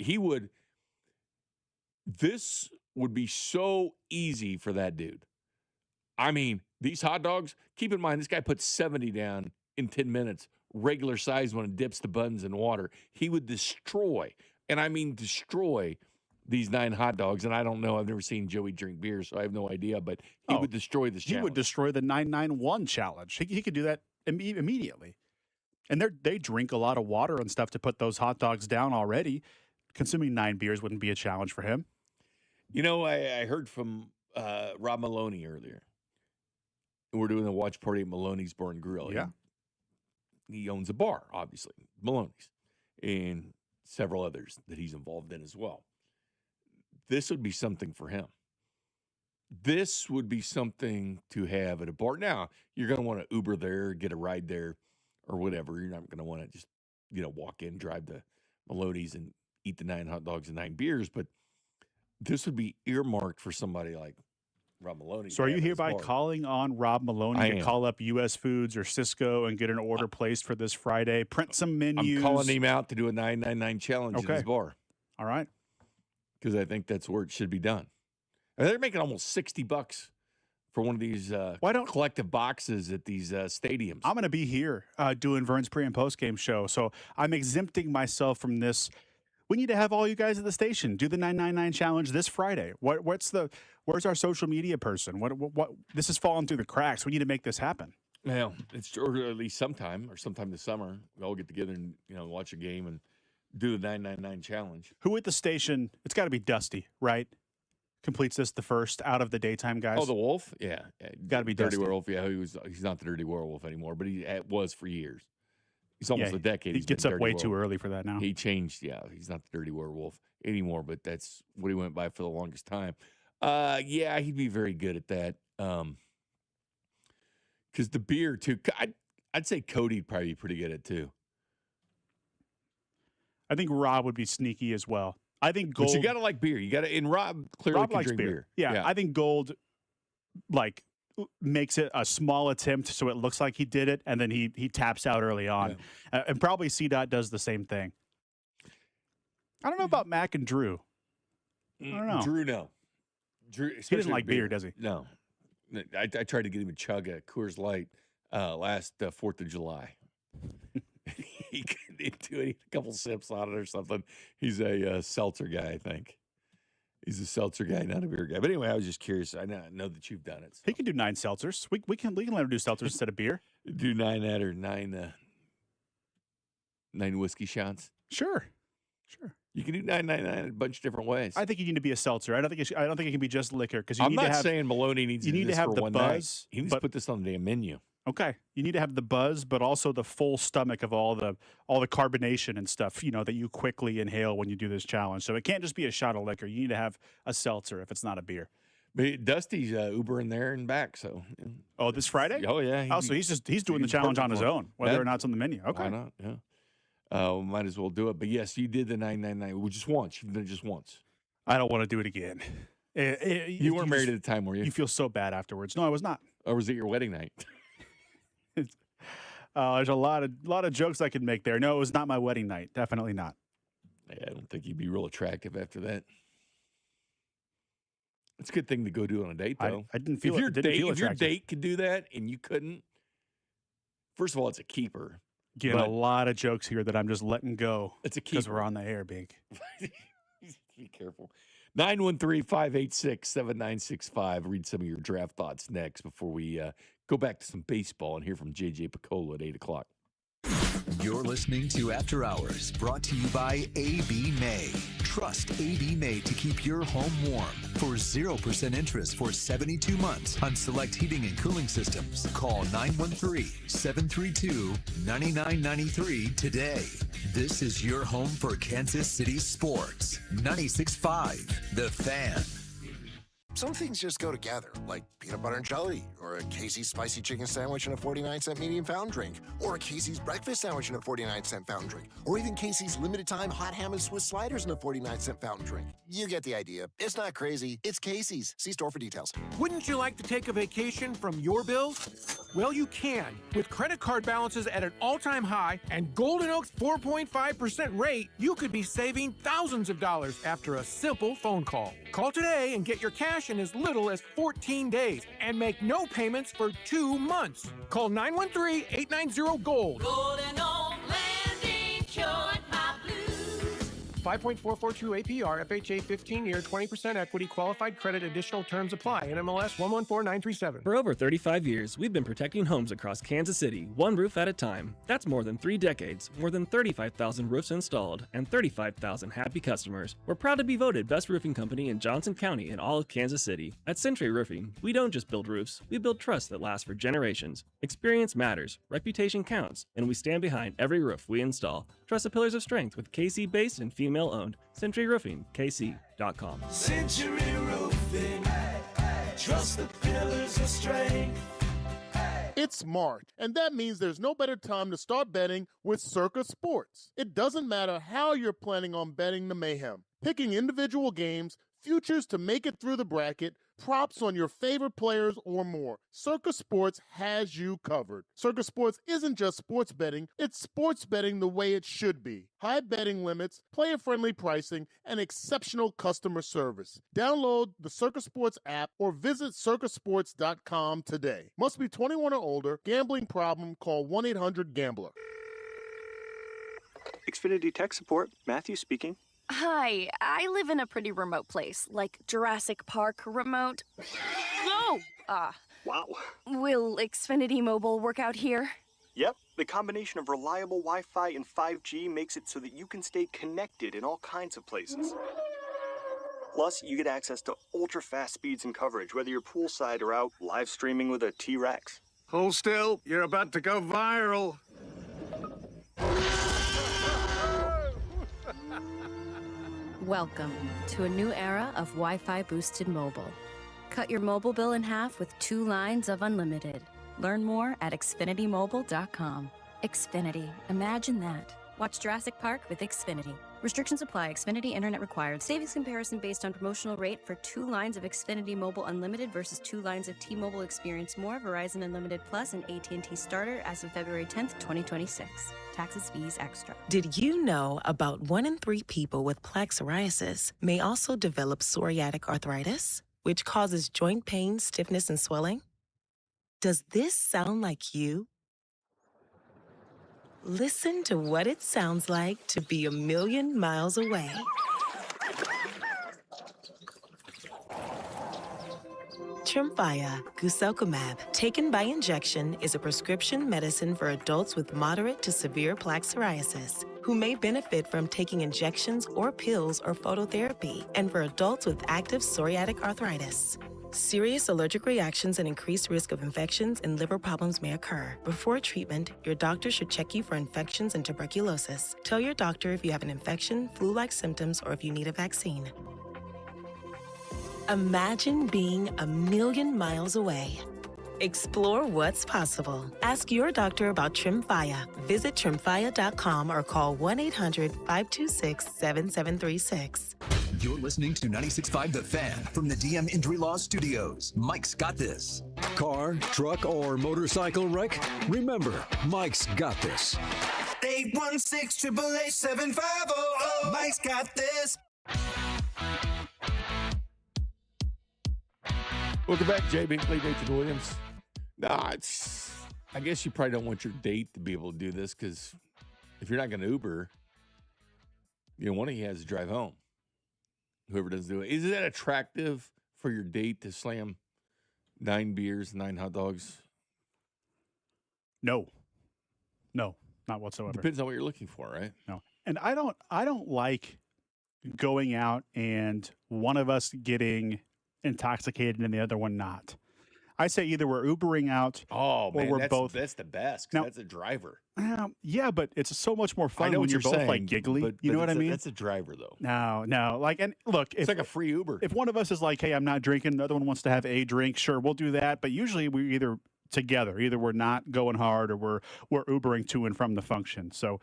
This would be so easy for that dude. I mean, these hot dogs, keep in mind, this guy put 70 down in 10 minutes, regular size one, and dips the buns in water. He would destroy, and I mean destroy, these 9 hot dogs. And I don't know, I've never seen Joey drink beer, so I have no idea, but he would destroy this challenge. He would destroy the 991 challenge. He could do that immediately. And they drink a lot of water and stuff to put those hot dogs down already. Consuming 9 beers wouldn't be a challenge for him. I heard from Rob Maloney earlier. We're doing a watch party at Maloney's Bar and Grill. Yeah. He owns a bar, obviously, Maloney's, and several others that he's involved in as well. This would be something for him. This would be something to have at a bar. Now, you're going to want to Uber there, get a ride there, or whatever. You're not going to want to just, walk in, drive to Maloney's and eat the 9 hot dogs and 9 beers. But this would be earmarked for somebody like Rob Maloney. So are you hereby calling on Rob Maloney to call up U.S. Foods or Cisco and get an order placed for this Friday? Print some menus. I'm calling him out to do a 999 challenge at his bar. All right. Because I think that's where it should be done. And they're making almost $60 for one of these collective boxes at these stadiums. I'm going to be here doing Vern's pre and post game show, so I'm exempting myself from this. We need to have all you guys at the station do the 999 challenge this Friday. Where's our social media person? What this has fallen through the cracks. We need to make this happen. Well, or at least sometime this summer, we all get together and watch a game and do the 999 challenge. Who at the station? It's got to be Dusty, right? Completes this the first out of the daytime guys. Oh, the Wolf? Yeah. Got to be Dirty Dusty. Werewolf. Yeah, he's not the Dirty Werewolf anymore, but he was for years. He's almost a decade. He gets up way too early for that now. He changed. Yeah, he's not the Dirty Werewolf anymore, but that's what he went by for the longest time. Yeah, he'd be very good at that. Because the beer too, I'd say Cody'd probably be pretty good at it too. I think Rob would be sneaky as well. I think Gold. But you gotta like beer. You gotta, and Rob clearly can likes drink beer. Yeah, I think Gold makes it a small attempt so it looks like he did it, and then he taps out early on. And probably C-Dot does the same thing. I don't know about Mac and Drew. I don't know. Drew, no. Drew, he doesn't like beer, does he? No. I tried to get him to chug a Coors Light last 4th of July. He couldn't do it. A couple sips on it or something. He's a seltzer guy, I think. He's a seltzer guy, not a beer guy. But anyway, I was just curious. I know that you've done it. So. He can do 9 seltzers. We can let him do seltzers instead of beer. Do 9 that or 9 whiskey shots. Sure. You can do 999 a bunch of different ways. I think you need to be a seltzer. I don't think it can be just liquor because I'm not saying Maloney needs. You need to have the buzz. Night. He needs to put this on the damn menu. Okay, you need to have the buzz, but also the full stomach of all the carbonation and stuff, that you quickly inhale when you do this challenge. So it can't just be a shot of liquor. You need to have a seltzer if it's not a beer. But Dusty's Ubering there and back. So, this Friday? Oh yeah. So he's doing the challenge on his own, whether or not it's on the menu. Okay, why not? Yeah. Might as well do it. But yes, you did the 999. Just once. You've done it just once. I don't want to do it again. You weren't married at the time, were you? You feel so bad afterwards. No, I was not. Or was it your wedding night? There's a lot of jokes I could make there. No, it was not my wedding night. Definitely not. Yeah, I don't think you'd be real attractive after that. It's a good thing to go do on a date, though. I didn't feel if your date could do that and you couldn't, first of all, it's a keeper. Getting a lot of jokes here that I'm just letting go. It's a keeper. Because we're on the air, Bink. Be careful. 913-586-7965. Read some of your draft thoughts next before we go back to some baseball and hear from J.J. Picola at 8 o'clock. You're listening to After Hours, brought to you by A.B. May. Trust A.B. May to keep your home warm. For 0% interest for 72 months on select heating and cooling systems, call 913-732-9993 today. This is your home for Kansas City sports. 96.5, The Fan. Some things just go together, like peanut butter and jelly, or a Casey's spicy chicken sandwich and a 49-cent medium fountain drink, or a Casey's breakfast sandwich and a 49-cent fountain drink, or even Casey's limited-time hot ham and Swiss sliders and a 49-cent fountain drink. You get the idea. It's not crazy. It's Casey's. See store for details. Wouldn't you like to take a vacation from your bills? Well, you can. With credit card balances at an all-time high and Golden Oak's 4.5% rate, you could be saving thousands of dollars after a simple phone call. Call today and get your cash in as little as 14 days and make no payments for 2 months. Call 913-890-GOLD. Golden Oak Landing, cured my blues. 5.442 APR, FHA 15-year, 20% equity, qualified credit, additional terms apply. NMLS 114937. For over 35 years, we've been protecting homes across Kansas City, one roof at a time. That's more than 3 decades, more than 35,000 roofs installed, and 35,000 happy customers. We're proud to be voted best roofing company in Johnson County and all of Kansas City. At Century Roofing, we don't just build roofs, we build trust that lasts for generations. Experience matters, reputation counts, and we stand behind every roof we install. Trust the pillars of strength with KC-based and female-owned. Century Roofing, KC.com. Century Roofing, trust the pillars of strength. It's March, and that means there's no better time to start betting with Circa Sports. It doesn't matter how you're planning on betting the mayhem. Picking individual games, futures to make it through the bracket, props on your favorite players, or more. Circa Sports has you covered. Circa Sports isn't just sports betting, it's sports betting the way it should be. High betting limits, player-friendly pricing, and exceptional customer service. Download the Circa Sports app or visit circasports.com today. Must be 21 or older. Gambling problem? Call 1-800-GAMBLER. Xfinity Tech Support, Matthew speaking. Hi, I live in a pretty remote place, like Jurassic Park remote. No! Wow. Will Xfinity Mobile work out here? Yep, the combination of reliable Wi-Fi and 5G makes it so that you can stay connected in all kinds of places. Plus, you get access to ultra-fast speeds and coverage, whether you're poolside or out live streaming with a T-Rex. Hold still, you're about to go viral. Welcome to a new era of Wi-Fi boosted mobile. Cut your mobile bill in half with 2 lines of unlimited. Learn more at xfinitymobile.com. Xfinity, imagine that. Watch Jurassic Park with Xfinity. Restrictions apply. Xfinity Internet required. Savings comparison based on promotional rate for 2 lines of Xfinity Mobile Unlimited versus 2 lines of T-Mobile Experience More, Verizon Unlimited Plus, and AT&T Starter as of February 10th, 2026. Taxes, fees, extra. Did you know about 1 in 3 people with plaque psoriasis may also develop psoriatic arthritis, which causes joint pain, stiffness, and swelling? Does this sound like you? Listen to what it sounds like to be a million miles away. Tremfya guselkumab, taken by injection, is a prescription medicine for adults with moderate to severe plaque psoriasis who may benefit from taking injections or pills or phototherapy, and for adults with active psoriatic arthritis. Serious allergic reactions and increased risk of infections and liver problems may occur. Before treatment, your doctor should check you for infections and tuberculosis. Tell your doctor if you have an infection, flu-like symptoms, or if you need a vaccine. Imagine being a million miles away. Explore what's possible. Ask your doctor about Tremfya. Visit tremfya.com or call 1-800-526-7736. You're listening to 96.5 The Fan from the DM Injury Law Studios. Mike's got this. Car, truck, or motorcycle wreck? Remember, Mike's got this. 816-888-7500. Mike's got this. Welcome back, Jay Binkley, Nathan Williams. I guess you probably don't want your date to be able to do this because if you're not going to Uber, one of you has to drive home. Whoever doesn't do it. Is that attractive for your date to slam 9 beers, 9 hot dogs? No, not whatsoever. Depends on what you're looking for, right? No, and I don't like going out and one of us getting intoxicated and the other one not. I say either we're Ubering out or we're both. That's the best. Now, that's a driver. Yeah, but it's so much more fun when you're both saying, like giggly. You know what I mean? That's a driver, though. No. Like, and look, it's like a free Uber. If one of us is like, "Hey, I'm not drinking," the other one wants to have a drink. Sure, we'll do that. But usually we're either together. Either we're not going hard or we're Ubering to and from the function. So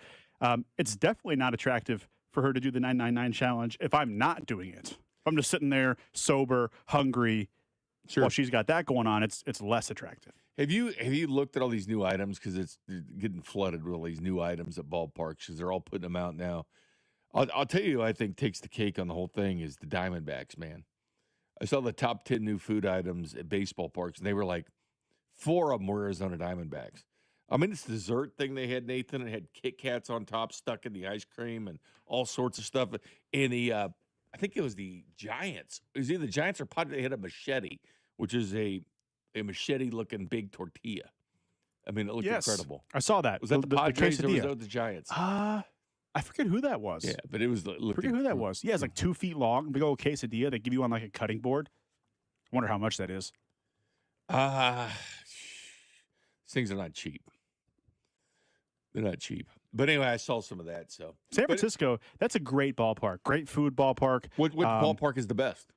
it's definitely not attractive for her to do the 999 challenge if I'm not doing it. If I'm just sitting there sober, hungry. Sure. While she's got that going on, it's less attractive. Have you looked at all these new items? Because it's getting flooded with all these new items at ballparks because they're all putting them out now. I'll tell you, I think takes the cake on the whole thing is the Diamondbacks, man. I saw the top 10 new food items at baseball parks, and they were like 4 of them were Arizona Diamondbacks. I mean, this dessert thing they had, Nathan, and it had Kit Kats on top stuck in the ice cream and all sorts of stuff. And I think it was the Giants. It was either the Giants or Padres. They had a machete, which is a machete-looking big tortilla. I mean, it looked incredible. I saw that. Was that the Padres or was that the Giants? I forget who that was. Yeah, but it was looking. I forget who that was. Yeah, it's like 2 feet long, big old quesadilla. They give you on like a cutting board. I wonder how much that is. Things are not cheap. They're not cheap. But anyway, I saw some of that. So San Francisco, that's a great ballpark. Great food ballpark. What ballpark is the best?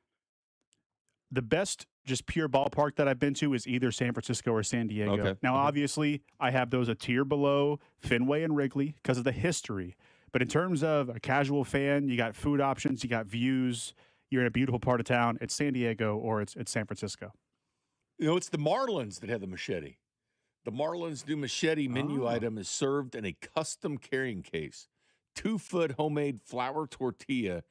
The best, just pure ballpark that I've been to is either San Francisco or San Diego. Okay. Now, obviously, I have those a tier below Fenway and Wrigley because of the history. But in terms of a casual fan, you got food options, you got views, you're in a beautiful part of town. It's San Diego or it's San Francisco. It's the Marlins that have the machete. The Marlins' new machete menu item is served in a custom carrying case. 2-foot homemade flour tortilla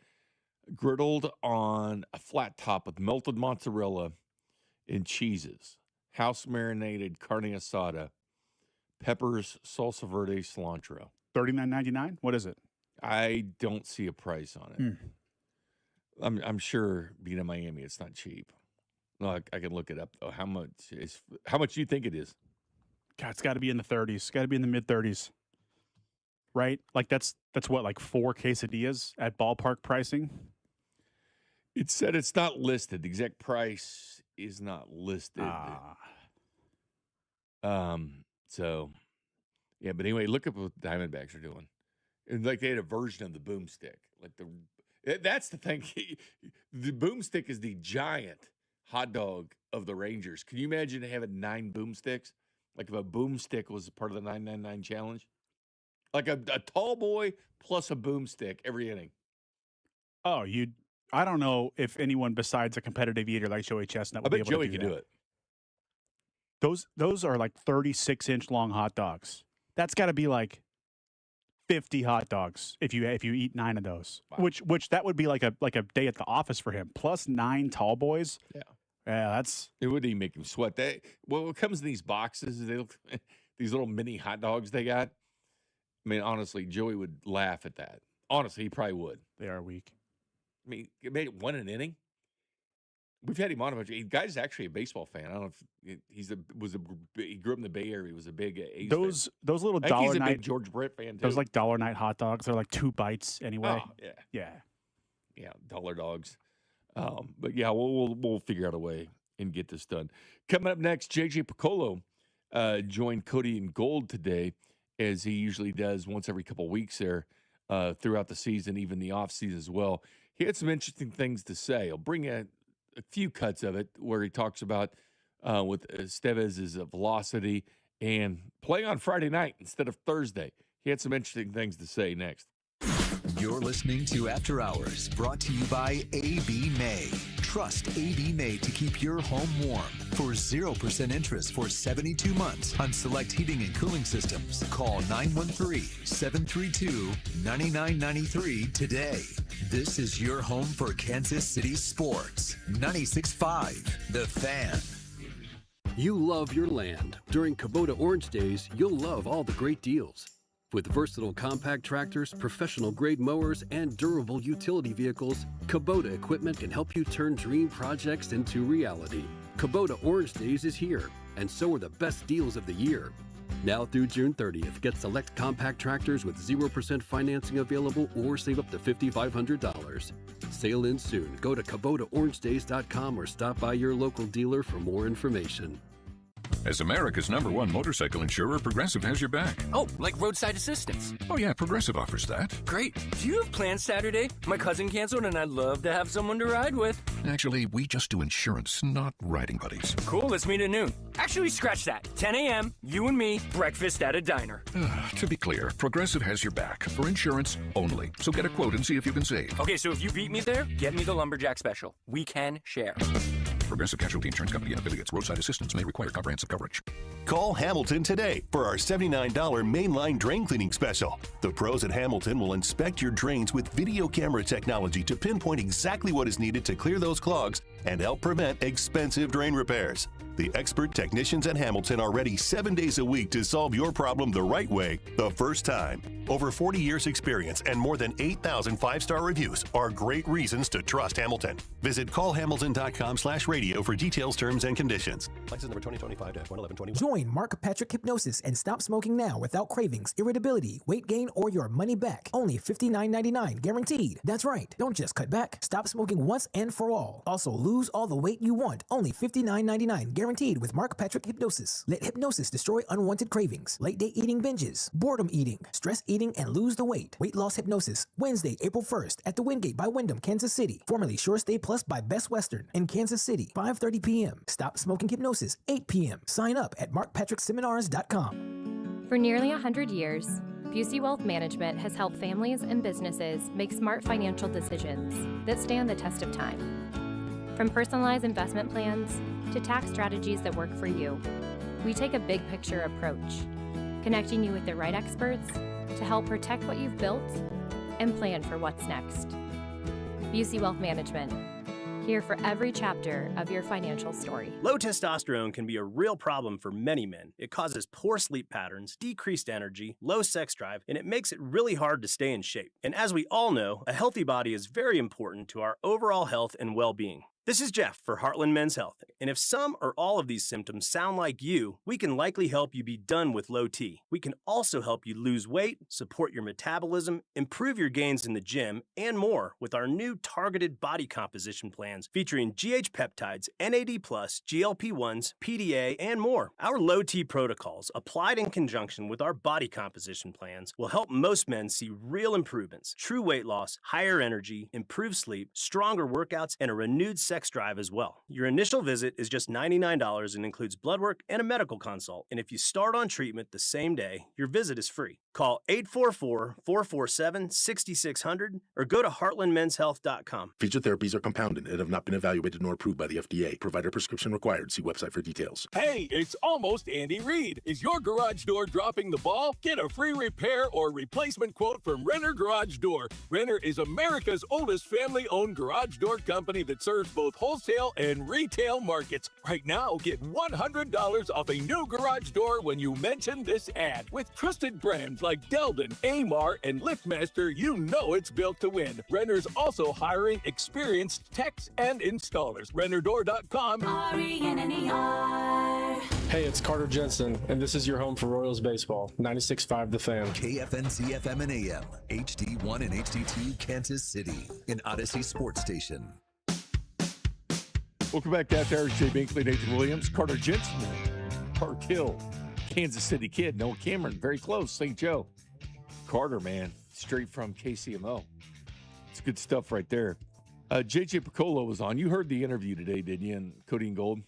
griddled on a flat top with melted mozzarella and cheeses. House marinated carne asada, peppers, salsa verde, cilantro. $39.99? What is it? I don't see a price on it. I'm sure being in Miami, it's not cheap. No, I can look it up though. How much do you think it is? God, it's got to be in the 30s. It's got to be in the mid 30s, right? Like that's what, like 4 quesadillas at ballpark pricing. It said it's not listed. The exact price is not listed. So, yeah. But anyway, look up what the Diamondbacks are doing. And like they had a version of the boomstick. That's the thing. The boomstick is the giant hot dog of the Rangers. Can you imagine having 9 boomsticks? Like if a boomstick was part of the 999 challenge? Like a tall boy plus a boomstick every inning. Oh, I don't know if anyone besides a competitive eater like Joey Chestnut would be able Joey to do could that. do it. Those are like 36-inch long hot dogs. That's got to be like 50 hot dogs if you eat 9 of those. Wow. Which that would be like a day at the office for him. Plus 9 tall boys. Yeah. Yeah, it wouldn't even make him sweat. What comes in these boxes, these little mini hot dogs they got. I mean, honestly, Joey would laugh at that. Honestly, he probably would. They are weak. I mean, it made it 1 an inning. We've had him on a bunch. The guy's actually a baseball fan. I don't know if he grew up in the Bay Area. He was a big A's those little fan. He's a $1 big George Brett fan too. Those like $1 night hot dogs. They're like 2 bites anyway. Oh, Yeah. dollar dogs. But yeah, we'll figure out a way and get this done. Coming up next, JJ Piccolo joined Cody in Gold today, as he usually does once every couple weeks there throughout the season, even the off season as well. He had some interesting things to say. I'll bring a few cuts of it where he talks about with Estevez's velocity and playing on Friday night instead of Thursday. He had some interesting things to say next. You're listening to After Hours, brought to you by AB May. Trust AB May to keep your home warm. For 0% interest for 72 months on select heating and cooling systems, call 913-732-9993 today. This is your home for Kansas City sports. 96.5, The Fan. You love your land. During Kubota Orange Days, you'll love all the great deals. With versatile compact tractors, professional-grade mowers, and durable utility vehicles, Kubota equipment can help you turn dream projects into reality. Kubota Orange Days is here, and so are the best deals of the year. Now through June 30th, get select compact tractors with 0% financing available or save up to $5,500. Sale ends soon. Go to KubotaOrangeDays.com or stop by your local dealer for more information. As America's #1 motorcycle insurer, Progressive has your back. Oh, like roadside assistance. Oh yeah, Progressive offers that. Great. Do you have plans Saturday? My cousin canceled and I'd love to have someone to ride with. Actually, we just do insurance, not riding buddies. Cool, let's meet at noon. Actually, scratch that. 10 a.m., you and me, breakfast at a diner. To be clear, Progressive has your back for insurance only. So get a quote and see if you can save. Okay, so if you beat me there, get me the Lumberjack Special. We can share. Progressive Casualty Insurance Company and affiliates. Roadside assistance may require comprehensive coverage. Call Hamilton today for our $79 mainline drain cleaning special. The pros at Hamilton will inspect your drains with video camera technology to pinpoint exactly what is needed to clear those clogs and help prevent expensive drain repairs. The expert technicians at Hamilton are ready 7 days a week to solve your problem the right way, the first time. Over 40 years experience and more than 8,000 five-star reviews are great reasons to trust Hamilton. Visit callhamilton.com/radio for details, terms, and conditions. License number 2025-11121. Join Mark Patrick Hypnosis and stop smoking now without cravings, irritability, weight gain, or your money back. Only $59.99 guaranteed. That's right. Don't just cut back. Stop smoking once and for all. Also, lose all the weight you want. Only $59.99 guaranteed with Mark Patrick Hypnosis. Let hypnosis destroy unwanted cravings, late day eating binges, boredom eating, stress eating, and lose the weight. Weight loss hypnosis, Wednesday, April 1st at the Wingate by Wyndham, Kansas City. Formerly Sure Stay Plus by Best Western in Kansas City, 5:30 p.m. Stop smoking hypnosis, 8 p.m. Sign up at markpatrickseminars.com. For nearly 100 years, Busey Wealth Management has helped families and businesses make smart financial decisions that stand the test of time. From personalized investment plans to tax strategies that work for you, we take a big picture approach, connecting you with the right experts to help protect what you've built and plan for what's next. Busey Wealth Management, here for every chapter of your financial story. Low testosterone can be a real problem for many men. It causes poor sleep patterns, decreased energy, low sex drive, and it makes it really hard to stay in shape. And as we all know, a healthy body is very important to our overall health and well-being. This is Jeff for Heartland Men's Health, and if some or all of these symptoms sound like you, we can likely help you be done with low T. We can also help you lose weight, support your metabolism, improve your gains in the gym, and more with our new targeted body composition plans featuring GH peptides, NAD+, GLP-1s, PDA, and more. Our low T protocols, applied in conjunction with our body composition plans, will help most men see real improvements, true weight loss, higher energy, improved sleep, stronger workouts, and a renewed sex drive as well. Your initial visit is just $99 and includes blood work and a medical consult. And if you start on treatment the same day, your visit is free. Call 844-447-6600 or go to heartlandmenshealth.com. Feature therapies are compounded and have not been evaluated nor approved by the FDA. Provider prescription required. See website for details. Hey, it's almost Andy Reid. Is your garage door dropping the ball? Get a free repair or replacement quote from Renner Garage Door. Renner is America's oldest family-owned garage door company that serves both wholesale and retail markets. Right now, get $100 off a new garage door when you mention this ad. With trusted brands like Delden, Amar, and LiftMaster, you know it's built to win. Renner's also hiring experienced techs and installers. RennerDoor.com. RENNER. Hey, it's Carter Jensen, and this is your home for Royals baseball. 96.5 The Fan. KFNC FM and AM, HD1 and HD2, Kansas City, an Odyssey Sports Station. Welcome back to After Hours. Jay Binkley, Nathan Williams, Carter Jensen, Park Hill, Kansas City kid, Noah Cameron, very close, St. Joe. Carter, man, straight from KCMO. It's good stuff right there. JJ Piccolo was on. You heard the interview today, didn't you, in Cody and Gold?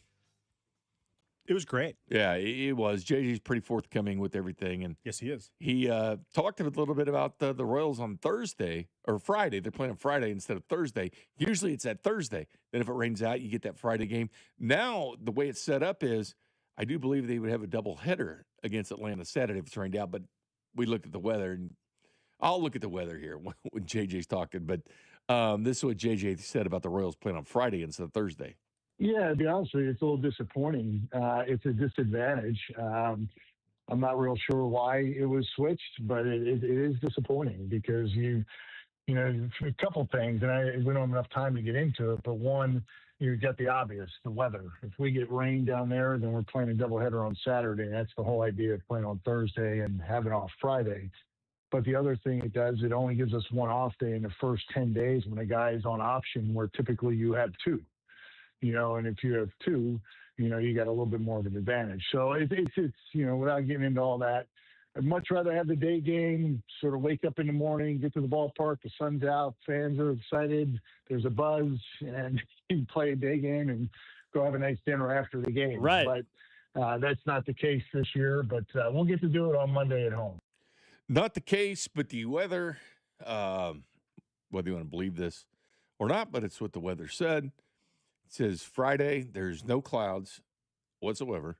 It was great. Yeah, it was. JJ's pretty forthcoming with everything. And yes, he is. He talked a little bit about the Royals on Thursday or Friday. They're playing on Friday instead of Thursday. Usually it's at Thursday. Then if it rains out, you get that Friday game. Now, the way it's set up is I do believe they would have a doubleheader against Atlanta Saturday if it's rained out. But we looked at the weather, and I'll look at the weather here when JJ's talking. But this is what JJ said about the Royals playing on Friday instead of Thursday. Yeah, to be honest with you, it's a little disappointing. It's a disadvantage. I'm not real sure why it was switched, but it is disappointing because you know, a couple things, and we don't have enough time to get into it, but one, you get the obvious, the weather. If we get rain down there, then we're playing a doubleheader on Saturday. That's the whole idea of playing on Thursday and having off Friday. But the other thing it does, it only gives us one off day in the first 10 days when a guy is on option, where typically you have two. You know, and if you have two, you know, you got a little bit more of an advantage. So it's you know, without getting into all that, I'd much rather have the day game, sort of wake up in the morning, get to the ballpark, the sun's out, fans are excited, there's a buzz, and you can play a day game and go have a nice dinner after the game. Right. But that's not the case this year, but we'll get to do it on Monday at home. Not the case, but the weather, whether you want to believe this or not, but it's what the weather said. It says Friday, there's no clouds whatsoever,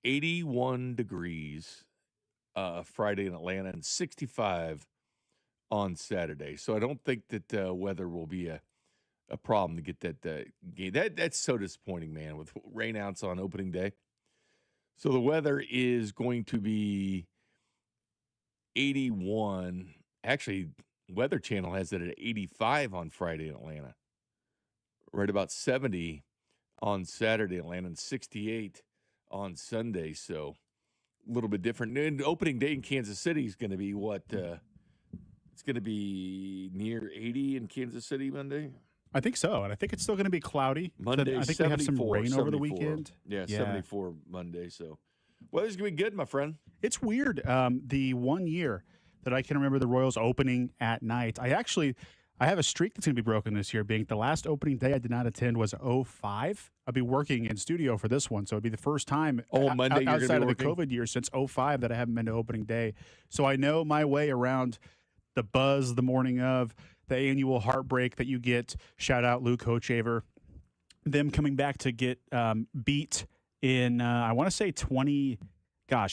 81 degrees Friday in Atlanta, and 65 on Saturday. So I don't think that weather will be a problem to get that game. That's so disappointing, man, with rainouts on opening day. So the weather is going to be 81. Actually, Weather Channel has it at 85 on Friday in Atlanta. Right about 70 on Saturday, Atlanta, and 68 on Sunday. So a little bit different. And opening day in Kansas City is going to be what? It's going to be near 80 in Kansas City Monday. I think so, and I think it's still going to be cloudy. Monday, I think we have some rain over the weekend. Yeah, 74 Monday. So weather's going to be good, my friend. It's weird. The 1 year that I can remember the Royals opening at night, I actually I have a streak that's going to be broken this year, being the last opening day I did not attend was 05. I'll be working in studio for this one, so it'll be the first time Monday you're outside gonna of be the working? COVID year since 05 that I haven't been to opening day. So I know my way around the buzz the morning of, the annual heartbreak that you get. Shout out Luke Hochaver. Them coming back to get beat in, I want to say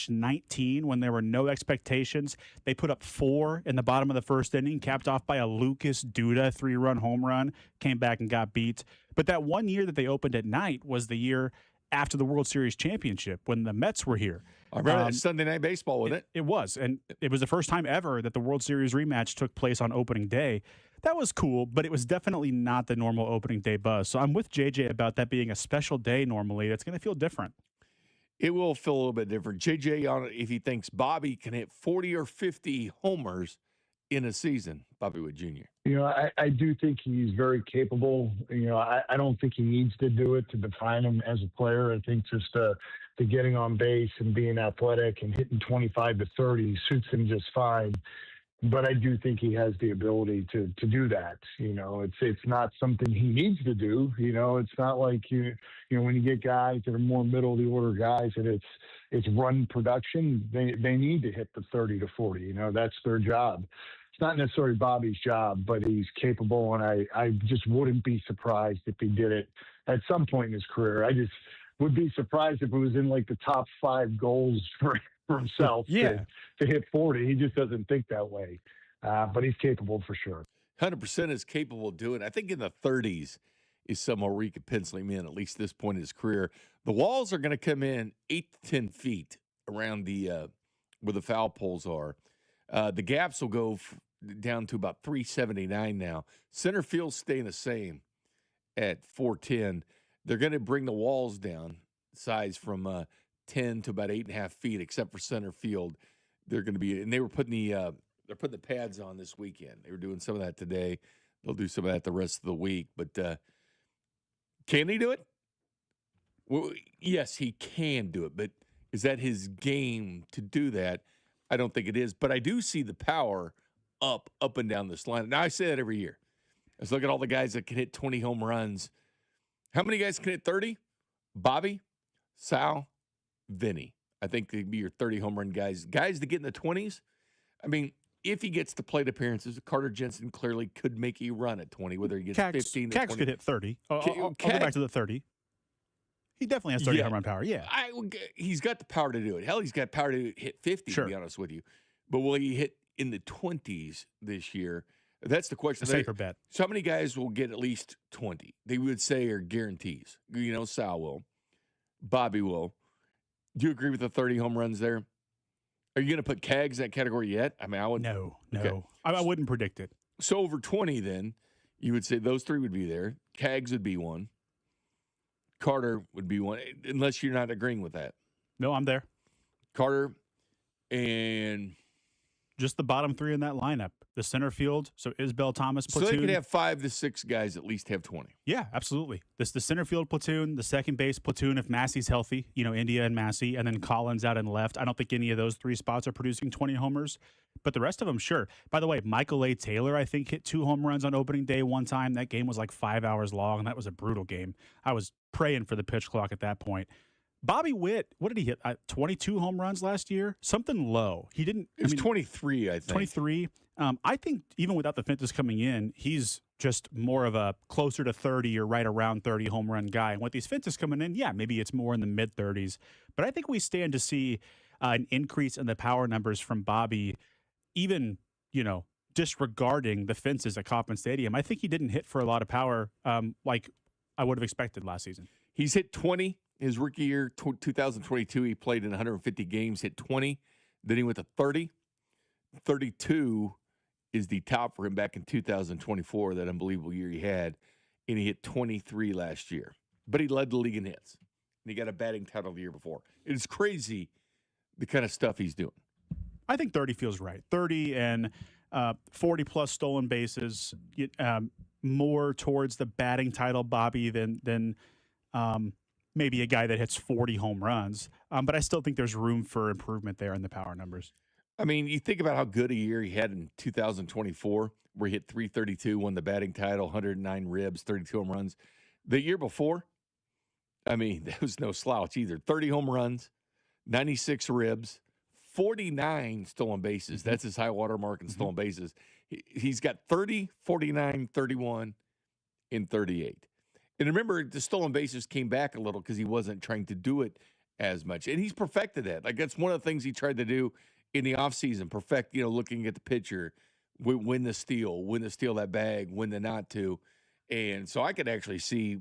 19, when there were no expectations. They put up 4 in the bottom of the first inning, capped off by a Lucas Duda 3-run home run, came back and got beat. But that one year that they opened at night was the year after the World Series championship when the Mets were here. I remember that Sunday Night Baseball with it. It was, and it was the first time ever that the World Series rematch took place on opening day. That was cool, but it was definitely not the normal opening day buzz. So I'm with JJ about that being a special day normally. It's going to feel different. It will feel a little bit different. JJ on it if he thinks Bobby can hit 40 or 50 homers in a season. Bobby Wood Jr. I do think he's very capable. I don't think he needs to do it to define him as a player. I think just the getting on base and being athletic and hitting 25 to 30 suits him just fine. But I do think he has the ability to do that. It's not something he needs to do. It's not like when you get guys that are more middle of the order guys and it's run production, they need to hit the 30 to 40. That's their job. It's not necessarily Bobby's job, but he's capable, and I just wouldn't be surprised if he did it at some point in his career. I just would be surprised if it was in like the top 5 goals for himself to hit 40. He just doesn't think that way, but he's capable for sure. 100% is capable of doing it. I think in the 30s is somewhere where you could pencil him in, at least this point in his career. The walls are going to come in 8 to 10 feet around the where the foul poles are. The gaps will go down to about 379 now. Center field's staying the same at 410. They're going to bring the walls down size from 10 to about 8.5 feet, except for center field. They're going to be, and they were putting they're putting the pads on this weekend. They were doing some of that today. They'll do some of that the rest of the week. But can he do it? Well, yes, he can do it. But is that his game to do that? I don't think it is. But I do see the power up and down this line. Now, I say that every year. Let's look at all the guys that can hit 20 home runs. How many guys can hit 30? Bobby, Sal, Vinny. I think they'd be your 30 home run guys. Guys that get in the 20s, I mean, if he gets to plate appearances, Carter Jensen clearly could make a run at 20, whether he gets 15 to 20. Cax could hit 30. I'll go back to the 30. He definitely has 30 home run power, yeah. He's got the power to do it. Hell, he's got power to hit 50, to be honest with you. But will he hit in the 20s this year? That's the question. A safer bet. So how many guys will get at least 20? They would say are guarantees. Sal will. Bobby will. Do you agree with the 30 home runs there? Are you going to put Cags in that category yet? I mean, I would. No. Okay. I wouldn't predict it. So over 20, then, you would say those 3 would be there. Cags would be one. Carter would be one, unless you're not agreeing with that. No, I'm there. Carter and just the bottom 3 in that lineup. The center field, so Isbell Thomas platoon. So they could have 5 to 6 guys at least have 20. Yeah, absolutely. This the center field platoon, the second base platoon if Massey's healthy, India and Massey, and then Collins out and left. I don't think any of those 3 spots are producing 20 homers, but the rest of them, sure. By the way, Michael A. Taylor, I think, hit 2 home runs on opening day one time. That game was like 5 hours long, and that was a brutal game. I was praying for the pitch clock at that point. Bobby Witt, what did he hit? 22 home runs last year? Something low. He didn't. It was 23, I think. 23. I think even without the Fintas coming in, he's just more of a closer to 30 or right around 30 home run guy. And with these Fintas coming in, yeah, maybe it's more in the mid 30s. But I think we stand to see an increase in the power numbers from Bobby, even, disregarding the fences at Kauffman Stadium. I think he didn't hit for a lot of power like I would have expected last season. He's hit 20. His rookie year, 2022, he played in 150 games, hit 20. Then he went to 30. 32 is the top for him back in 2024, that unbelievable year he had. And he hit 23 last year. But he led the league in hits. And he got a batting title the year before. It's crazy the kind of stuff he's doing. I think 30 feels right. 30 and 40-plus stolen bases, more towards the batting title, Bobby, than maybe a guy that hits 40 home runs. But I still think there's room for improvement there in the power numbers. I mean, you think about how good a year he had in 2024, where he hit 332, won the batting title, 109 ribs, 32 home runs. The year before, I mean, that was no slouch either. 30 home runs, 96 ribs, 49 stolen bases. That's his high water mark in stolen bases. He's got 30, 49, 31, and 38. And remember, the stolen bases came back a little because he wasn't trying to do it as much. And he's perfected that. Like, that's one of the things he tried to do in the offseason, perfect, looking at the pitcher, win the steal, that bag, win the not to. And so I could actually see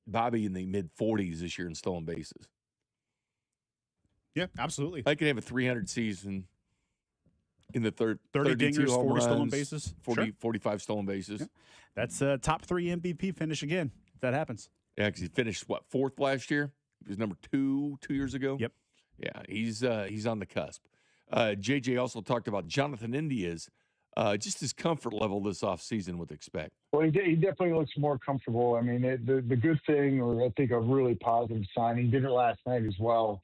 Bobby in the mid-40s this year in stolen bases. Yeah, absolutely. I could have a 300 season in the 30 32 dingers, home 40 runs, stolen bases. 40, Sure. 45 stolen bases. Yeah. That's a top 3 MVP finish again, if that happens. Yeah, because he finished, fourth last year? He was number 2 years ago? Yep. Yeah, he's on the cusp. JJ also talked about Jonathan India's, just his comfort level this offseason would expect. Well, he definitely looks more comfortable. I mean, the good thing, or I think a really positive sign, he did it last night as well.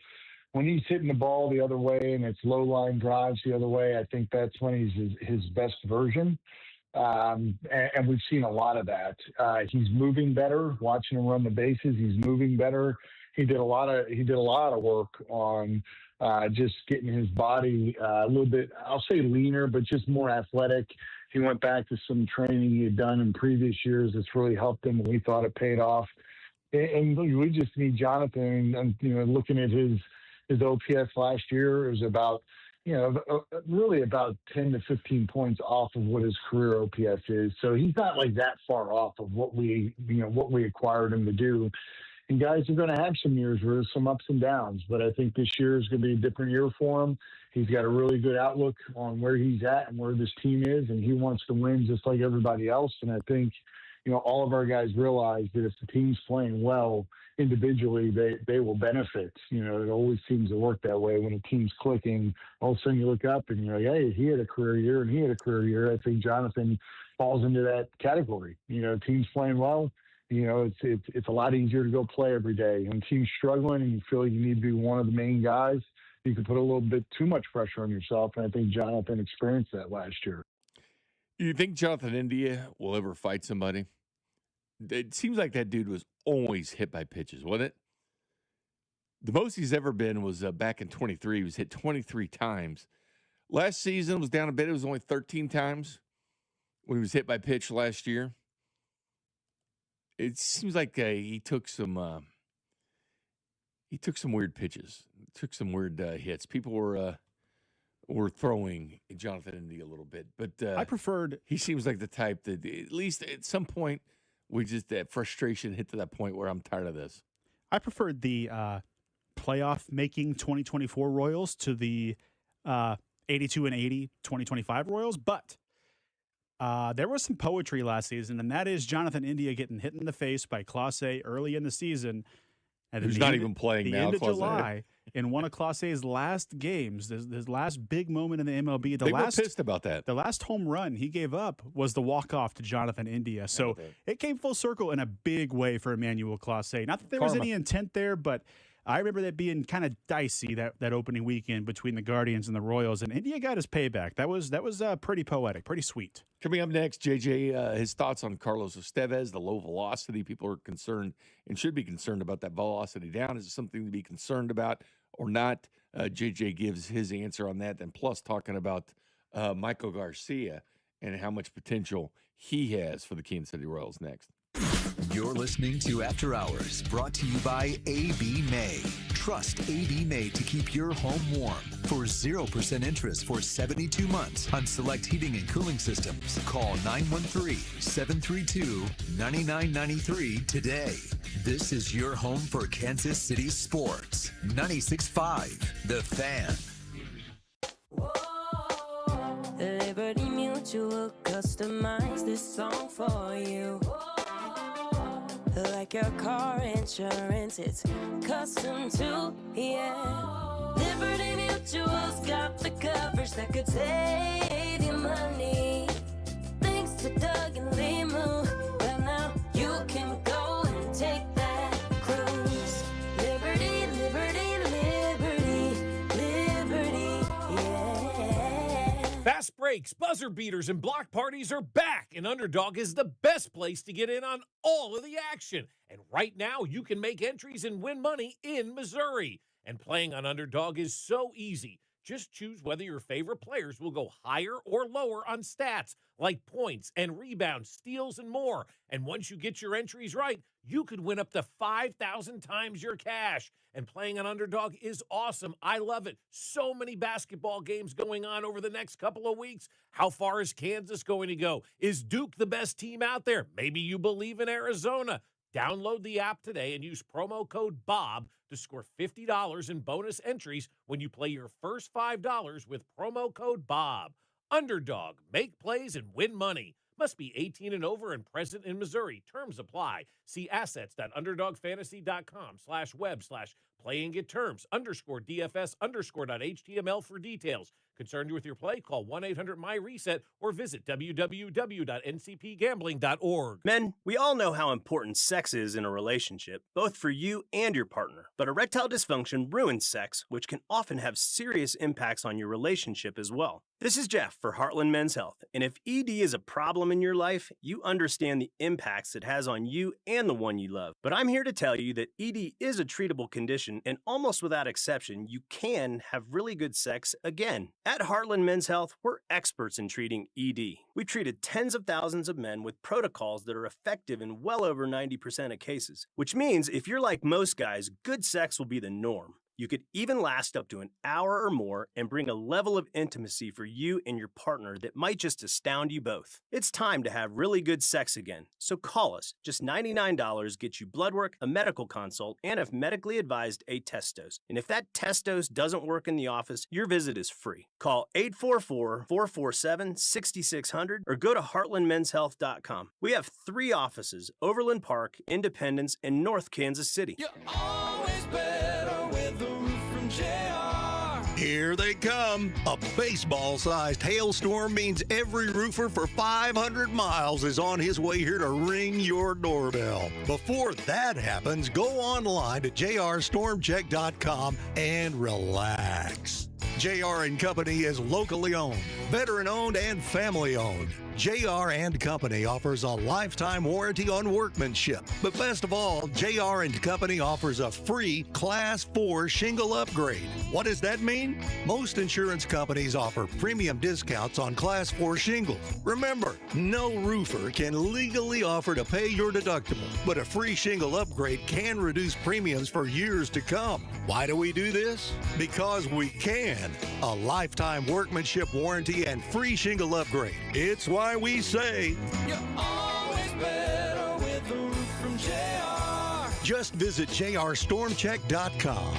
When he's hitting the ball the other way and it's low line drives the other way, I think that's when he's his best version. And we've seen a lot of that. He's moving better. Watching him run the bases, he's moving better. He did a lot of work on just getting his body a little bit, I'll say leaner, but just more athletic. He went back to some training he had done in previous years that's really helped him, and we thought it paid off. And we just need Jonathan, and looking at his OPS last year, it was about, really about 10 to 15 points off of what his career OPS is. So he's not like that far off of what we acquired him to do. And guys are going to have some years where there's some ups and downs, but I think this year is going to be a different year for him. He's got a really good outlook on where he's at and where this team is, and he wants to win just like everybody else. And I think, all of our guys realize that if the team's playing well individually, they will benefit. It always seems to work that way. When a team's clicking, all of a sudden you look up and you're like, hey, he had a career year and he had a career year. I think Jonathan falls into that category. Team's playing well. It's a lot easier to go play every day. When team's struggling and you feel like you need to be one of the main guys, you can put a little bit too much pressure on yourself. And I think Jonathan experienced that last year. You think Jonathan India will ever fight somebody? It seems like that dude was always hit by pitches, wasn't it? The most he's ever been was back in 23. He was hit 23 times. Last season was down a bit. It was only 13 times when he was hit by pitch last year. It seems like he took some weird pitches, took some weird hits. People were throwing Jonathan India a little bit, but I preferred. He seems like the type that at least at some point that frustration hit to that point where I'm tired of this. I preferred the playoff making 2024 Royals to the 82 and 80 2025 Royals, but there was some poetry last season, and that is Jonathan India getting hit in the face by Clase early in the season. And He's not even playing now. The end of July, in one of Clase's last games, his last big moment in the MLB. They were pissed about that. The last home run he gave up was the walk-off to Jonathan India. So it came full circle in a big way for Emmanuel Clase. Not that there was any intent there, but I remember that being kind of dicey, that opening weekend between the Guardians and the Royals, and India got his payback. That was pretty poetic, pretty sweet. Coming up next, JJ, his thoughts on Carlos Estevez, the low velocity. People are concerned and should be concerned about that velocity down. Is it something to be concerned about or not? JJ gives his answer on that, and plus talking about Michael Garcia and how much potential he has for the Kansas City Royals next. You're listening to After Hours, brought to you by AB May. Trust AB May to keep your home warm. For 0% interest for 72 months on select heating and cooling systems, call 913-732-9993 today. This is your home for Kansas City sports. 96.5, The Fan. Liberty Mutual customize this song for you. Like your car insurance, it's custom too, yeah. Liberty Mutual's got the coverage that could save you money. Thanks to Doug and Limu, well now you can go and take that cruise. Liberty, liberty, liberty, liberty, yeah. Fast breaks, buzzer beaters, and block parties are back, and Underdog is the best place to get in on all of the action. And right now, you can make entries and win money in Missouri. And playing on Underdog is so easy. Just choose whether your favorite players will go higher or lower on stats like points and rebounds, steals, and more. And once you get your entries right, you could win up to 5,000 times your cash. And playing on Underdog is awesome. I love it. So many basketball games going on over the next couple of weeks. How far is Kansas going to go? Is Duke the best team out there? Maybe you believe in Arizona. Download the app today and use promo code BOB to score $50 in bonus entries when you play your first $5 with promo code BOB. Underdog, make plays and win money. Must be 18 and over and present in Missouri. Terms apply. See assets.underdogfantasy.com/web/play and get terms _DFS_.html for details. Concerned with your play? Call 1-800-MY-RESET or visit www.ncpgambling.org. Men, we all know how important sex is in a relationship, both for you and your partner. But erectile dysfunction ruins sex, which can often have serious impacts on your relationship as well. This is Jeff for Heartland Men's Health, and if ED is a problem in your life, you understand the impacts it has on you and the one you love. But I'm here to tell you that ED is a treatable condition, and almost without exception, you can have really good sex again. At Heartland Men's Health, we're experts in treating ED. We've treated tens of thousands of men with protocols that are effective in well over 90% of cases, which means if you're like most guys, good sex will be the norm. You could even last up to an hour or more and bring a level of intimacy for you and your partner that might just astound you both. It's time to have really good sex again, so call us. Just $99 gets you blood work, a medical consult, and if medically advised, a test dose. And if that test dose doesn't work in the office, your visit is free. Call 844-447-6600 or go to heartlandmenshealth.com. We have 3 offices: Overland Park, Independence, and North Kansas City. You're always better with the roof from JR. Here they come. A baseball-sized hailstorm means every roofer for 500 miles is on his way here to ring your doorbell. Before that happens, go online to jrstormcheck.com and relax. JR & Company is locally owned, veteran-owned, and family-owned. JR & Company offers a lifetime warranty on workmanship. But best of all, JR & Company offers a free Class 4 shingle upgrade. What does that mean? Most insurance companies offer premium discounts on Class 4 shingles. Remember, no roofer can legally offer to pay your deductible, but a free shingle upgrade can reduce premiums for years to come. Why do we do this? Because we can. A lifetime workmanship warranty and free shingle upgrade. It's why we say, You're always better with the roof from JR. just visit jrstormcheck.com.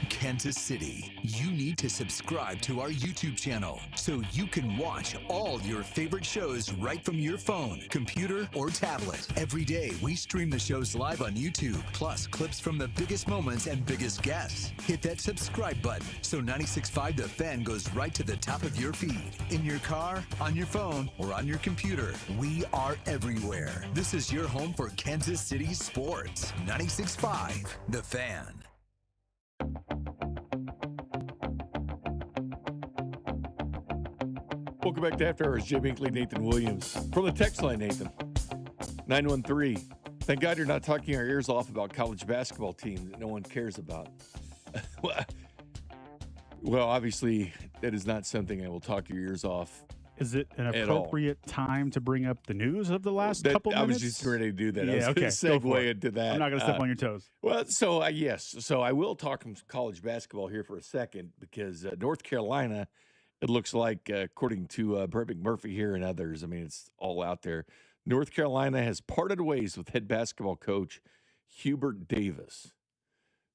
Kansas City, you need to subscribe to our YouTube channel so you can watch all your favorite shows right from your phone, computer, or tablet. Every day, we stream the shows live on YouTube, plus clips from the biggest moments and biggest guests. Hit that subscribe button so 96.5 The Fan goes right to the top of your feed. In your car, on your phone, or on your computer, we are everywhere. This is your home for Kansas City sports. 96.5 The Fan. Welcome back to After Hours. Jay Binkley, Nathan Williams. From the text line, Nathan. 913. Thank God you're not talking our ears off about college basketball teams that no one cares about. Well, obviously, that is not something I will talk your ears off. Is it an appropriate time to bring up the news of the last couple minutes? I was just ready to do that. Yeah, I was okay. going to segue into that. I'm not going to step on your toes. Well, so yes. So I will talk college basketball here for a second because North Carolina, it looks like, according to Brett McMurphy here and others, I mean, it's all out there. North Carolina has parted ways with head basketball coach Hubert Davis.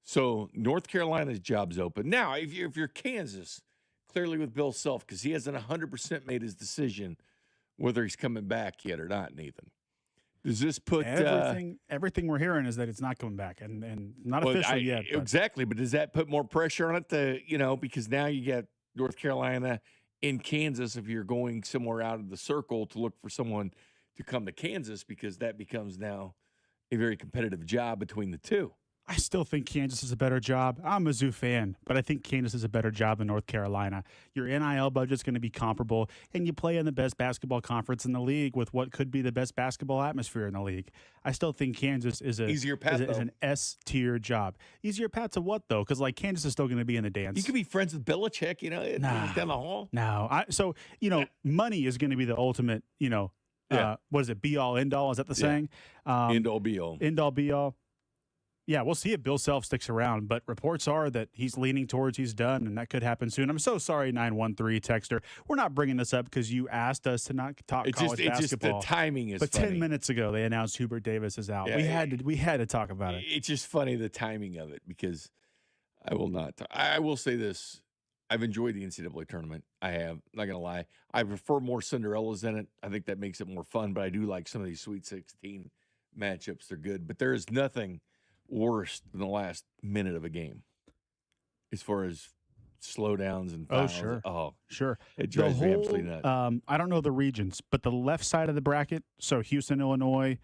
So North Carolina's job's open. Now, if you're Kansas, clearly with Bill Self, because he hasn't 100% made his decision whether he's coming back yet or not, Nathan. Does this put everything we're hearing is that it's not coming back and not official yet. But. Exactly, but does that put more pressure on it because now you get North Carolina in Kansas if you're going somewhere out of the circle to look for someone to come to Kansas, because that becomes now a very competitive job between the two. I still think Kansas is a better job. I'm a Mizzou fan, but I think Kansas is a better job than North Carolina. Your NIL budget's going to be comparable, and you play in the best basketball conference in the league with what could be the best basketball atmosphere in the league. I still think Kansas is Easier path, is though. an S-tier job. Easier path to what, though? Because, like, Kansas is still going to be in the dance. You could be friends with Belichick, down the hall. No. Money is going to be the ultimate, what is it, be-all, end-all? Is that the saying? End-all, be-all. End-all, be-all. Yeah, we'll see if Bill Self sticks around, but reports are that he's leaning towards he's done, and that could happen soon. I'm so sorry, 913 Texter. We're not bringing this up because you asked us to not talk college basketball. It's just the timing is but funny. 10 minutes ago, they announced Hubert Davis is out. Yeah, we had to talk about it. It's just funny, the timing of it, because I will not. I will say this. I've enjoyed the NCAA tournament. I have. Not going to lie. I prefer more Cinderellas in it. I think that makes it more fun, but I do like some of these Sweet 16 matchups. They're good, but there is nothing worse than the last minute of a game as far as slowdowns and fouls. Sure. It drives me absolutely nuts. I don't know the regions, but the left side of the bracket, so Houston, Illinois,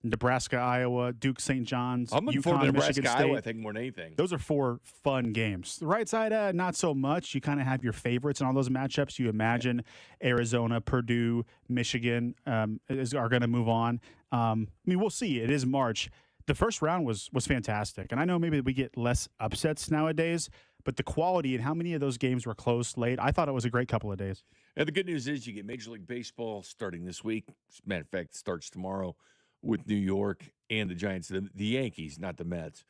Nebraska, Iowa, Duke, St. John's, I'm looking UConn, forward to Michigan Nebraska, State. Iowa, I think, more than anything. Those are 4 fun games. The right side, not so much. You kind of have your favorites in all those matchups. You imagine Arizona, Purdue, Michigan are going to move on. We'll see. It is March. The first round was fantastic. And I know maybe we get less upsets nowadays, but the quality and how many of those games were close late, I thought it was a great couple of days. And the good news is you get Major League Baseball starting this week. As a matter of fact, it starts tomorrow with New York and the Giants, the Yankees, not the Mets,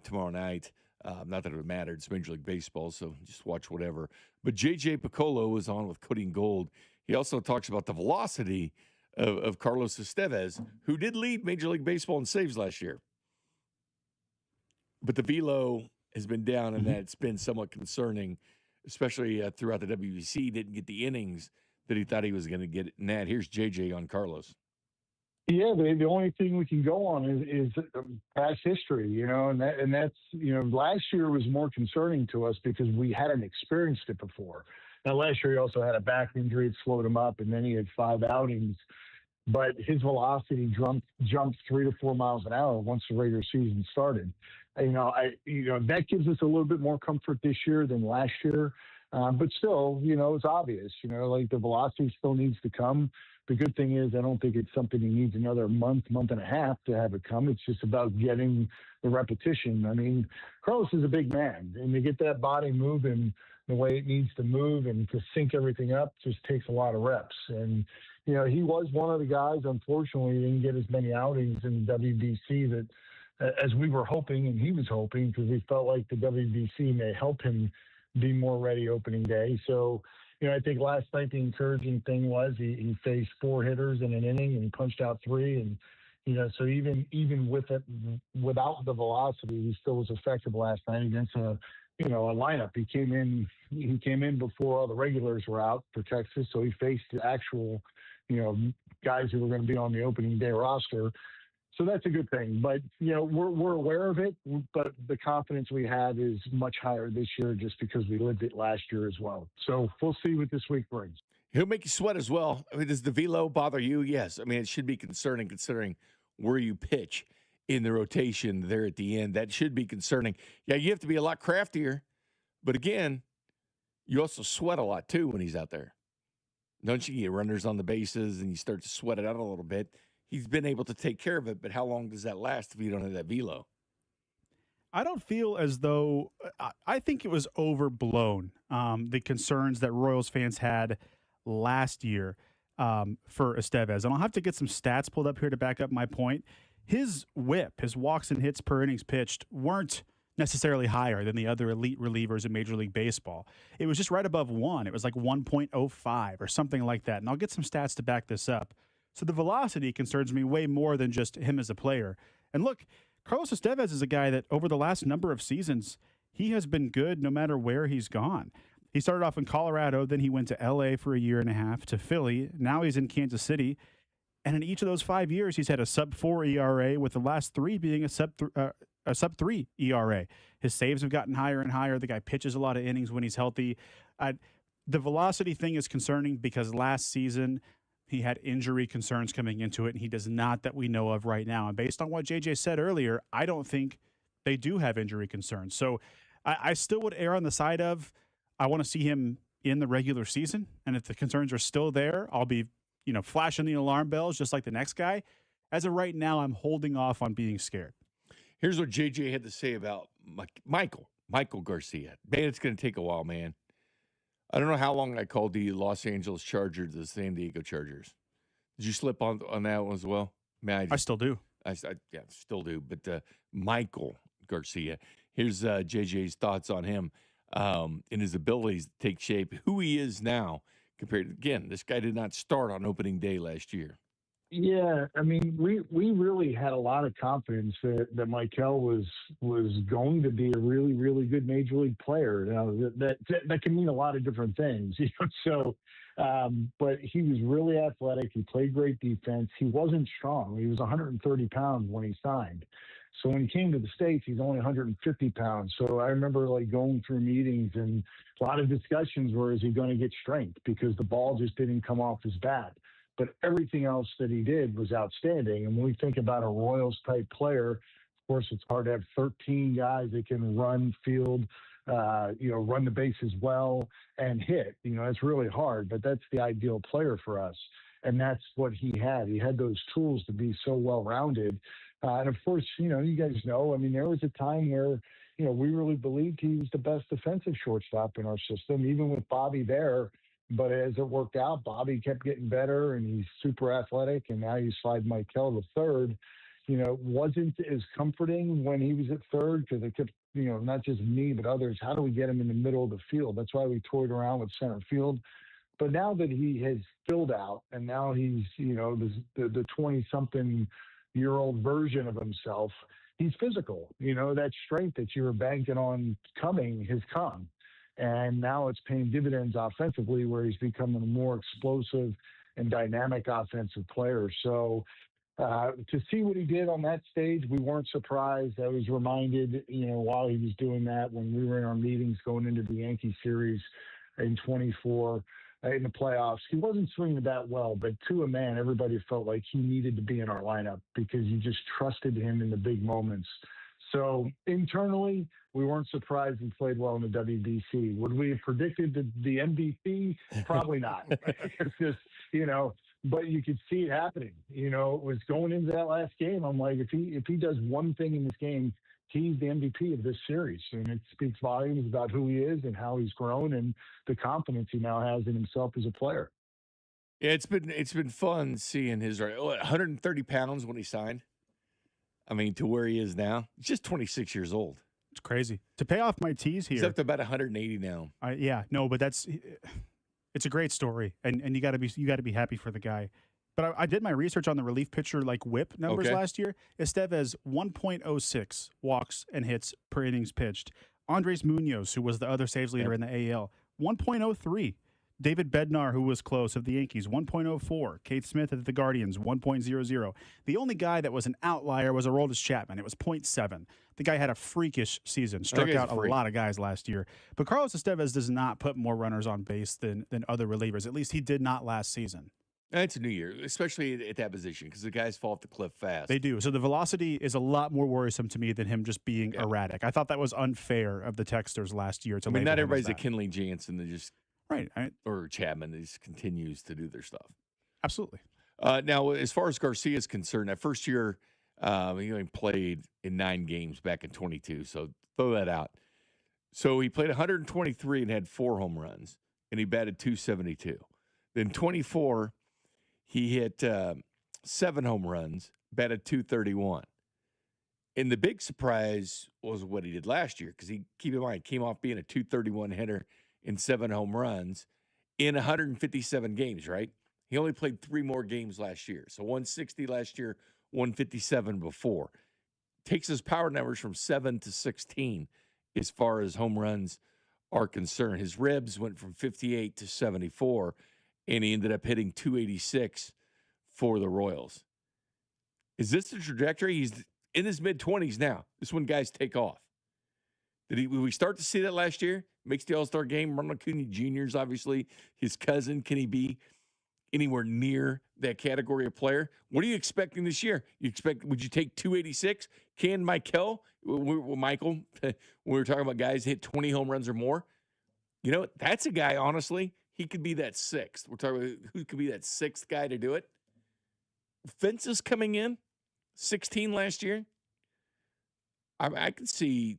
tomorrow night. Not that it would matter. It's Major League Baseball, so just watch whatever. But J.J. Piccolo was on with Cody and Gold. He also talks about the velocity of Carlos Estevez, who did lead Major League Baseball in saves last year. But the velo has been down, and that's been somewhat concerning, especially throughout the WBC. He didn't get the innings that he thought he was going to get. And that here's JJ on Carlos. Yeah, the only thing we can go on is past history, and that's last year was more concerning to us because we hadn't experienced it before. Now last year he also had a back injury, it slowed him up, and then he had 5 outings. But his velocity jumped 3 to 4 miles an hour once the regular season started. That gives us a little bit more comfort this year than last year. But still, it's obvious. Like the velocity still needs to come. The good thing is I don't think it's something he needs another month and a half to have it come. It's just about getting the repetition. I mean, Carlos is a big man, and to get that body moving the way it needs to move and to sync everything up just takes a lot of reps. And he was one of the guys, unfortunately, didn't get as many outings in WBC that as we were hoping and he was hoping, because we felt like the WBC may help him be more ready opening day. So, I think last night the encouraging thing was he faced 4 hitters in an inning and he punched out 3. And, so even with it, without the velocity, he still was effective last night against a lineup. He came in before all the regulars were out for Texas. So he faced the actual, guys who were going to be on the opening day roster. So that's a good thing. But, we're aware of it, but the confidence we have is much higher this year just because we lived it last year as well. So we'll see what this week brings. He'll make you sweat as well. I mean, does the velo bother you? Yes. I mean, it should be concerning considering where you pitch in the rotation there at the end. That should be concerning. Yeah, you have to be a lot craftier. But again, you also sweat a lot too when he's out there. Don't you get runners on the bases and you start to sweat it out a little bit? He's been able to take care of it, but how long does that last if you don't have that velo? I don't feel as though I think it was overblown, the concerns that Royals fans had last year for Estevez. And I'll have to get some stats pulled up here to back up my point. His whip, his walks and hits per innings pitched weren't necessarily higher than the other elite relievers in Major League Baseball. It was just right above 1. It was like 1.05 or something like that. And I'll get some stats to back this up. So the velocity concerns me way more than just him as a player. And look, Carlos Estevez is a guy that over the last number of seasons, he has been good no matter where he's gone. He started off in Colorado, then he went to L.A. for a year and a half, to Philly. Now he's in Kansas City. And in each of those 5 years, he's had a sub-4 ERA, with the last 3 being a sub-3 ERA. His saves have gotten higher and higher. The guy pitches a lot of innings when he's healthy. The velocity thing is concerning because last season he had injury concerns coming into it, and he does not that we know of right now. And based on what JJ said earlier, I don't think they do have injury concerns. So I still would err on the side of I want to see him in the regular season. And if the concerns are still there, I'll be, flashing the alarm bells just like the next guy. As of right now, I'm holding off on being scared. Here's what JJ had to say about Michael Garcia. Man, it's going to take a while, man. I don't know how long I called the Los Angeles Chargers the San Diego Chargers. Did you slip on that one as well? Man, I still do. I still do. But Michael Garcia, here's JJ's thoughts on him and his abilities to take shape, who he is now compared to, again, this guy did not start on opening day last year. Yeah, I mean, we really had a lot of confidence that Michael was going to be a really, really good major league player. Now that can mean a lot of different things, So, but he was really athletic. He played great defense. He wasn't strong. He was 130 pounds when he signed. So when he came to the States, he's only 150 pounds. So I remember going through meetings and a lot of discussions were, is he going to get strength? Because the ball just didn't come off his bat. But everything else that he did was outstanding. And when we think about a Royals-type player, of course, it's hard to have 13 guys that can run field, run the bases well and hit. It's really hard, but that's the ideal player for us. And that's what he had. He had those tools to be so well-rounded. And, of course, you guys know, I mean, there was a time where, we really believed he was the best defensive shortstop in our system, even with Bobby there. But as it worked out, Bobby kept getting better, and he's super athletic, and now you slide Michael to third. It wasn't as comforting when he was at third because it kept, not just me, but others, how do we get him in the middle of the field? That's why we toyed around with center field. But now that he has filled out, and now he's, the 20-something-year-old version of himself, he's physical. That strength that you were banking on coming has come. And now it's paying dividends offensively where he's becoming a more explosive and dynamic offensive player. So to see what he did on that stage, we weren't surprised. I was reminded, while he was doing that when we were in our meetings going into the Yankee series in 24 in the playoffs. He wasn't swinging that well, but to a man, everybody felt like he needed to be in our lineup because you just trusted him in the big moments. So internally, we weren't surprised he played well in the WBC. Would we have predicted the MVP? Probably not. It's just, but you could see it happening. It was going into that last game. I'm like, if he does one thing in this game, he's the MVP of this series. And it speaks volumes about who he is and how he's grown and the confidence he now has in himself as a player. Yeah, it's been fun seeing his 130 pounds when he signed. I mean, to where he is now, he's just 26 years old. It's crazy. To pay off my tease here, he's up to about 180 now. But it's a great story, and you got to be happy for the guy. But I did my research on the relief pitcher whip numbers last year. Estevez 1.06 walks and hits per innings pitched. Andres Munoz, who was the other saves leader in the AL, 1.03. David Bednar, who was close of the Yankees, 1.04. Keith Smith of the Guardians, 1.00. The only guy that was an outlier was Aroldis Chapman. It was 0.7. The guy had a freakish season, struck out a lot of guys last year. But Carlos Estevez does not put more runners on base than other relievers. At least he did not last season. It's a new year, especially at that position, because the guys fall off the cliff fast. They do. So the velocity is a lot more worrisome to me than him just being erratic. I thought that was unfair of the Texters last year. Not everybody's a Kenley Jansen that just right, or Chapman that just continues to do their stuff. Absolutely. Now, as far as Garcia is concerned, that first year he only played in 9 games back in 22, so throw that out. So he played 123 and had 4 home runs, and he batted .272. Then 24. He hit 7 home runs, batted .231. And the big surprise was what he did last year, because keep in mind, came off being a .231 hitter in 7 home runs in 157 games, right? He only played 3 more games last year. So 160 last year, 157 before. Takes his power numbers from 7 to 16 as far as home runs are concerned. His ribs went from 58 to 74. And he ended up hitting .286 for the Royals. Is this the trajectory? He's in his mid-20s now. This is when guys take off. Did we start to see that last year? Makes the All-Star game. Ronald Acuna Jr. is obviously his cousin. Can he be anywhere near that category of player? What are you expecting this year? Would you take .286? Can Michael, Michael, when we were talking about guys hit 20 home runs or more, you know, that's a guy, honestly, he could be that sixth. We're talking about who could be that sixth guy to do it. Fences coming in, 16 last year. I could see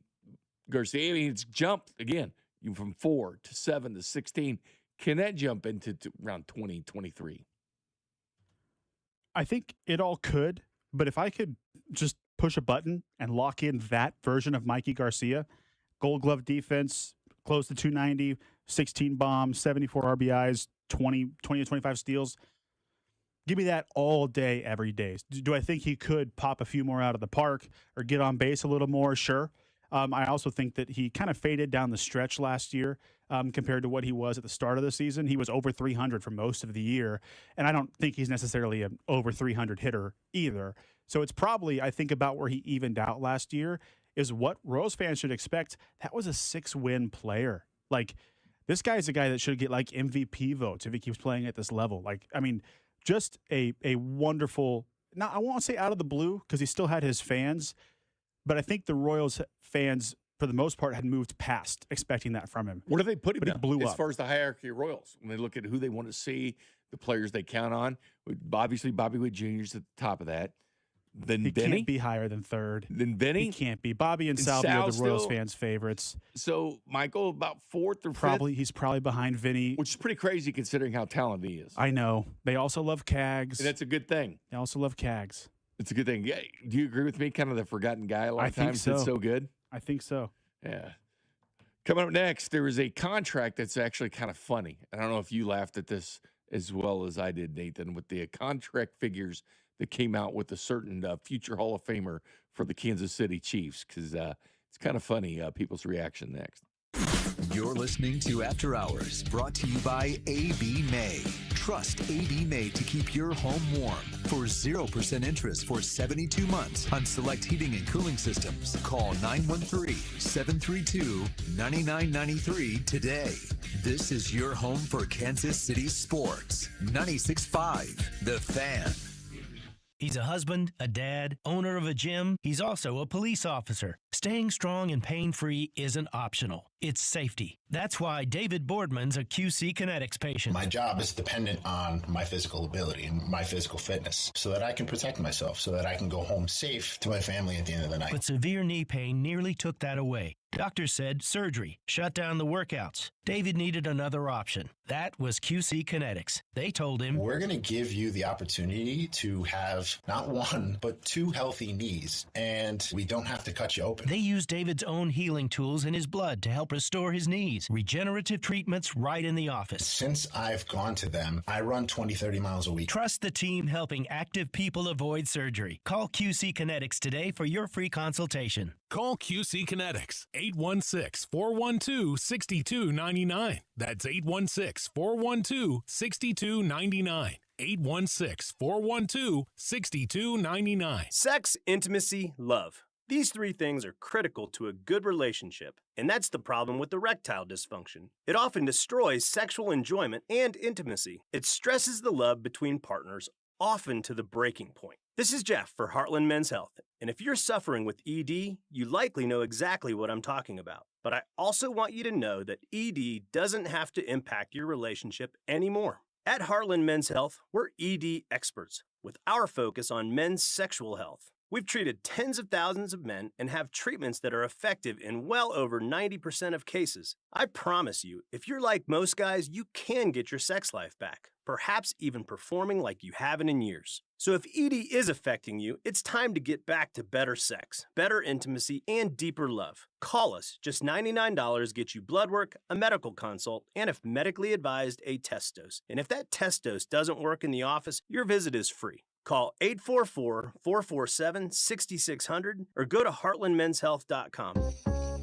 Garcia. I mean, it's jumped again from 4 to 7 to 16. Can that jump into around 20, 23? I think it all could, but if I could just push a button and lock in that version of Mikey Garcia, Gold Glove defense, close to 290, 16 bombs, 74 RBIs, 20 to 25 steals. Give me that all day, every day. Do I think he could pop a few more out of the park or get on base a little more? Sure. I also think that he kind of faded down the stretch last year compared to what he was at the start of the season. He was over 300 for most of the year, and I don't think he's necessarily an over 300 hitter either. So it's probably, I think about where he evened out last year is what Royals fans should expect. That was a 6-win player. Like, this guy is a guy that should get like MVP votes if he keeps playing at this level. Like, I mean, just a wonderful, now I won't say out of the blue because he still had his fans, but I think the Royals fans, for the most part, had moved past expecting that from him. What do they put him But he down blew as up. far as the hierarchy of Royals? When they look at who they want to see, the players they count on, obviously Bobby Witt Jr. is at the top of that. Then He Benny. can't be higher than third. Then Benny. He can't be. Bobby and And Salvi are the Sal Royals still- fans' favorites. So, Michael, about fourth or fifth, He's probably behind Vinny. which is pretty crazy considering how talented he is. I know. They also love Cags. And that's a good thing. They also love Cags. It's a good thing. Yeah. Do you agree with me? Kind of the forgotten guy a lot I of think times. so. It's so good. I think so. Yeah. Coming up next, there is a contract that's actually kind of funny. I don't know if you laughed at this as well as I did, Nathan, with the contract figures that came out with a certain future Hall of Famer for the Kansas City Chiefs, because it's kind of funny, people's reaction next. You're listening to After Hours, brought to you by AB May. Trust AB May to keep your home warm. For 0% interest for 72 months on select heating and cooling systems, call 913-732-9993 today. This is your home for Kansas City sports. 96.5 The Fan. He's a husband, a dad, owner of a gym. He's also a police officer. Staying strong and pain-free isn't optional. It's safety. That's why David Boardman's a QC Kinetics patient. My job is dependent on my physical ability and my physical fitness so that I can protect myself, so that I can go home safe to my family at the end of the night. But severe knee pain nearly took that away. Doctors said surgery, shut down the workouts. David needed another option. That was QC Kinetics. They told him, we're going to give you the opportunity to have not one, but 2 healthy knees, and we don't have to cut you open. They used David's own healing tools in his blood to help restore his knees. Regenerative treatments right in the office. Since I've gone to them, I run 20, 30 miles a week. Trust the team helping active people avoid surgery. Call QC Kinetics today for your free consultation. Call QC Kinetics, 816-412-6299. That's 816-412-6299. 816-412-6299. Sex, intimacy, love. These 3 things are critical to a good relationship, and that's the problem with erectile dysfunction. It often destroys sexual enjoyment and intimacy. It stresses the love between partners, often to the breaking point. This is Jeff for Heartland Men's Health, and if you're suffering with ED, you likely know exactly what I'm talking about. But I also want you to know that ED doesn't have to impact your relationship anymore. At Heartland Men's Health, we're ED experts with our focus on men's sexual health. We've treated tens of thousands of men and have treatments that are effective in well over 90% of cases. I promise you, if you're like most guys, you can get your sex life back, perhaps even performing like you haven't in years. So if ED is affecting you, it's time to get back to better sex, better intimacy, and deeper love. Call us. Just $99 gets you blood work, a medical consult, and if medically advised, a test dose. And if that test dose doesn't work in the office, your visit is free. Call 844-447-6600 or go to heartlandmenshealth.com.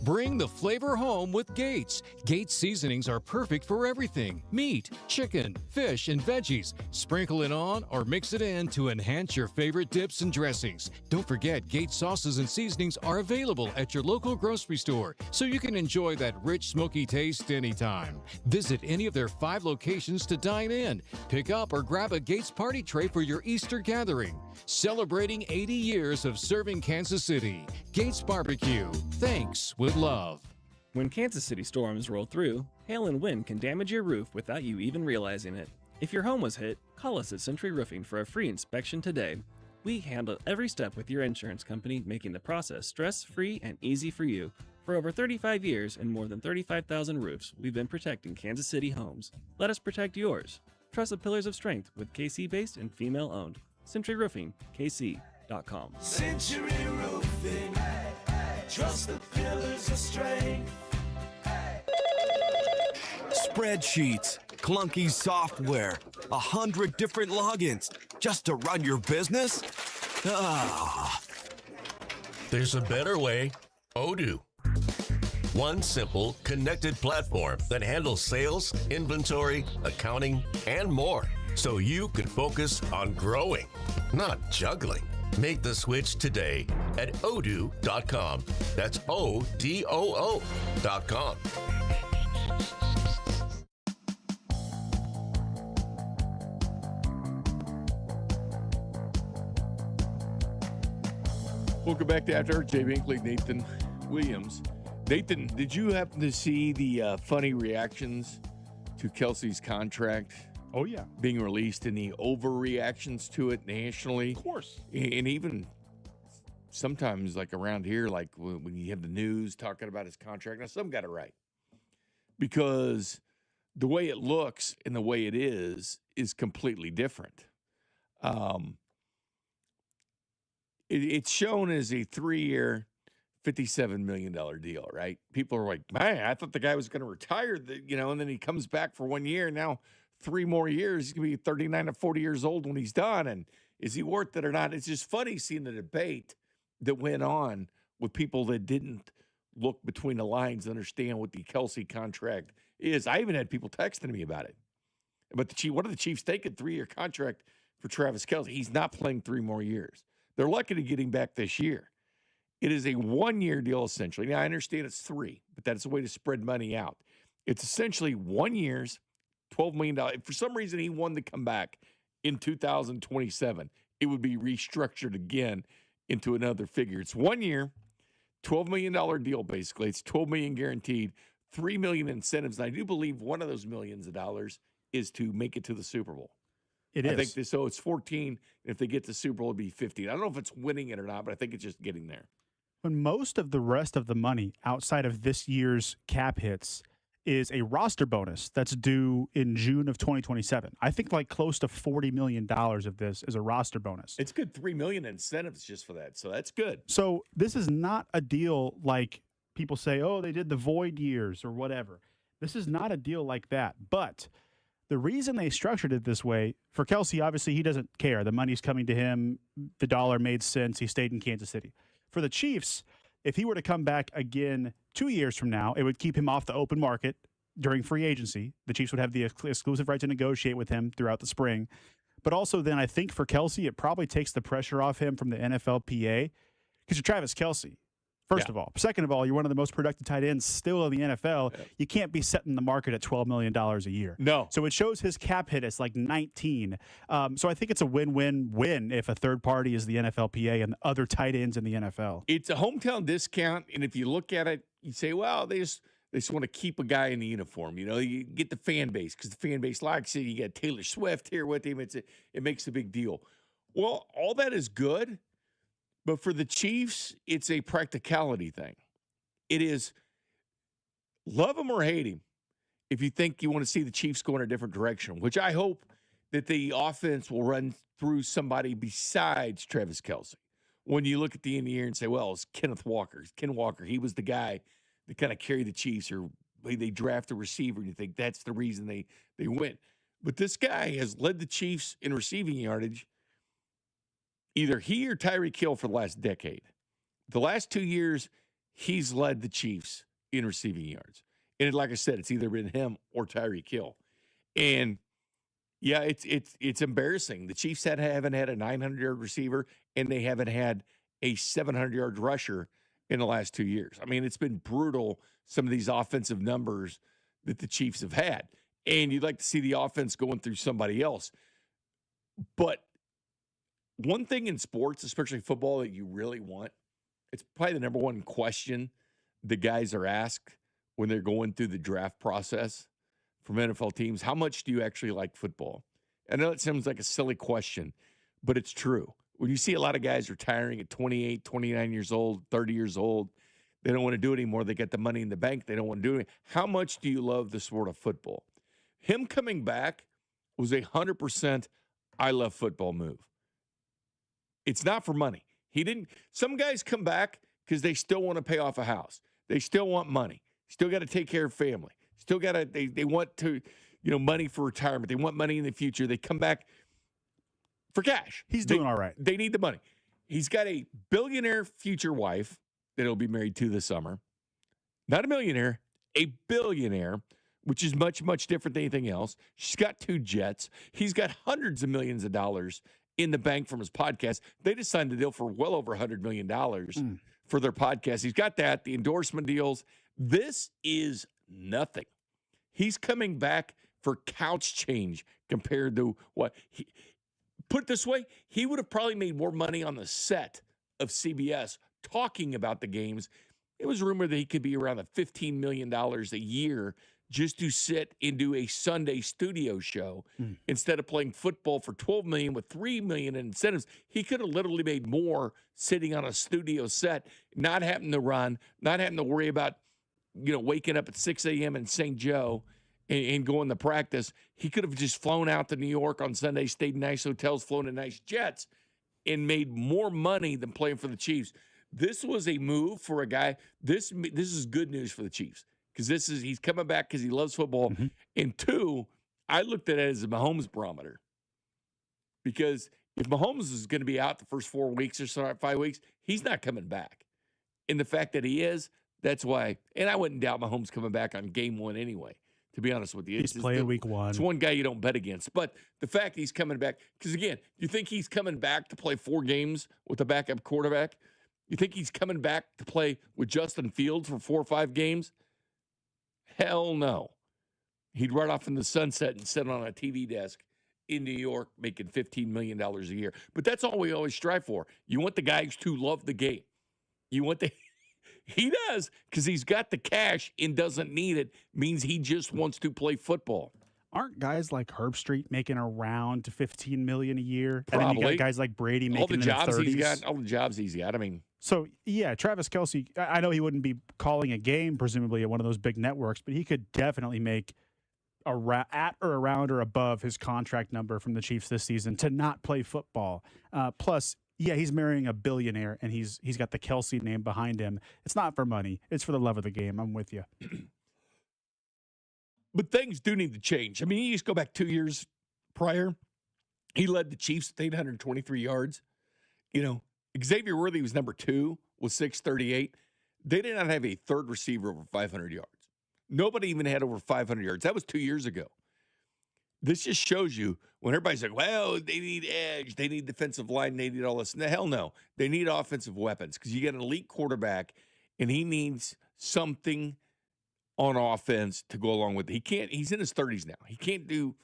Bring the flavor home with Gates. Gates seasonings are perfect for everything: meat, chicken, fish, and veggies. Sprinkle it on or mix it in to enhance your favorite dips and dressings. Don't forget, Gates sauces and seasonings are available at your local grocery store, so you can enjoy that rich, smoky taste anytime. Visit any of their 5 locations to dine in. Pick up or grab a Gates party tray for your Easter gathering. Celebrating 80 years of serving Kansas City. Gates Barbecue. Thanks with love. When Kansas City storms roll through, hail and wind can damage your roof without you even realizing it. If your home was hit, call us at Century Roofing for a free inspection today. We handle every step with your insurance company, making the process stress-free and easy for you. For over 35 years and more than 35,000 roofs, we've been protecting Kansas City homes. Let us protect yours. Trust the pillars of strength with KC-based and female-owned. Century Roofing, KC.com. Century Roofing, trust the pillars of strength. Spreadsheets, clunky software, 100 different logins just to run your business? Ah. There's a better way. Odoo. One simple, connected platform that handles sales, inventory, accounting, and more, so you can focus on growing, not juggling. Make the switch today at odoo.com. That's ODOO.com. Welcome back to After Hours. Jay Binkley, Nathan Williams. Nathan, did you happen to see the funny reactions to Kelsey's contract? Oh, yeah. Being released and the overreactions to it nationally? Of course. And even sometimes, like around here, like when you have the news talking about his contract. Now, some got it right. Because the way it looks and the way it is completely different. It's shown as a 3-year, $57 million deal, right? People are like, man, I thought the guy was going to retire, and then he comes back for 1 year. Now, 3 more years, he's going to be 39 or 40 years old when he's done. And is he worth it or not? It's just funny seeing the debate that went on with people that didn't look between the lines and understand what the Kelsey contract is. I even had people texting me about it. But what are the Chiefs taking? 3-year contract for Travis Kelce? He's not playing 3 more years. They're lucky to get him back this year. It is a 1-year deal, essentially. Now, I understand it's 3, but that's a way to spread money out. It's essentially 1 year's $12 million. If for some reason he wanted to come back in 2027, it would be restructured again into another figure. It's 1 year, $12 million deal, basically. It's $12 million guaranteed, $3 million incentives. And I do believe one of those millions of dollars is to make it to the Super Bowl. I think so. It's 14. If they get to Super Bowl, it'd be 15. I don't know if it's winning it or not, but I think it's just getting there. When most of the rest of the money outside of this year's cap hits is a roster bonus that's due in June of 2027. I think like close to $40 million of this is a roster bonus. It's good. $3 million incentives just for that. So that's good. So this is not a deal like people say, oh, they did the void years or whatever. This is not a deal like that. But the reason they structured it this way, for Kelsey, obviously he doesn't care. The money's coming to him. The dollar made sense. He stayed in Kansas City. For the Chiefs, if he were to come back again 2 years from now, it would keep him off the open market during free agency. The Chiefs would have the exclusive right to negotiate with him throughout the spring. But also then I think for Kelsey, it probably takes the pressure off him from the NFLPA because you're Travis Kelsey. First of all. Second of all, you're one of the most productive tight ends still in the NFL. Yeah. You can't be setting the market at $12 million a year. No. So it shows his cap hit is like 19. So I think it's a win-win-win if a third party is the NFLPA and other tight ends in the NFL. It's a hometown discount, and if you look at it, you say, well, they just want to keep a guy in the uniform. You get the fan base because the fan base likes it. You got Taylor Swift here with him. It makes a big deal. Well, all that is good. But for the Chiefs, it's a practicality thing. It is love him or hate him if you think you want to see the Chiefs go in a different direction, which I hope that the offense will run through somebody besides Travis Kelce. When you look at the end of the year and say, well, it's Kenneth Walker. Ken Walker, he was the guy that kind of carried the Chiefs, or they draft a receiver, and you think that's the reason they win. But this guy has led the Chiefs in receiving yardage, either he or Tyreek Hill, for the last decade. The last 2 years, he's led the Chiefs in receiving yards. And like I said, it's either been him or Tyreek Hill. And yeah, it's embarrassing. The Chiefs haven't had a 900-yard receiver, and they haven't had a 700-yard rusher in the last 2 years. I mean, it's been brutal, some of these offensive numbers that the Chiefs have had. And you'd like to see the offense going through somebody else. But one thing in sports, especially football, that you really want, it's probably the number one question the guys are asked when they're going through the draft process from NFL teams. How much do you actually like football? I know it sounds like a silly question, but it's true. When you see a lot of guys retiring at 28, 29 years old, 30 years old, they don't want to do it anymore. They get the money in the bank. They don't want to do it. How much do you love the sport of football? Him coming back was 100% I love football move. It's not for money. He didn't. Some guys come back because they still want to pay off a house. They still want money. Still got to take care of family. Still got to. They want to, money for retirement. They want money in the future. They come back for cash. He's doing all right. They need the money. He's got a billionaire future wife that he'll be married to this summer. Not a millionaire, a billionaire, which is much, much different than anything else. She's got 2 jets. He's got hundreds of millions of dollars in the bank from his podcast. They just signed the deal for well over $100 million for their podcast. He's got that, the endorsement deals. This is nothing. He's coming back for couch change compared to what he put it this way, he would have probably made more money on the set of CBS talking about the games. It was rumored that he could be around the $15 million a year just to sit and do a Sunday studio show instead of playing football for $12 million with $3 million in incentives. He could have literally made more sitting on a studio set, not having to run, not having to worry about, waking up at 6 a.m. in St. Joe and going to practice. He could have just flown out to New York on Sunday, stayed in nice hotels, flown in nice jets, and made more money than playing for the Chiefs. This was a move for a guy. This is good news for the Chiefs because he's coming back because he loves football. Mm-hmm. And 2, I looked at it as a Mahomes barometer because if Mahomes is going to be out the first 4 weeks or so, 5 weeks, he's not coming back. And the fact that he is, that's why. And I wouldn't doubt Mahomes coming back on game 1 anyway. To be honest with you, he's playing week 1. It's one guy you don't bet against. But the fact he's coming back, because again, you think he's coming back to play 4 games with a backup quarterback? You think he's coming back to play with Justin Fields for 4 or 5 games? Hell no. He'd run off in the sunset and sit on a TV desk in New York making $15 million a year. But that's all we always strive for. You want the guys to love the game. You want he does, because he's got the cash and doesn't need it, means he just wants to play football. Aren't guys like Herb Street making around $15 million a year? Probably. And then you got guys like Brady making all the jobs in the 30s. He's got, all the jobs he's got. I mean, so yeah, Travis Kelce. I know he wouldn't be calling a game presumably at one of those big networks, but he could definitely make at or around or above his contract number from the Chiefs this season to not play football. Plus, yeah, he's marrying a billionaire, and he's got the Kelce name behind him. It's not for money; it's for the love of the game. I'm with you. But things do need to change. I mean, you just go back 2 years prior. He led the Chiefs with 823 yards. Xavier Worthy was number 2 with 638. They did not have a third receiver over 500 yards. Nobody even had over 500 yards. That was 2 years ago. This just shows you when everybody's like, well, they need edge, they need defensive line, they need all this. No, hell no. They need offensive weapons because you get an elite quarterback, and he needs something on offense to go along with it. He's in his 30s now. He can't do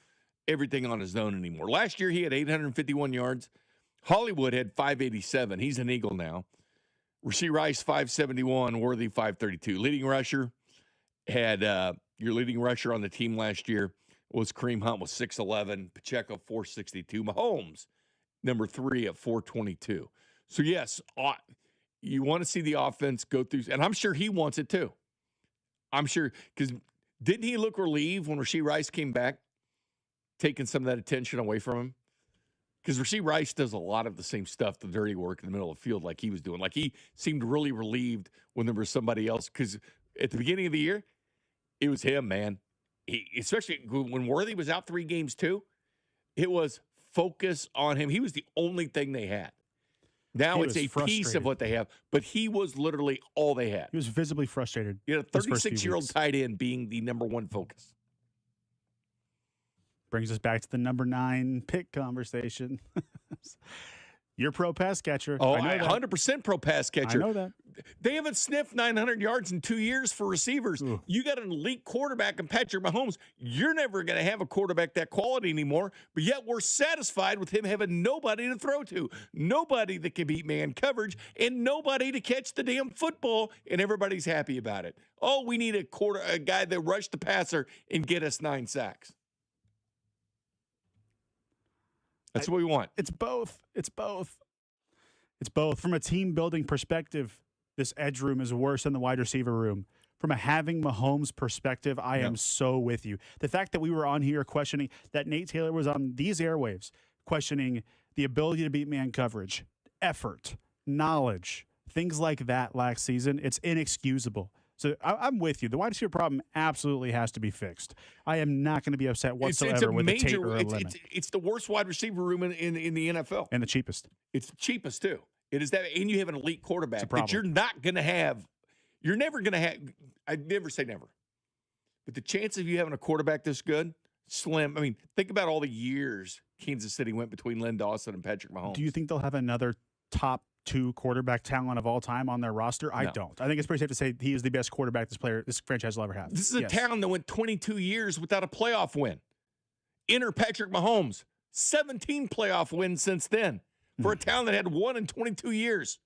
everything on his own anymore. Last year, he had 851 yards. Hollywood had 587. He's an Eagle now. Rashee Rice, 571. Worthy, 532. Leading rusher had your leading rusher on the team last year was Kareem Hunt with 611. Pacheco, 462. Mahomes, number 3 at 422. So, yes, you want to see the offense go through, and I'm sure he wants it too. I'm sure, because didn't he look relieved when Rashee Rice came back, taking some of that attention away from him? Because Rashee Rice does a lot of the same stuff, the dirty work in the middle of the field like he was doing. Like he seemed really relieved when there was somebody else. Because at the beginning of the year, it was him, man. Especially when Worthy was out 3 games too, it was focus on him. He was the only thing they had. Now it's a piece frustrated. of what they have, but he was literally all they had. He was visibly frustrated. You know, his first few 36-year-old weeks. tight end being the number one focus. Brings us back to the number 9 pick conversation. You're pro pass catcher. Oh, I know that. 100% pro pass catcher. I know that. They haven't sniffed 900 yards in 2 years for receivers. Ooh. You got an elite quarterback in Patrick Mahomes. You're never going to have a quarterback that quality anymore, but yet we're satisfied with him having nobody to throw to, nobody that can beat man coverage, and nobody to catch the damn football, and everybody's happy about it. Oh, we need a guy that rushed the passer and get us 9 sacks. That's what we want. It's both. From a team building perspective, this edge room is worse than the wide receiver room. From a having Mahomes perspective, I am so with you. The fact that we were on here questioning, that Nate Taylor was on these airwaves, questioning the ability to beat man coverage, effort, knowledge, things like that last season, it's inexcusable. So I'm with you. The wide receiver problem absolutely has to be fixed. I am not going to be upset whatsoever with the Tate or a limit. It's the worst wide receiver room in the NFL. And the cheapest. It's the cheapest, too. It is that, and you have an elite quarterback that you're not going to have. You're never going to have. I never say never. But the chance of you having a quarterback this good, slim. I mean, think about all the years Kansas City went between Len Dawson and Patrick Mahomes. Do you think they'll have another top 2 quarterback talent of all time on their roster? I don't. I think it's pretty safe to say he is the best quarterback this franchise will ever have. This is a town that went 22 years without a playoff win. Enter Patrick Mahomes, 17 playoff wins since then. For a town that had 1 in 22 years,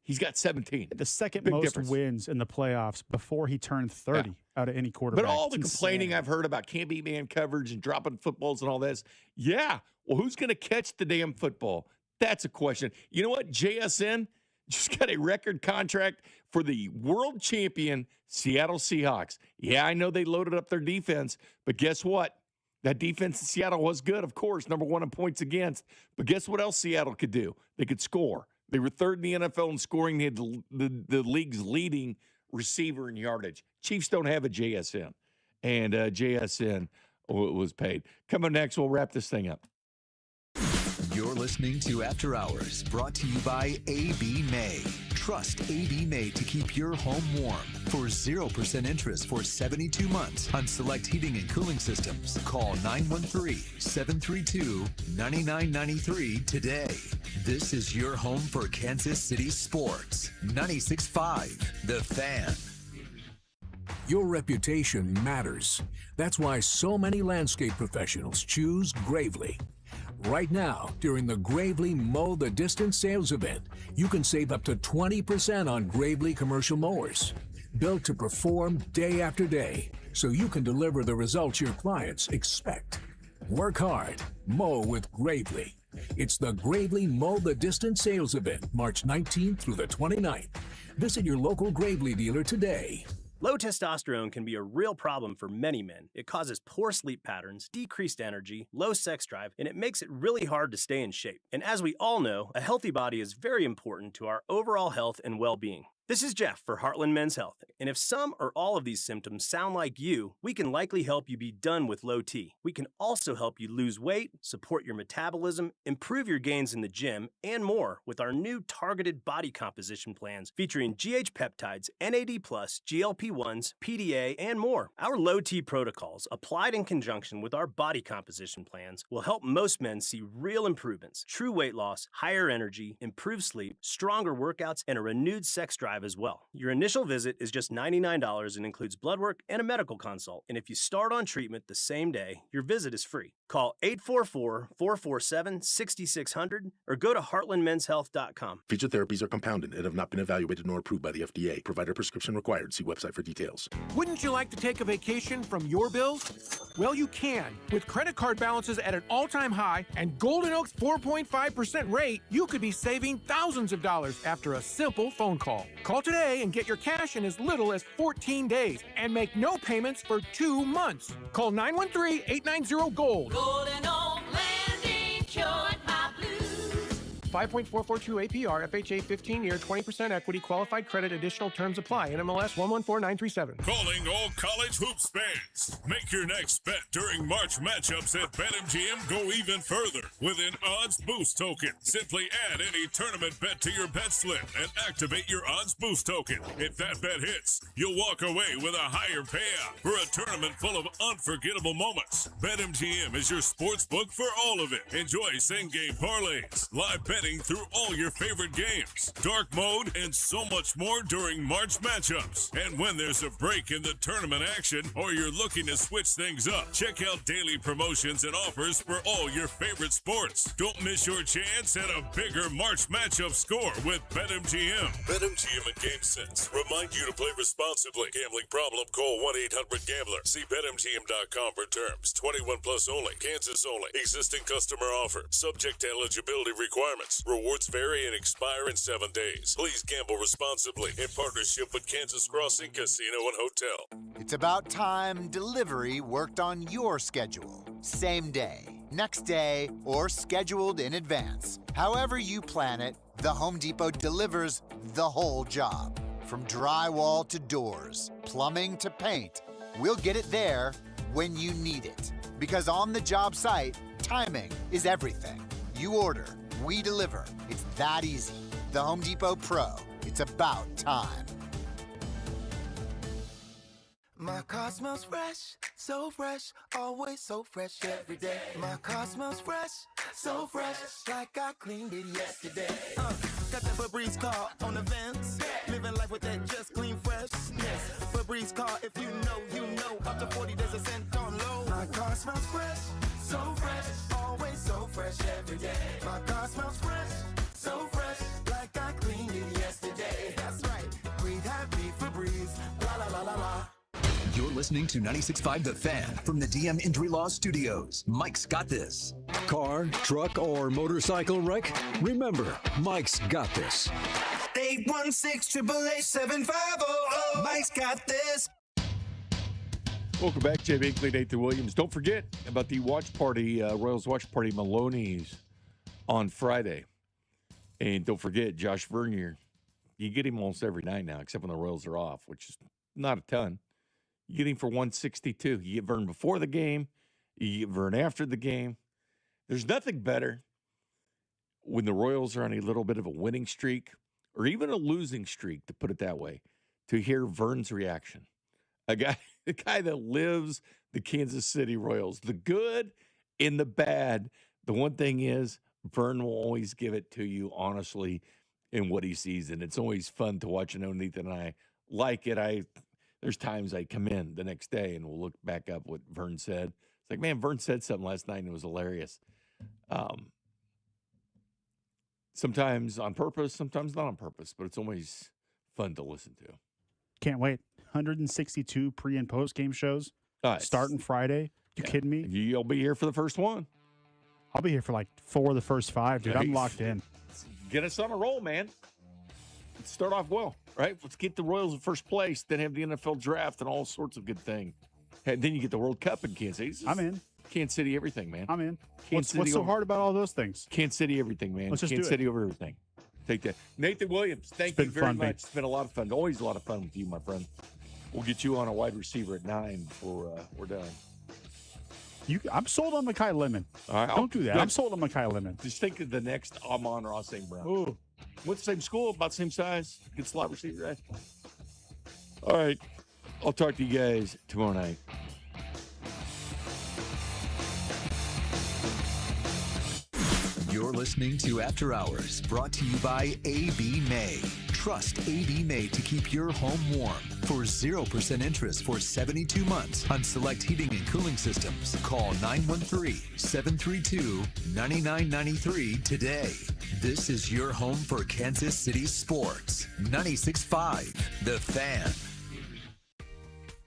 he's got 17. The second Big most difference. wins in the playoffs before he turned 30 out of any quarterback. But all the It's complaining insane. I've heard about can't beat man coverage and dropping footballs and all this, well, who's going to catch the damn football? That's a question. You know what? JSN just got a record contract for the world champion Seattle Seahawks. Yeah, I know they loaded up their defense, but guess what? That defense in Seattle was good, of course, number 1 in points against. But guess what else Seattle could do? They could score. They were 3rd in the NFL in scoring. They had the league's leading receiver in yardage. Chiefs don't have a JSN, and JSN was paid. Coming next, we'll wrap this thing up. You're listening to After Hours, brought to you by AB May. Trust AB May to keep your home warm. For 0% interest for 72 months on select heating and cooling systems, call 913-732-9993 today. This is your home for Kansas City sports. 96.5 The Fan. Your reputation matters. That's why so many landscape professionals choose Gravely. Right now, during the Gravely Mow the Distance sales event, you can save up to 20% on Gravely commercial mowers. Built to perform day after day, so you can deliver the results your clients expect. Work hard, mow with Gravely. It's the Gravely Mow the Distance sales event, March 19th through the 29th. Visit your local Gravely dealer today. Low testosterone can be a real problem for many men. It causes poor sleep patterns, decreased energy, low sex drive, and it makes it really hard to stay in shape. And as we all know, a healthy body is very important to our overall health and well-being. This is Jeff for Heartland Men's Health, and if some or all of these symptoms sound like you, we can likely help you be done with low T. We can also help you lose weight, support your metabolism, improve your gains in the gym, and more with our new targeted body composition plans featuring GH peptides, NAD+, GLP-1s, PDA, and more. Our low T protocols, applied in conjunction with our body composition plans, will help most men see real improvements, true weight loss, higher energy, improved sleep, stronger workouts, and a renewed sex drive as well. Your initial visit is just $99 and includes blood work and a medical consult. And if you start on treatment the same day, your visit is free. Call 844-447-6600 or go to heartlandmenshealth.com. Featured therapies are compounded and have not been evaluated nor approved by the FDA. Provider prescription required. See website for details. Wouldn't you like to take a vacation from your bills? Well, you can. With credit card balances at an all-time high and Golden Oak's 4.5% rate, you could be saving thousands of dollars after a simple phone call. Call today and get your cash in as little as 14 days and make no payments for 2 months. Call 913-890-GOLD. Golden Oak Landing cured my blues. 5.442 APR, FHA 15-year, 20% equity, qualified credit, additional terms apply. NMLS 114937. Calling all college hoops fans. Make your next bet during March matchups at BetMGM go even further with an odds boost token. Simply add any tournament bet to your bet slip and activate your odds boost token. If that bet hits, you'll walk away with a higher payout for a tournament full of unforgettable moments. BetMGM is your sports book for all of it. Enjoy same-game parlays, live betting through all your favorite games, dark mode, and so much more during March matchups. And when there's a break in the tournament action or you're looking to switch things up, check out daily promotions and offers for all your favorite sports. Don't miss your chance at a bigger March matchup score with BetMGM. BetMGM and GameSense remind you to play responsibly. Gambling problem? Call 1-800-GAMBLER. See BetMGM.com for terms. 21 plus only. Kansas only. Existing customer offer. Subject to eligibility requirements. Rewards vary and expire in 7 days. Please gamble responsibly in partnership with Kansas Crossing Casino and Hotel. It's about time delivery worked on your schedule. Same day, next day, or scheduled in advance. However you plan it, the Home Depot delivers the whole job. From drywall to doors, plumbing to paint, we'll get it there when you need it. Because on the job site, timing is everything. You order, we deliver. It's that easy. The Home Depot Pro. It's about time. My car smells fresh, so fresh, always so fresh every day. My car smells fresh, so fresh, like I cleaned it yesterday. Got that Febreze car on the vents, living life with that just clean fresh. Yes, Febreze car, if you know, up to 40 days a cent on low. My car smells fresh, so fresh, always so fresh every day. My car smells fresh, so fresh, like I cleaned it yesterday. That's right, breathe happy Febreze, la la la la la. You're listening to 96.5 The Fan from the DM Injury Law Studios. Mike's got this. Car, truck, or motorcycle wreck? Remember, Mike's got this. 816-888-7500. Mike's got this. Welcome back, Jay Binkley, Nathan Williams. Don't forget about the watch party, Royals watch party, Maloney's on Friday. And don't forget, Josh Vernier. You get him almost every night now, except when the Royals are off, which is not a ton. You get him for $162. You get Vern before the game. You get Vern after the game. There's nothing better when the Royals are on a little bit of a winning streak or even a losing streak, to put it that way, to hear Vern's reaction. The guy that lives the Kansas City Royals, the good and the bad. The one thing is, Vern will always give it to you honestly in what he sees, and it's always fun to watch. I know Nathan and I like it. There's times I come in the next day and we'll look back up what Vern said. It's like, man, Vern said something last night and it was hilarious. Sometimes on purpose, sometimes not on purpose, but it's always fun to listen to. Can't wait. 162 pre and post game shows starting Friday. You kidding me? You'll be here for the first one. I'll be here for like 4 of the first 5, dude. I'm locked in. Get us on a roll, man. Let's start off well, right? Let's get the Royals in first place, then have the NFL draft and all sorts of good things. And then you get the World Cup in Kansas City. I'm in. Kansas City everything, man. I'm in. What's so hard about all those things? Kansas City everything, man. Let's just Kansas do it. City over everything. Take that. Nathan Williams, thank you very much. It's been a lot of fun. Always a lot of fun with you, my friend. We'll get you on a wide receiver at 9 before we're done. I'm sold on Mekhi Lemon. All right, Don't do that. I'm sold on Mekhi Lemon. Just think of the next Amon-Ra St. Brown. Ooh. Went to the same school, about the same size. Good slot receiver, right? All right. I'll talk to you guys tomorrow night. You're listening to After Hours, brought to you by A.B. May. Trust A.B. May to keep your home warm. For 0% interest for 72 months on select heating and cooling systems, call 913-732-9993 today. This is your home for Kansas City sports. 96.5 The Fan.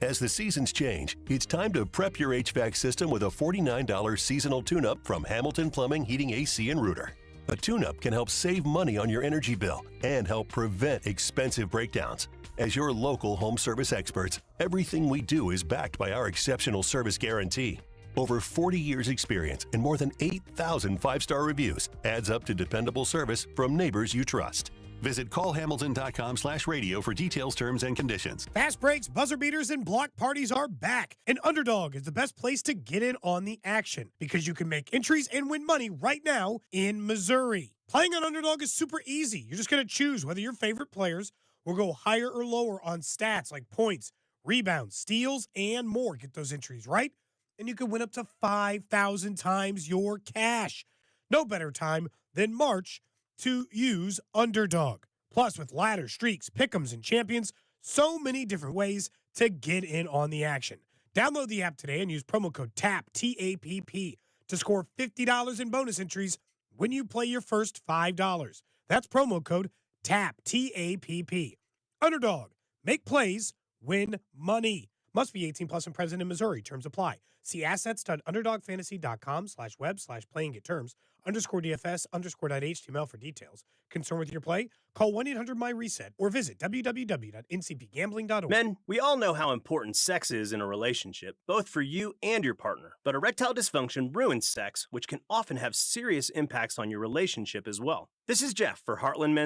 As the seasons change, it's time to prep your HVAC system with a $49 seasonal tune-up from Hamilton Plumbing, Heating, AC, and Rooter. A tune-up can help save money on your energy bill and help prevent expensive breakdowns. As your local home service experts, everything we do is backed by our exceptional service guarantee. Over 40 years experience and more than 8,000 five-star reviews adds up to dependable service from neighbors you trust. Visit callhamilton.com/radio for details, terms, and conditions. Fast breaks, buzzer beaters, and block parties are back. And Underdog is the best place to get in on the action because you can make entries and win money right now in Missouri. Playing on Underdog is super easy. You're just going to choose whether your favorite players will go higher or lower on stats like points, rebounds, steals, and more. Get those entries right, and you can win up to 5,000 times your cash. No better time than March to use Underdog. Plus, with ladders, streaks, pick'ems, and champions, so many different ways to get in on the action. Download the app today and use promo code TAPP, T-A-P-P, to score $50 in bonus entries when you play your first $5. That's promo code TAPP, T-A-P-P. Underdog. Make plays, win money. Must be 18 plus and present in Missouri. Terms apply. See assets.underdogfantasy.com/web/play and get terms. _DFS_.html for details. Concerned with your play? Call 1-800-MY-RESET or visit www.ncpgambling.org. Men, we all know how important sex is in a relationship, both for you and your partner. But erectile dysfunction ruins sex, which can often have serious impacts on your relationship as well. This is Jeff for Heartland Men's